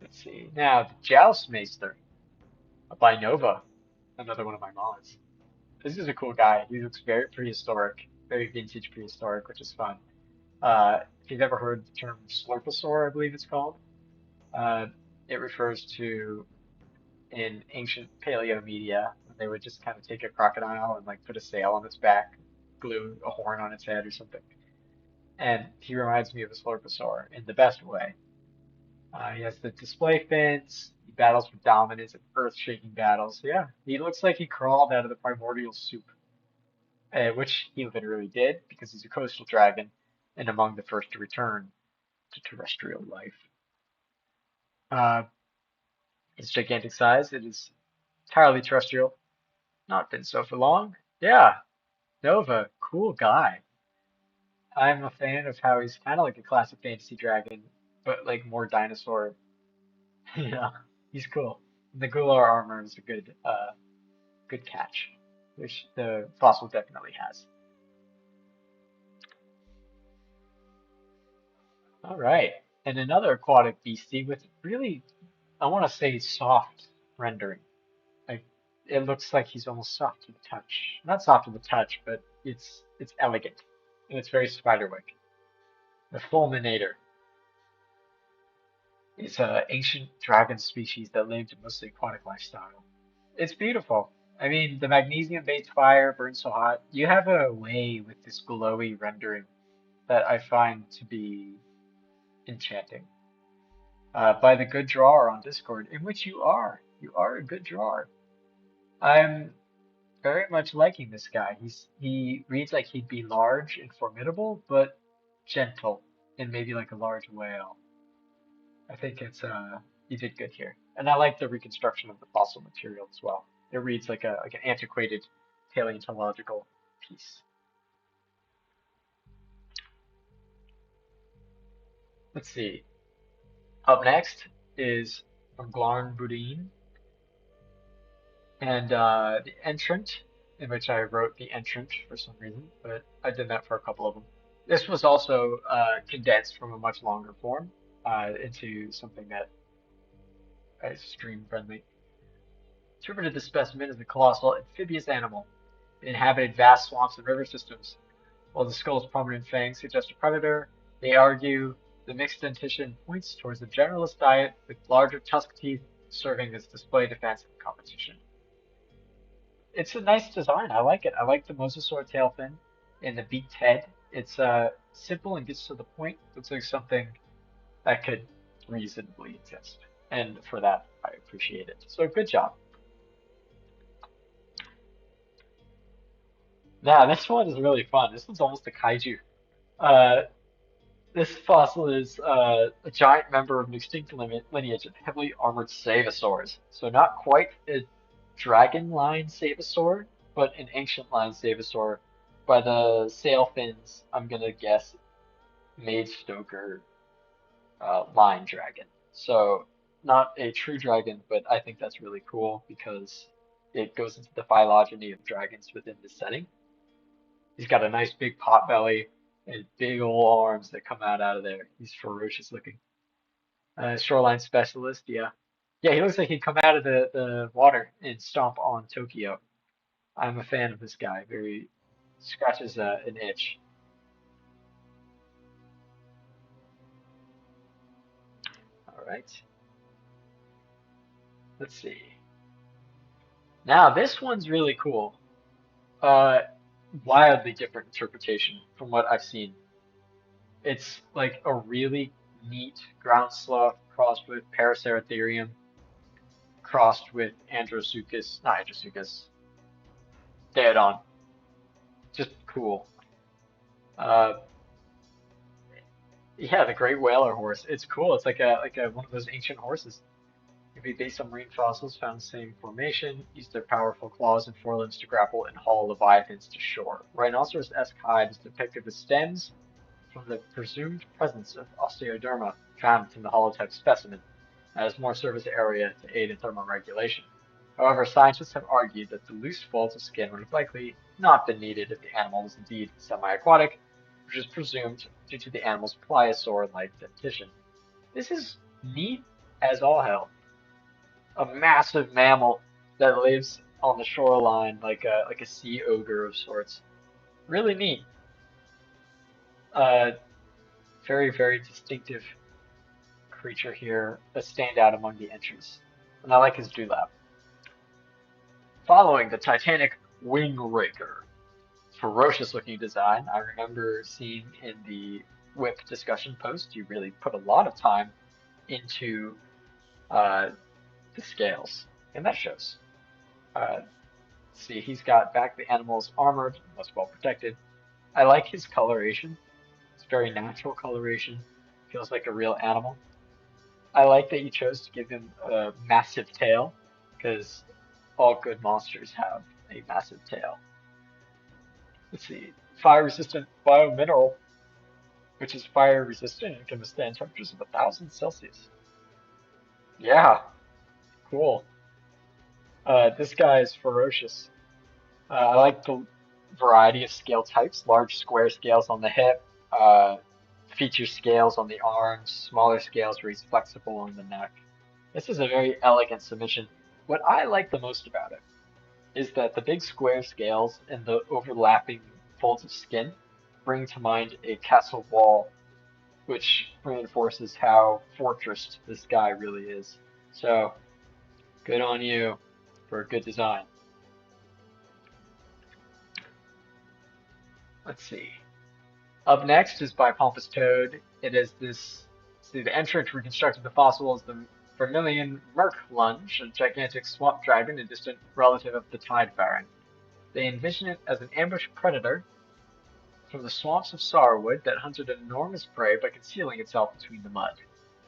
Let's see. Now, the Joustmaster by Nova, another one of my mods. This is a cool guy. He looks very prehistoric, very vintage prehistoric, which is fun. If you've ever heard the term Slurposaur, I believe it's called, uh, it refers to in ancient paleo media, they would just kind of take a crocodile and like put a sail on its back, glue a horn on its head or something. And he reminds me of a Slurposaur in the best way. He has the display fins. He battles for dominance and earth-shaking battles. Yeah, he looks like he crawled out of the primordial soup. which he literally did because he's a coastal dragon and among the first to return to terrestrial life. Uh, its gigantic size, it is entirely terrestrial, not been so for long. Yeah, Nova, cool guy. I'm a fan of how he's kind of like a classic fantasy dragon, but like more dinosaur. Yeah, he's cool. The Gular armor is a good catch, which the fossil definitely has. All right, and another aquatic beastie with really, I want to say, soft rendering. Like it looks like he's almost soft to the touch. Not soft to the touch, but it's elegant and it's very spiderwick. The Fulminator is an ancient dragon species that lived a mostly aquatic lifestyle. It's beautiful. I mean, the magnesium-based fire burns so hot. You have a way with this glowy rendering that I find to be enchanting. By the good drawer on Discord, in which you are. You are a good drawer. I'm very much liking this guy. He reads like he'd be large and formidable, but gentle and maybe like a large whale. I think it's you did good here. And I like the reconstruction of the fossil material as well. It reads like an antiquated paleontological piece. Let's see. Up next is from Glarn Budin and the entrant, in which I wrote the entrant for some reason, but I did that for a couple of them. This was also condensed from a much longer form into something that is stream friendly. Interpreted the specimen as a colossal amphibious animal. It inhabited vast swamps and river systems. While the skull's prominent fangs suggest a predator, they argue the mixed dentition points towards a generalist diet with larger tusk teeth serving as display defense in competition. It's a nice design. I like it. I like the mosasaur tail fin and the beaked head. It's simple and gets to the point. Looks like something that could reasonably exist. And for that, I appreciate it. So good job. Now, this one is really fun. This one's almost a kaiju. Uh, this fossil is a giant member of an extinct lineage of heavily armored Savasaurs. So not quite a dragon line Savasaur, but an ancient line Savasaur. By the sail fins, I'm gonna guess Maid Stoker line dragon. So not a true dragon, but I think that's really cool because it goes into the phylogeny of dragons within the setting. He's got a nice big pot belly and big old arms that come out of there. He's ferocious looking. Shoreline specialist, yeah. Yeah, he looks like he'd come out of the water and stomp on Tokyo. I'm a fan of this guy. Very scratches an itch. All right, let's see. Now this one's really cool. Uh, Wildly different interpretation from what I've seen. It's like a really neat ground sloth crossed with Paraceratherium crossed with Andrewsuchus, not Andrewsuchus, Daedon. Just cool. Uh, yeah, the Great Whaler horse. It's cool. It's like a one of those ancient horses. It can be based on marine fossils found in the same formation. Use their powerful claws and forelimbs to grapple and haul leviathans to shore. Rhinoceros-esque hide is depicted with stems from the presumed presence of osteoderma found within the holotype specimen, as more surface area to aid in thermal regulation. However, scientists have argued that the loose folds of skin would have likely not been needed if the animal was indeed semi-aquatic, which is presumed due to the animal's pliosaur-like dentition. This is neat as all hell. A massive mammal that lives on the shoreline like a sea ogre of sorts. Really neat. Uh, very distinctive creature here, a standout among the entrants. And I like his dewlap. Following the Titanic Wingraker. Ferocious looking design. I remember seeing in the whip discussion post, you really put a lot of time into uh, the scales, and that shows. Uh, See, he's got back the animals armored, most well protected. I like his coloration. It's very natural coloration. Feels like a real animal. I like that you chose to give him a massive tail, because all good monsters have a massive tail. Let's see. Fire resistant biomineral, which is fire resistant and can withstand temperatures of 1,000 Celsius. Yeah, cool. This guy is ferocious. I like the variety of scale types, large square scales on the hip, feature scales on the arms, smaller scales where he's flexible on the neck. This is a very elegant submission. What I like the most about it is that the big square scales and the overlapping folds of skin bring to mind a castle wall, which reinforces how fortressed this guy really is. So, good on you for a good design. Let's see. Up next is by Pompous Toad. It is this. See, the entrant reconstructed the fossil as the Vermilion Merc Lunge, a gigantic swamp dragon, a distant relative of the Tide Baron. They envision it as an ambush predator from the swamps of Sorrowwood that hunted enormous prey by concealing itself between the mud.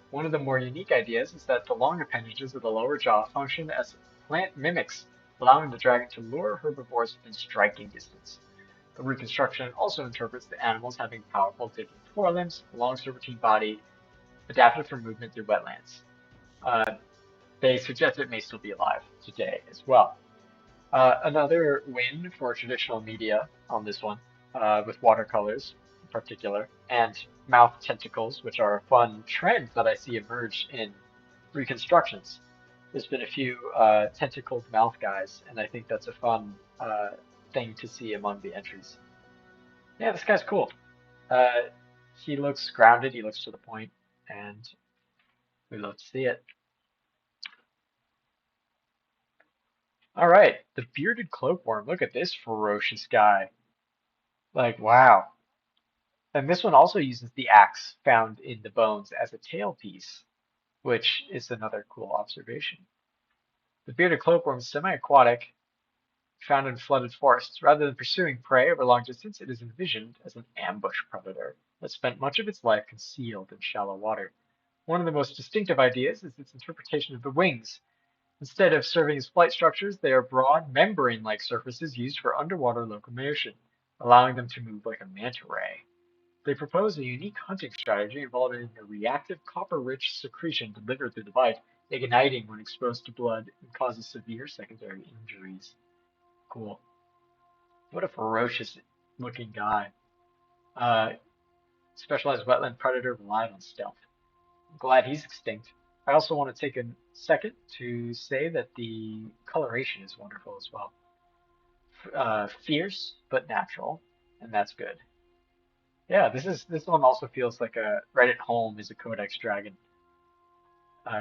One of the more unique ideas is that the long appendages of the lower jaw function as plant mimics, allowing the dragon to lure herbivores within striking distance. The reconstruction also interprets the animals having powerful dipping forelimbs, a long serpentine body, adapted for movement through wetlands. Uh, they suggest it may still be alive today as well. Another win for traditional media on this one, with watercolors in particular, and mouth tentacles, which are a fun trend that I see emerge in reconstructions. There's been a few tentacled mouth guys, and I think that's a fun thing to see among the entries. Yeah, this guy's cool. Uh, he looks grounded, he looks to the point, and we love to see it. All right, the bearded cloakworm. Look at this ferocious guy. Like, wow. And this one also uses the axe found in the bones as a tailpiece, which is another cool observation. The bearded cloakworm is semi-aquatic, found in flooded forests. Rather than pursuing prey over long distance, it is envisioned as an ambush predator that spent much of its life concealed in shallow water. One of the most distinctive ideas is its interpretation of the wings. Instead of serving as flight structures, they are broad, membrane-like surfaces used for underwater locomotion, allowing them to move like a manta ray. They propose a unique hunting strategy involving a reactive copper-rich secretion delivered through the bite, igniting when exposed to blood and causes severe secondary injuries. Cool. What a ferocious looking guy. Uh, Specialized wetland predator relied on stealth. I'm glad he's extinct. I also want to take a second to say that the coloration is wonderful as well. Fierce but natural, and that's good. Yeah, this one also feels like a right at home is a Codex Dragon.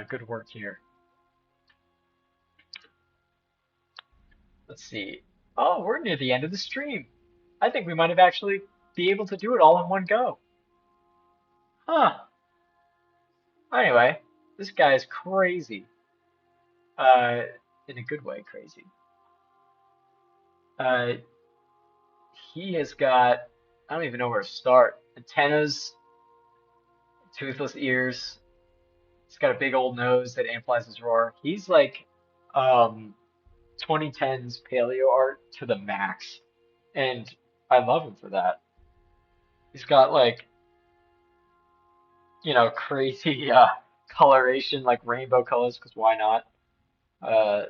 Good work here. Let's see. Oh, we're near the end of the stream. I think we might have actually be able to do it all in one go. Huh. Anyway, this guy is crazy. Uh, in a good way, crazy. Uh, he has got, I don't even know where to start. Antennas, toothless ears. He's got a big old nose that amplifies his roar. He's like, um, 2010s paleo art to the max. And I love him for that. He's got like, crazy coloration, like rainbow colors, because why not? Uh,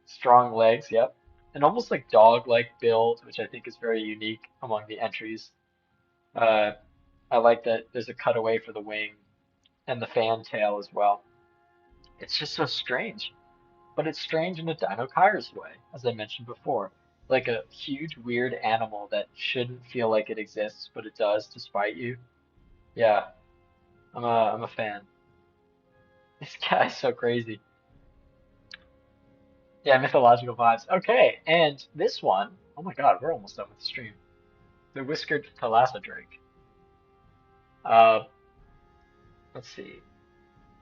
Strong legs, yep. And almost like dog-like build, which I think is very unique among the entries. Uh, I like that there's a cutaway for the wing and the fan tail as well. It's just so strange, but it's strange in a Dino Kairos way, as I mentioned before. Like a huge, weird animal that shouldn't feel like it exists, but it does despite you. Yeah, I'm a fan. This guy's so crazy. Yeah, mythological vibes. Okay, and this one, oh my God, we're almost done with the stream. The Whiskered Thalassa Drake. Uh, let's see.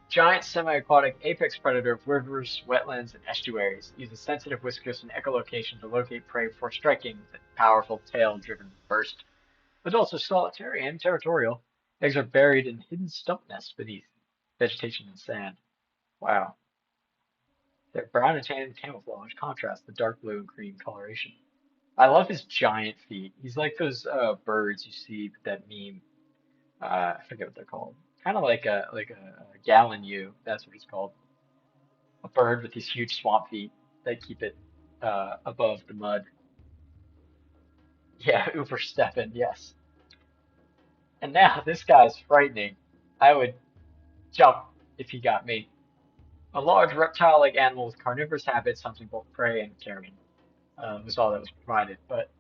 Giant semi-aquatic apex predator of rivers, wetlands, and estuaries. Uses sensitive whiskers and echolocation to locate prey before striking with a powerful tail-driven burst. Adults are solitary and territorial. Eggs are buried in hidden stump nests beneath vegetation and sand. Wow. Their brown and tan camouflage contrast the dark blue and green coloration. I love his giant feet. He's like those birds you see with that meme. I forget what they're called. Kind of like a gallon U. That's what it's called. A bird with these huge swamp feet that keep it above the mud. Yeah, Ubersteppen, yes. And now this guy's frightening. I would jump if he got me. A large reptile-like animal with carnivorous habits, hunting both prey and carrion. Was all that was provided. But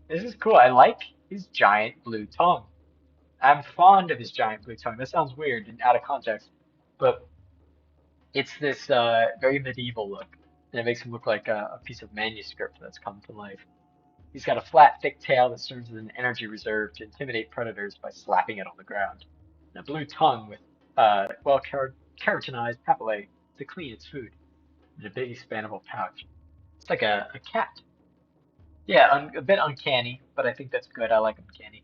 this is cool. I like his giant blue tongue. I'm fond of his giant blue tongue. That sounds weird and out of context, but it's this very medieval look, and it makes him look like a piece of manuscript that's come to life. He's got a flat, thick tail that serves as an energy reserve to intimidate predators by slapping it on the ground, and a blue tongue with keratinized papillae to clean its food, and a big expandable pouch. It's like a cat. Yeah, a bit uncanny, but I think that's good. I like uncanny.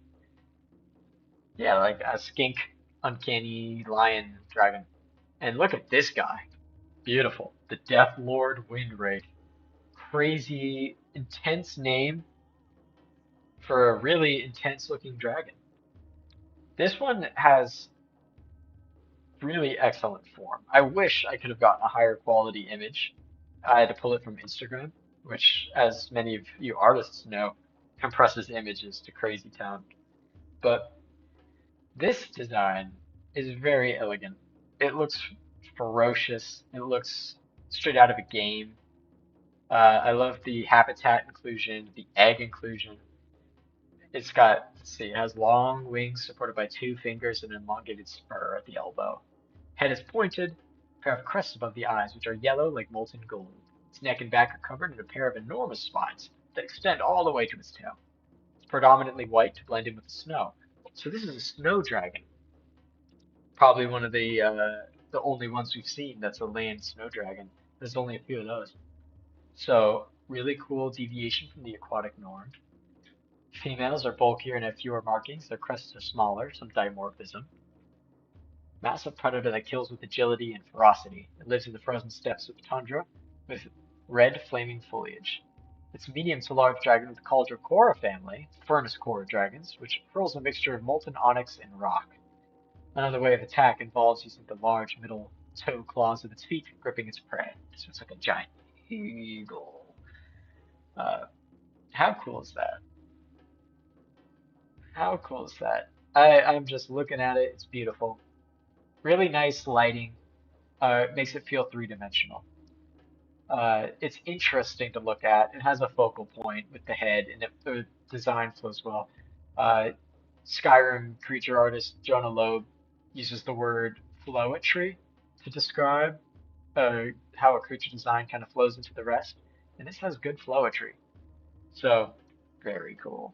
Yeah, like a skink, uncanny lion dragon. And look at this guy. Beautiful. The Death Lord Windrake. Crazy, intense name for a really intense looking dragon. This one has really excellent form. I wish I could have gotten a higher quality image. I had to pull it from Instagram, which, as many of you artists know, compresses images to crazy town. But this design is very elegant. It looks ferocious. It looks straight out of a game. I love the habitat inclusion, the egg inclusion. It's got, let's see, it has long wings supported by two fingers and an elongated spur at the elbow. Head is pointed, a pair of crests above the eyes, which are yellow like molten gold. Its neck and back are covered in a pair of enormous spines that extend all the way to its tail. It's predominantly white to blend in with the snow. So this is a snow dragon. Probably one of the only ones we've seen that's a land snow dragon. There's only a few of those. So really cool deviation from the aquatic norm. Females are bulkier and have fewer markings. Their crests are smaller, some dimorphism. Massive predator that kills with agility and ferocity. It lives in the frozen steppes of the tundra with red flaming foliage. It's medium to large dragon of the Caldrocora family, furnace core dragons, which hurls a mixture of molten onyx and rock. Another way of attack involves using the large middle toe claws of its feet, gripping its prey. So it's like a giant eagle. Uh, how cool is that? How cool is that? I'm just looking at it. It's beautiful. Really nice lighting. It makes it feel three-dimensional. It's interesting to look at. It has a focal point with the head, and the design flows well. Uh, Skyrim creature artist Jonah Loeb uses the word flowetry to describe how a creature design kind of flows into the rest, and this has good flowetry. So, very cool.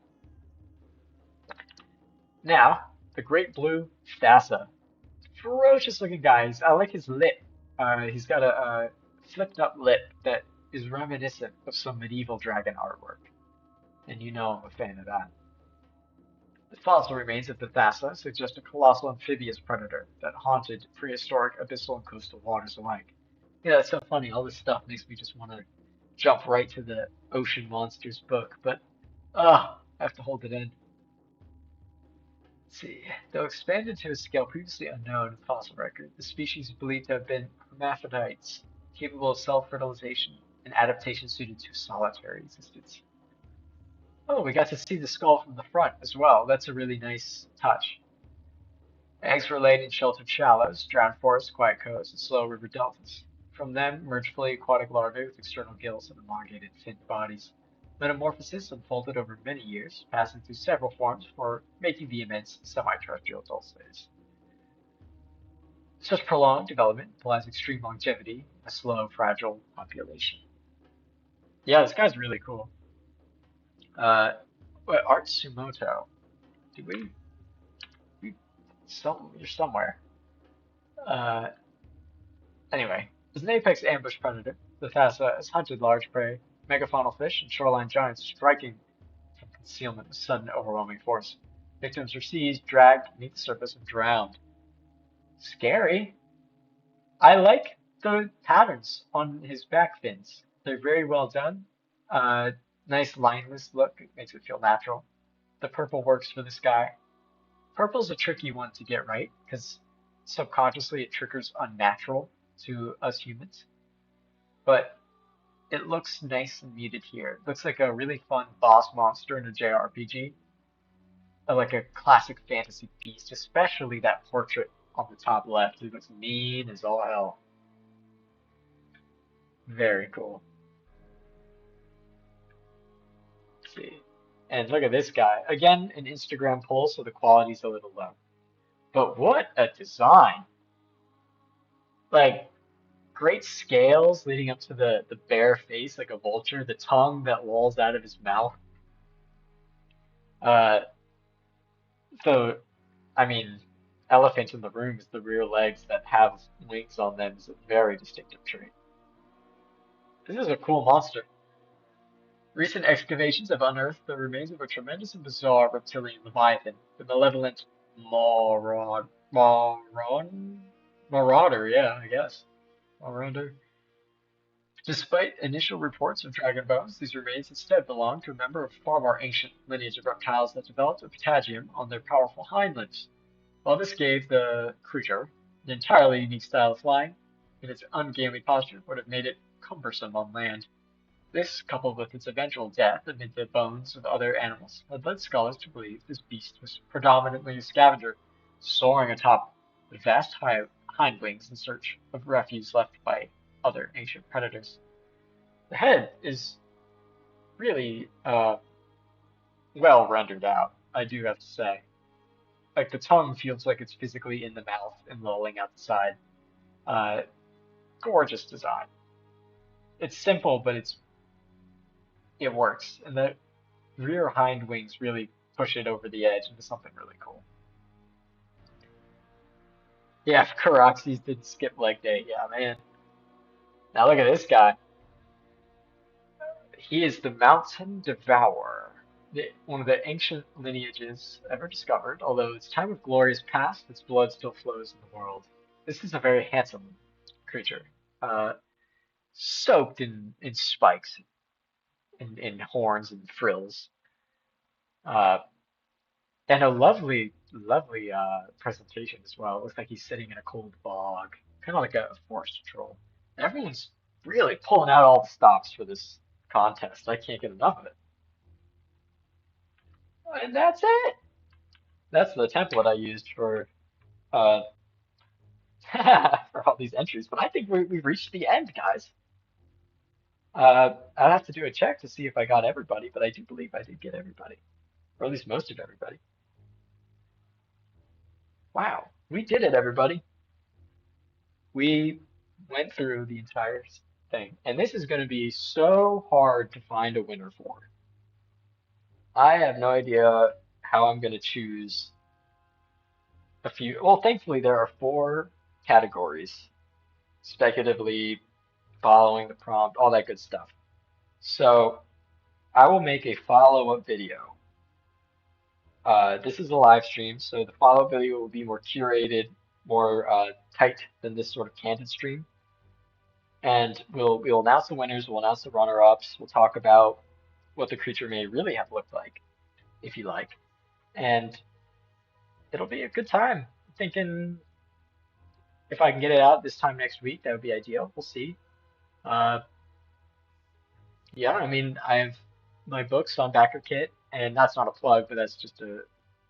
Now, the great blue Thassa. Ferocious looking guy. I like his lip. He's got a flipped up lip that is reminiscent of some medieval dragon artwork. And you know I'm a fan of that. The fossil remains of the Thassa suggest a colossal amphibious predator that haunted prehistoric abyssal and coastal waters alike. Yeah, that's so funny. All this stuff makes me just want to jump right to the Ocean Monsters book, but I have to hold it in. Let's see. Though expanded to a scale previously unknown in fossil record, the species is believed to have been hermaphrodites, capable of self-fertilization and adaptation suited to solitary existence. Oh, we got to see the skull from the front as well. That's a really nice touch. Eggs were laid in sheltered shallows, drowned forests, quiet coves, and slow river deltas. From them emerged fully aquatic larvae with external gills and elongated, finned bodies. Metamorphosis unfolded over many years, passing through several forms before making the immense semi-terrestrial adult stage. Such prolonged development implies extreme longevity in a slow, fragile population. Yeah, this guy's really cool. What, Art Sumoto? Did we, you're somewhere. Uh, anyway, as an apex ambush predator, the Thassa has hunted large prey, megafaunal fish, and shoreline giants, striking from concealment with sudden, overwhelming force. Victims are seized, dragged beneath the surface, and drowned. Scary. I like the patterns on his back fins. They're very well done. Uh, nice lineless look. It makes it feel natural. The purple works for this guy. Purple's a tricky one to get right because subconsciously it triggers unnatural to us humans, but it looks nice and muted here. It looks like a really fun boss monster in a JRPG, like a classic fantasy beast, especially that portrait on the top left. It looks mean as all hell. Very cool. Let's see. And look at this guy. Again, an Instagram poll, so the quality's a little low. But what a design! Like, great scales leading up to the bare face like a vulture, the tongue that lolls out of his mouth. Uh, so I mean, elephant in the room is the rear legs that have wings on them is a very distinctive trait. This is a cool monster. Recent excavations have unearthed the remains of a tremendous and bizarre reptilian leviathan, the malevolent marauder, yeah, I guess. Marauder. Despite initial reports of dragon bones, these remains instead belong to a member of a far more ancient lineage of reptiles that developed a patagium on their powerful hind limbs. While this gave the creature an entirely unique style of flying, and its ungainly posture would have made it cumbersome on land. This, coupled with its eventual death amid the bones of other animals, had led scholars to believe this beast was predominantly a scavenger, soaring atop the vast hind wings in search of refuse left by other ancient predators. The head is really well rendered out, I do have to say. Like the tongue feels like it's physically in the mouth and lolling out the side. Uh, Gorgeous design. It's simple, but it works, and the rear hind wings really push it over the edge into something really cool. Yeah, if Caraxes didn't skip leg day, yeah, man. Now look at this guy. He is the Mountain Devourer, one of the ancient lineages ever discovered. Although its time of glory is past, its blood still flows in the world. This is a very handsome creature, uh, soaked in spikes and horns and frills. Uh, and a lovely presentation as well. It looks like he's sitting in a cold bog, kind of like a forest troll. Everyone's really pulling out all the stops for this contest. I can't get enough of it. And that's it. That's the template I used for uh for all these entries. But I think we've reached the end, guys. I'd have to do a check to see if I got everybody, but I do believe I did get everybody, or at least most of everybody. Wow, we did it, everybody. We went through the entire thing, and this is going to be so hard to find a winner for. I have no idea how I'm going to choose a few. Well, thankfully, there are four categories, speculatively following the prompt, all that good stuff. So I will make a follow-up video. This is a live stream, so the follow-up video will be more curated, more tight than this sort of candid stream. And we'll announce the winners, we'll announce the runner-ups, we'll talk about what the creature may really have looked like, if you like. And it'll be a good time. I'm thinking if I can get it out this time next week, that would be ideal. We'll see. Uh, yeah, I mean, I have my books on BackerKit, and that's not a plug, but that's just a.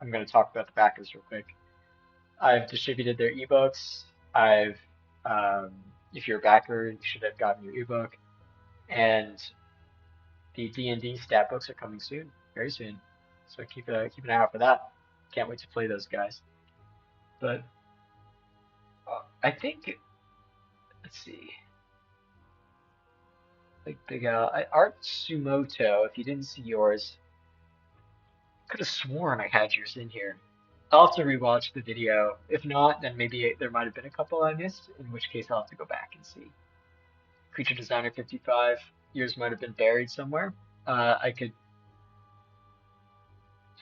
I'm going to talk about the backers real quick. I've distributed their ebooks. I've, um, if you're a backer, you should have gotten your ebook. And the D&D stat books are coming soon, very soon. So keep an eye out for that. Can't wait to play those guys. But I think let's see, like Big Al, Art Sumoto. If you didn't see yours, could have sworn I had yours in here. I'll have to rewatch the video. If not, then maybe there might have been a couple I missed, in which case I'll have to go back and see. Creature Designer 55, yours might have been buried somewhere. I could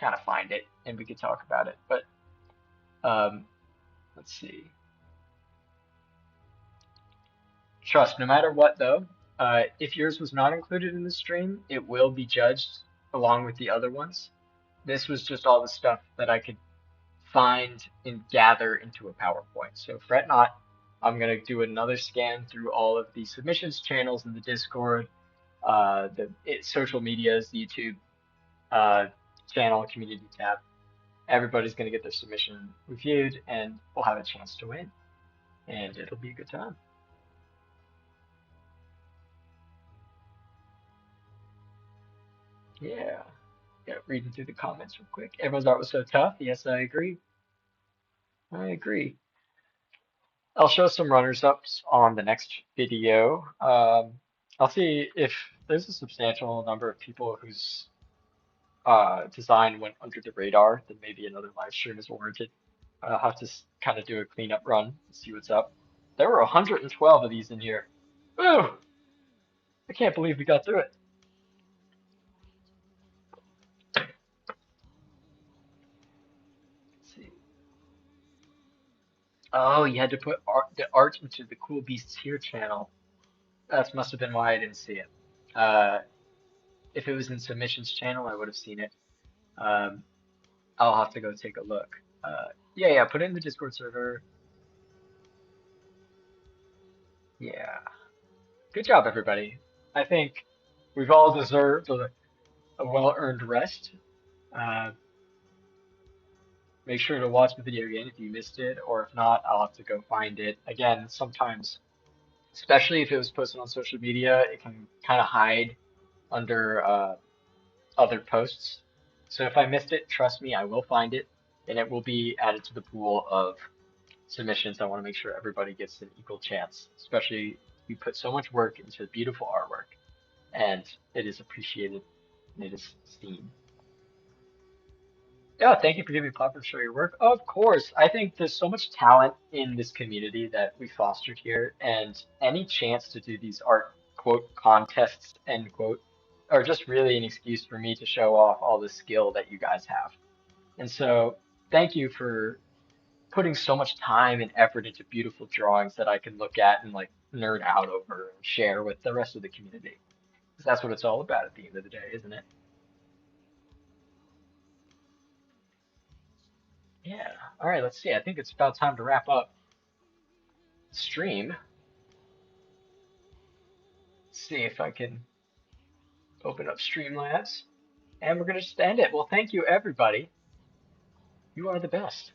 kind of find it and we could talk about it. But um, let's see. Trust, no matter what though, if yours was not included in the stream, it will be judged along with the other ones. This was just all the stuff that I could find and gather into a PowerPoint. So fret not. I'm gonna do another scan through all of the submissions channels in the Discord, social medias, the YouTube uh, channel, community tab. Everybody's gonna get their submission reviewed, and we'll have a chance to win, and it'll be a good time. Yeah. Yeah, reading through the comments real quick. Everyone's art was so tough. Yes, I agree. I agree. I'll show some runners-ups on the next video. I'll see if there's a substantial number of people whose design went under the radar, then maybe another live stream is warranted. I'll have to kind of do a cleanup run and see what's up. There were 112 of these in here. Woo! I can't believe we got through it. Let's see. Oh, you had to put the art into the Cool Beasts Here channel. That must have been why I didn't see it. Uh, if it was in submissions channel, I would have seen it. Um, I'll have to go take a look. Yeah, put it in the Discord server. Yeah. Good job, everybody. I think we've all deserved a well-earned rest. Uh, make sure to watch the video again if you missed it, or if not, I'll have to go find it. Again, sometimes, especially if it was posted on social media, it can kind of hide under other posts. So if I missed it, trust me, I will find it, and it will be added to the pool of submissions. I want to make sure everybody gets an equal chance, especially we put so much work into beautiful artwork, and it is appreciated and it is seen. Yeah, thank you for giving me a platform to show your work. Of course, I think there's so much talent in this community that we fostered here, and any chance to do these art quote contests end quote are just really an excuse for me to show off all the skill that you guys have. And so, thank you for putting so much time and effort into beautiful drawings that I can look at and like nerd out over and share with the rest of the community. Because that's what it's all about at the end of the day, isn't it? Yeah. All right, let's see. I think it's about time to wrap up the stream. See if I can open up Streamlabs. And we're going to just end it. Well, thank you, everybody. You are the best.